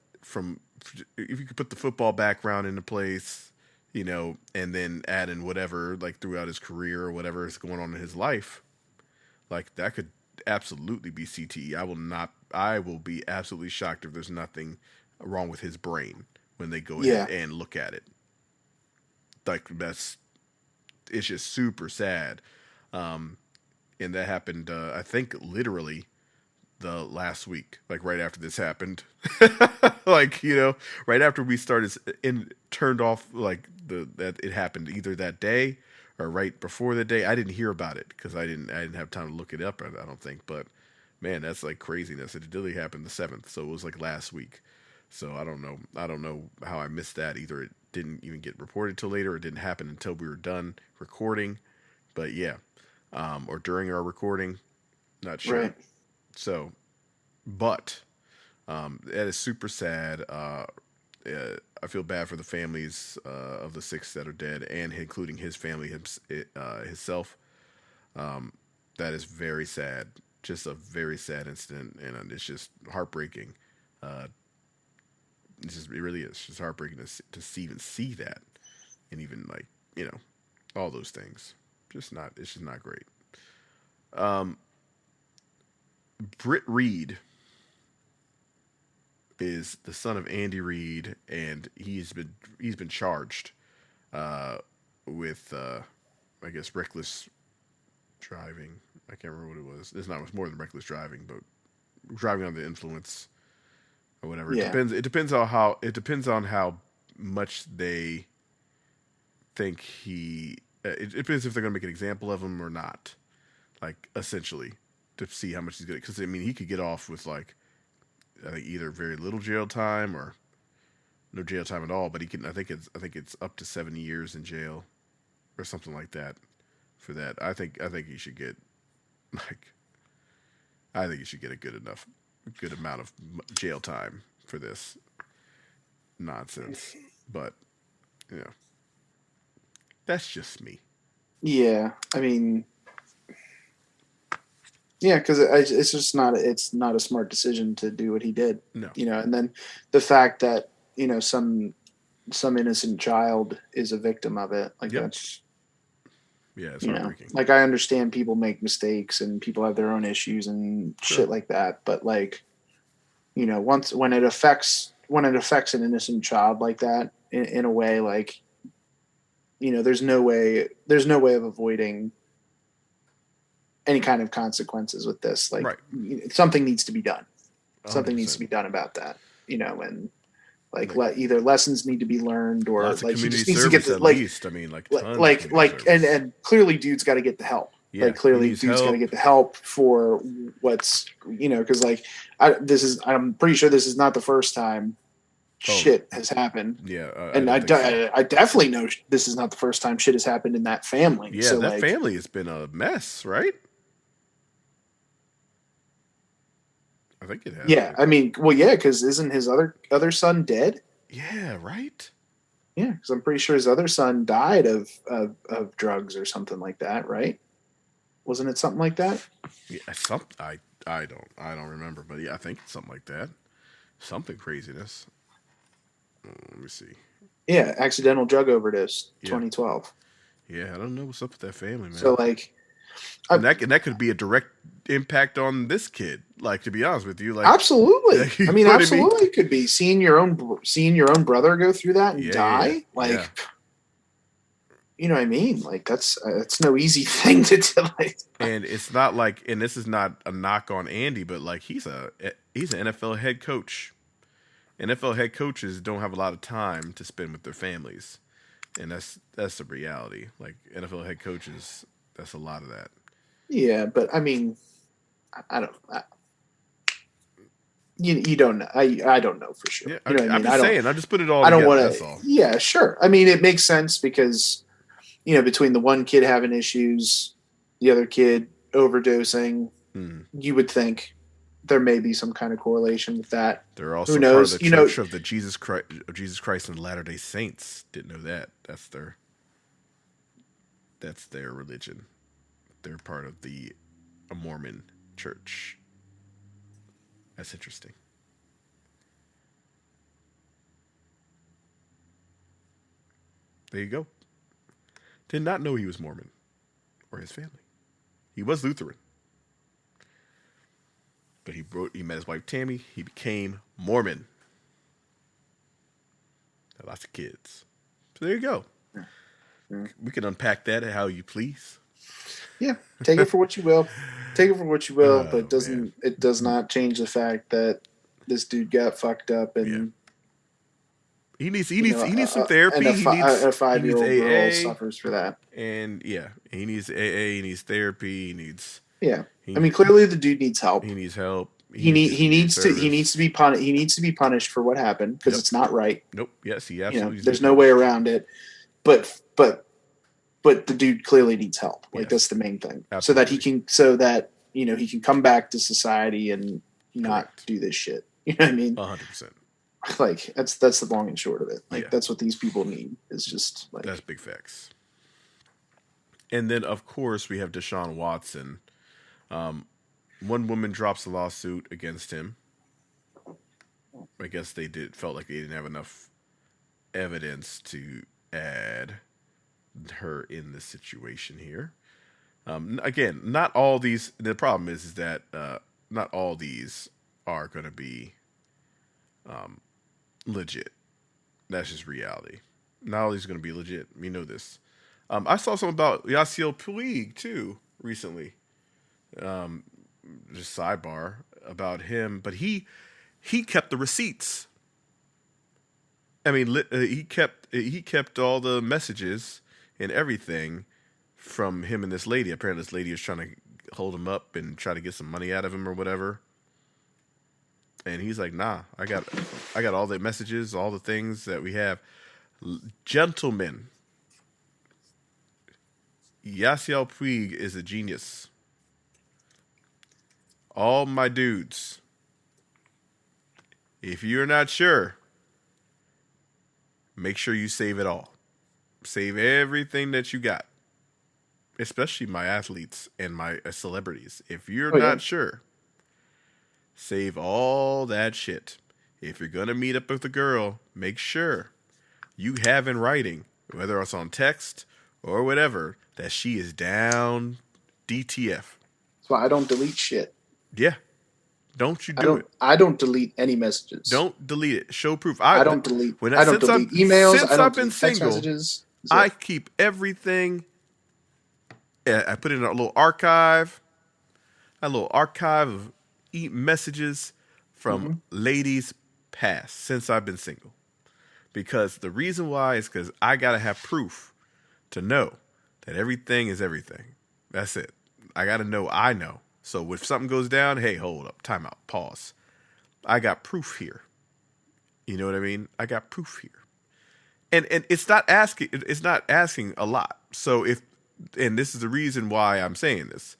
S4: if you could put the football background into place, you know, and then add in whatever, like, throughout his career or whatever is going on in his life, like, that could absolutely be CTE. I will be absolutely shocked if there's nothing wrong with his brain when they go in and look at it. Like, it's just super sad. And that happened, I think, literally the last week, like right after this happened. Like, you know, right after we turned off, like, that it happened either that day or right before the day. I didn't hear about it because I didn't have time to look it up, I don't think. But man, that's like craziness. It literally happened the 7th, so it was like last week. So I don't know how I missed that. Either it didn't even get reported till later, or it didn't happen until we were done recording. But yeah, or during our recording, not sure.
S3: Right.
S4: So, but that is super sad. I feel bad for the families of the 6 that are dead, and including his family himself. That is very sad. Just a very sad incident, and it's just heartbreaking. It really is. It's just heartbreaking to see that, and even, like, you know, all those things. It's just not great. Britt Reed is the son of Andy Reid, and he's been charged with I guess reckless driving. I can't remember what it was. It's not much more than reckless driving, but driving under the influence or whatever.
S3: Yeah.
S4: It depends on how much they think he. It depends if they're going to make an example of him or not. Like, essentially, to see how much he's good. Because I mean, he could get off with, like, I think either very little jail time or no jail time at all. But he can. I think it's up to 7 years in jail or something like that for that. I think he should get, like, I think he should get a good amount of jail time for this nonsense. But, you know, that's just me.
S3: Yeah, I mean, yeah, because it's just not a smart decision to do what he did.
S4: No.
S3: You know, and then the fact that, you know, some innocent child is a victim of it, like, that's.
S4: Yeah, it's heartbreaking.
S3: Like, I understand people make mistakes and people have their own issues and shit like that, but, like, you know, when it affects an innocent child like that in a way, like, you know, there's no way of avoiding any kind of consequences with this. Like, something needs to be done. 100%. Something needs to be done about that, you know, and, like, either lessons need to be learned, or, like, he just needs to get the, like, least. I mean, and clearly dude's got to get the help. Yeah, like, clearly dude's got to get the help for what's, you know, because, like, I'm pretty sure this is not the first time shit has happened. Yeah. And I definitely know this is not the first time shit has happened in that family.
S4: Yeah, so, that family has been a mess, right? I think it has.
S3: Yeah, I mean, well, yeah, because isn't his other son dead?
S4: Yeah, right.
S3: Yeah, because I'm pretty sure his other son died of drugs or something like that, right? Wasn't it something like that?
S4: Yeah, I don't remember, but yeah, I think it's something like that. Something craziness. Let me see.
S3: Yeah, accidental drug overdose, 2012.
S4: Yeah, I don't know what's up with that family, man.
S3: So, like,
S4: and that could be a direct impact on this kid. Like, to be honest with you, like,
S3: absolutely. I mean, absolutely could be seeing your own brother go through that and die. Like, you know what I mean? Like, that's no easy thing to do. Like,
S4: and it's not like, and this is not a knock on Andy, but, like, he's an NFL head coach. NFL head coaches don't have a lot of time to spend with their families, and that's the reality. Like, NFL head coaches, that's a lot of that.
S3: Yeah, but I mean, I don't. you don't know. I don't know for sure.
S4: Yeah,
S3: You know what I
S4: I'm
S3: mean?
S4: just saying. I just put it all
S3: I don't
S4: together.
S3: want
S4: That's
S3: to.
S4: all.
S3: Yeah, sure. I mean, it makes sense because, between the one kid having issues, the other kid overdosing, you would think there may be some kind of correlation with that.
S4: They're
S3: Who
S4: also part of
S3: knows?
S4: the Church of the Jesus Christ and Latter-day Saints. Didn't know that. That's their religion. They're part of the Mormon church. That's interesting. There you go. Did not know he was Mormon or his family. He was Lutheran. But he met his wife Tammy. He became Mormon. Had lots of kids. So there you go. We can unpack that how you please.
S3: Yeah, take it for what you will. Take it for what you will, but it does not change the fact that this dude got fucked up and
S4: he needs some therapy.
S3: And a
S4: he needs
S3: a 5-year-old
S4: AA,
S3: girl suffers for that.
S4: And he needs AA. He needs therapy. He needs.
S3: Yeah, I mean, clearly the dude needs help.
S4: He needs help.
S3: He needs to be punished. He needs to be punished for what happened because it's not right.
S4: Nope. Yes, he absolutely.
S3: There's no way around it. But the dude clearly needs help. Like that's the main thing. Absolutely. So that he can come back to society and not do this shit. You know what I mean?
S4: 100%.
S3: Like that's the long and short of it. Like that's what these people need. Is just like
S4: that's big facts. And then of course we have Deshaun Watson. One woman drops a lawsuit against him. I guess felt like they didn't have enough evidence to add her in this situation here. Again, not all these. The problem is that not all these are going to be legit. That's just reality. Not all these are going to be legit. We know this. I saw something about Yasiel Puig too recently. Just sidebar about him, but he kept the receipts. I mean, he kept all the messages and everything from him and this lady. Apparently, this lady was trying to hold him up and try to get some money out of him or whatever. And he's like, "Nah, I got all the messages, all the things that we have." Gentlemen, Yasiel Puig is a genius. All my dudes, if you're not sure, make sure you save it all. Save everything that you got, especially my athletes and my celebrities. If you're not sure, save all that shit. If you're going to meet up with a girl, make sure you have in writing, whether it's on text or whatever, that she is down DTF.
S3: That's why I don't delete shit.
S4: Yeah. Don't you do it.
S3: I don't delete any messages.
S4: Don't delete it. Show proof.
S3: I don't delete emails.
S4: Since I've been single, I keep everything. I put in a little archive. A little archive of messages from ladies past since I've been single. Because the reason why is because I got to have proof to know that everything is everything. That's it. I got to know I know. So if something goes down, hey, hold up, time out, pause. I got proof here. You know what I mean? I got proof here. And it's not asking a lot. So and this is the reason why I'm saying this.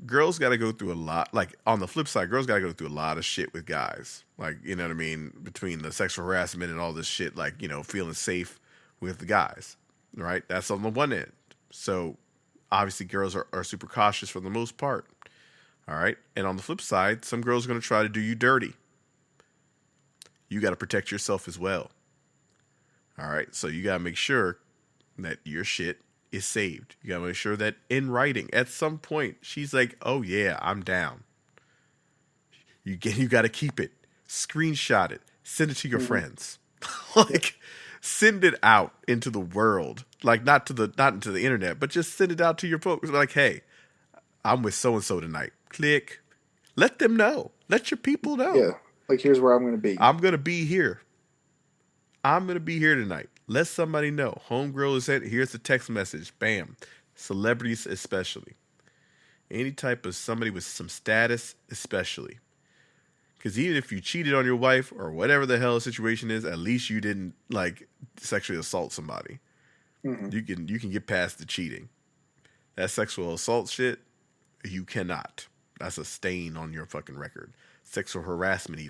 S4: Girls got to go through a lot. Like on the flip side, girls got to go through a lot of shit with guys. Like, you know what I mean? Between the sexual harassment and all this shit, like, feeling safe with the guys, right? That's on the one end. So obviously girls are super cautious for the most part. All right. And on the flip side, some girls are going to try to do you dirty. You got to protect yourself as well. All right. So you got to make sure that your shit is saved. You got to make sure that in writing at some point, she's like, oh yeah, I'm down. You got to keep it, screenshot it, send it to your friends, like send it out into the world, like not into the internet, but just send it out to your folks. Like, hey, I'm with so-and-so tonight. Click. Let them know. Let your people know.
S3: Yeah. Like, here's where I'm going to be.
S4: I'm going to be here. I'm going to be here tonight. Let somebody know. Homegirl is at. Here's the text message. Bam. Celebrities especially. Any type of somebody with some status especially. Because even if you cheated on your wife or whatever the hell the situation is, at least you didn't like sexually assault somebody. Mm-hmm. You can get past the cheating. That sexual assault shit, you cannot. That's a stain on your fucking record. Sexual harassment,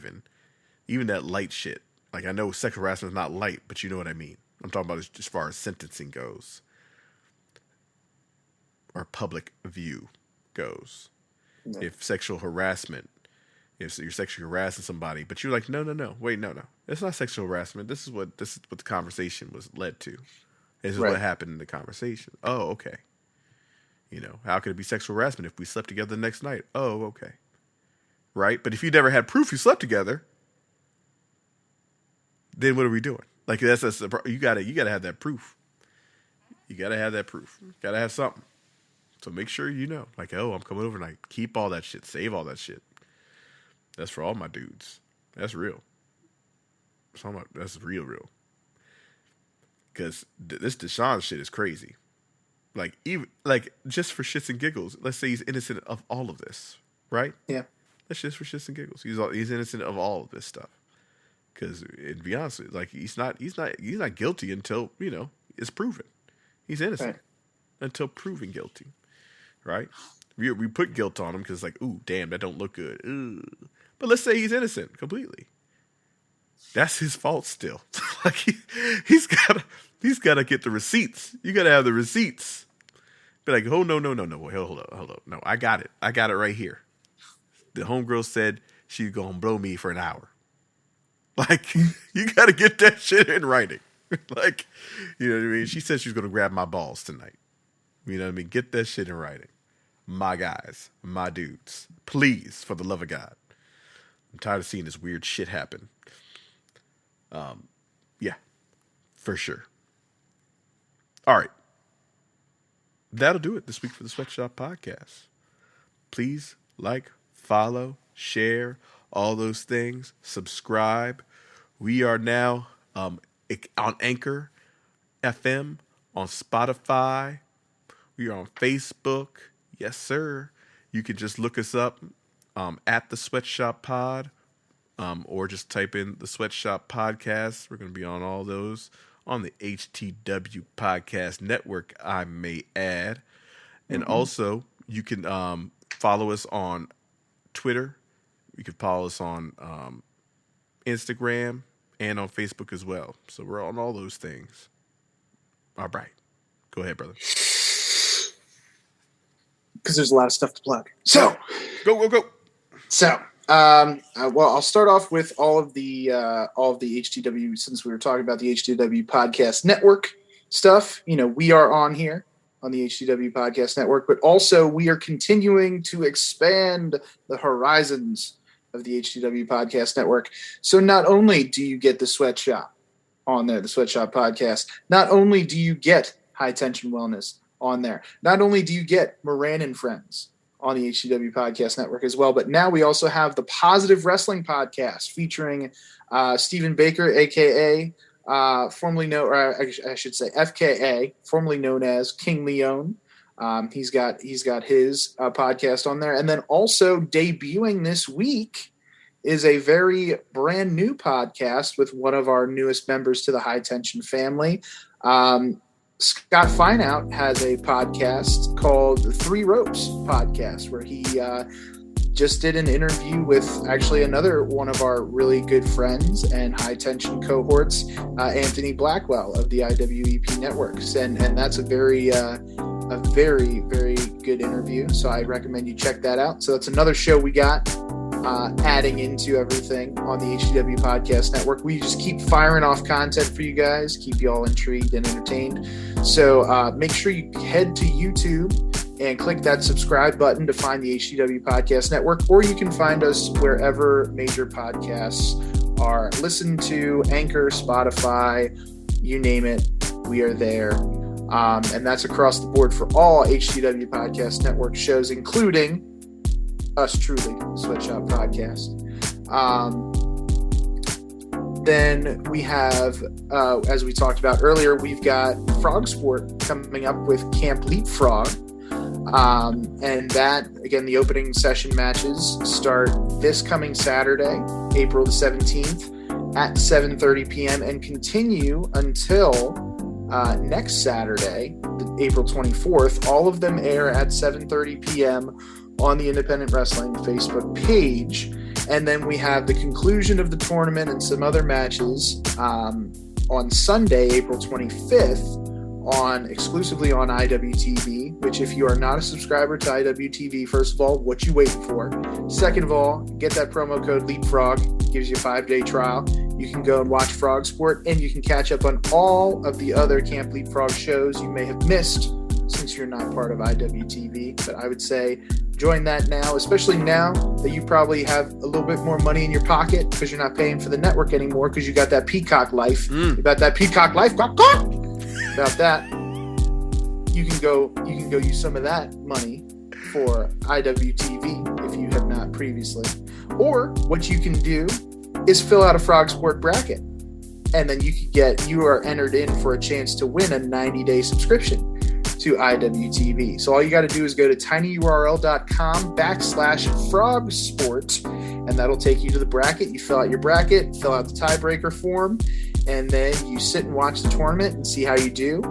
S4: even that light shit. Like, I know sexual harassment is not light, but you know what I mean. I'm talking about as far as sentencing goes, or public view goes. No. If sexual harassment, if you're sexually harassing somebody, but you're like, no, wait, no, it's not sexual harassment. This is what the conversation was led to. This is what happened in the conversation. Oh, okay. You know, how could it be sexual harassment if we slept together the next night? Oh, okay. Right? But if you never had proof you slept together, then what are we doing? Like, that's you gotta have that proof. You gotta have that proof. You gotta have something. So make sure you know. Like, oh, I'm coming overnight. Keep all that shit. Save all that shit. That's for all my dudes. That's real. That's real. Because this Deshaun shit is crazy. Like, even like just for shits and giggles, let's say he's innocent of all of this, right?
S3: Yeah.
S4: That's just for shits and giggles. He's innocent of all of this stuff. Because, to be honest, like he's not guilty until, you know, it's proven. He's innocent until proven guilty, right? We put guilt on him because, like, ooh, damn, that don't look good. Ooh. But let's say he's innocent completely. That's his fault still. Like he's gotta get the receipts. You gotta have the receipts. Be like, oh no, hold up. No, I got it right here. The homegirl said she's gonna blow me for an hour. Like, you gotta get that shit in writing. Like, you know what I mean? She said she's gonna grab my balls tonight. You know what I mean? Get that shit in writing. My guys, my dudes, please, for the love of God. I'm tired of seeing this weird shit happen. Yeah, for sure. All right. That'll do it this week for the Sweatshop Podcast. Please like, follow, share, all those things. Subscribe. We are now on Anchor FM, on Spotify. We are on Facebook. Yes, sir. You can just look us up at the Sweatshop Pod, or just type in the Sweatshop Podcast. We're going to be on all those on the HTW Podcast Network, I may add. And also, you can follow us on Twitter. You can follow us on Instagram and on Facebook as well. So we're on all those things. All right. Go ahead, brother.
S3: Because there's a lot of stuff to plug. So,
S4: go.
S3: So, well, I'll start off with all of the HTW, since we were talking about the HTW Podcast Network stuff. You know, we are on here on the HTW Podcast Network, but also we are continuing to expand the horizons of the HTW Podcast Network. So not only do you get the Sweatshop on there, the Sweatshop Podcast, not only do you get High Tension Wellness on there, not only do you get Moran and Friends on the HTW Podcast Network as well, but now we also have the Positive Wrestling Podcast featuring Stephen Baker, a.k.a. Formerly known, or I should say FKA, formerly known as King Leone. He's got his podcast on there. And then also debuting this week is a very brand new podcast with one of our newest members to the High Tension family. Scott Fineout has a podcast called the Three Ropes Podcast, where he just did an interview with actually another one of our really good friends and High Tension cohorts, Anthony Blackwell of the IWEP Networks. And that's a very, very good interview. So I recommend you check that out. So that's another show we got adding into everything on the HTW Podcast Network. We just keep firing off content for you guys, keep you all intrigued and entertained. So make sure you head to YouTube and click that subscribe button to find the HTW Podcast Network, or you can find us wherever major podcasts are listened to, Anchor, Spotify, you name it, we are there. And that's across the board for all HTW Podcast Network shows, including us truly, Sweatshop Podcast. Then we have, as we talked about earlier, we've got Frogsport coming up with Camp Leapfrog.
S2: And that, again, the opening session matches start this coming Saturday, April the 17th at 7:30 p.m. and continue until next Saturday, April 24th. All of them air at 7:30 p.m. on the Independent Wrestling Facebook page. And then we have the conclusion of the tournament and some other matches on Sunday, April 25th, exclusively on IWTV, which if you are not a subscriber to IWTV, first of all, what you waiting for? Second of all, get that promo code Leapfrog, gives you a 5-day trial. You can go and watch Frogsport, and you can catch up on all of the other Camp Leapfrog shows you may have missed since you're not part of IWTV. But I would say join that now, especially now that you probably have a little bit more money in your pocket because you're not paying for the network anymore because you got that Peacock life. You got that Peacock life. About that, you can go use some of that money for IWTV if you have not previously. Or what you can do is fill out a Frogsport bracket, and then you are entered in for a chance to win a 90-day subscription to IWTV. So all you got to do is go to tinyurl.com/Frogsport, and that'll take you to the bracket. You fill out your bracket, fill out the tiebreaker form, and then you sit and watch the tournament and see how you do.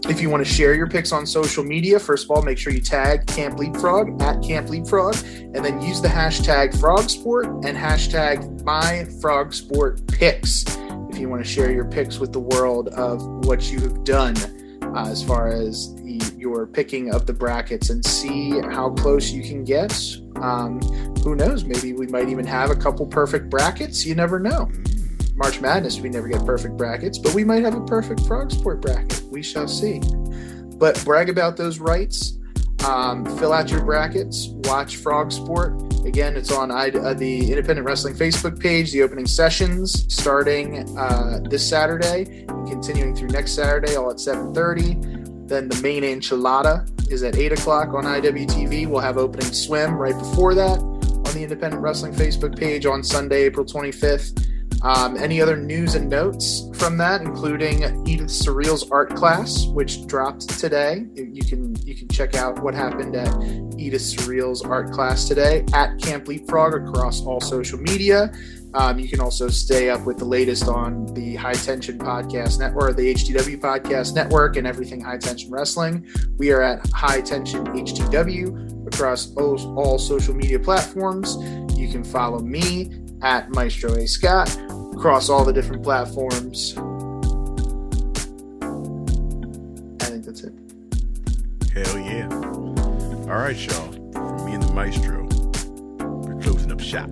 S2: If you want to share your picks on social media, first of all, make sure you tag Camp Leapfrog at Camp Leapfrog, and then use the hashtag Frogsport and hashtag MyFrogsportPicks if you want to share your picks with the world of what you have done as far as your picking of the brackets, and see how close you can get. Who knows? Maybe we might even have a couple perfect brackets. You never know. March Madness, we never get perfect brackets, but we might have a perfect Frogsport bracket. We shall see. But brag about those rights. Fill out your brackets. Watch Frogsport. Again, it's on the Independent Wrestling Facebook page. The opening sessions starting this Saturday and continuing through next Saturday, all at 7:30. Then the main enchilada is at 8 o'clock on IWTV. We'll have opening swim right before that on the Independent Wrestling Facebook page on Sunday, April 25th. Any other news and notes from that, including Edith Surreal's art class, which dropped today. You can check out what happened at Edith Surreal's art class today at Camp Leapfrog across all social media. You can also stay up with the latest on the High Tension Podcast Network, the HTW Podcast Network, and everything High Tension Wrestling. We are at High Tension HTW across all social media platforms. You can follow me at Maestro A. Scott across all the different platforms. I think that's it.
S4: Hell yeah. All right, y'all. From me and the Maestro, we're closing up shop.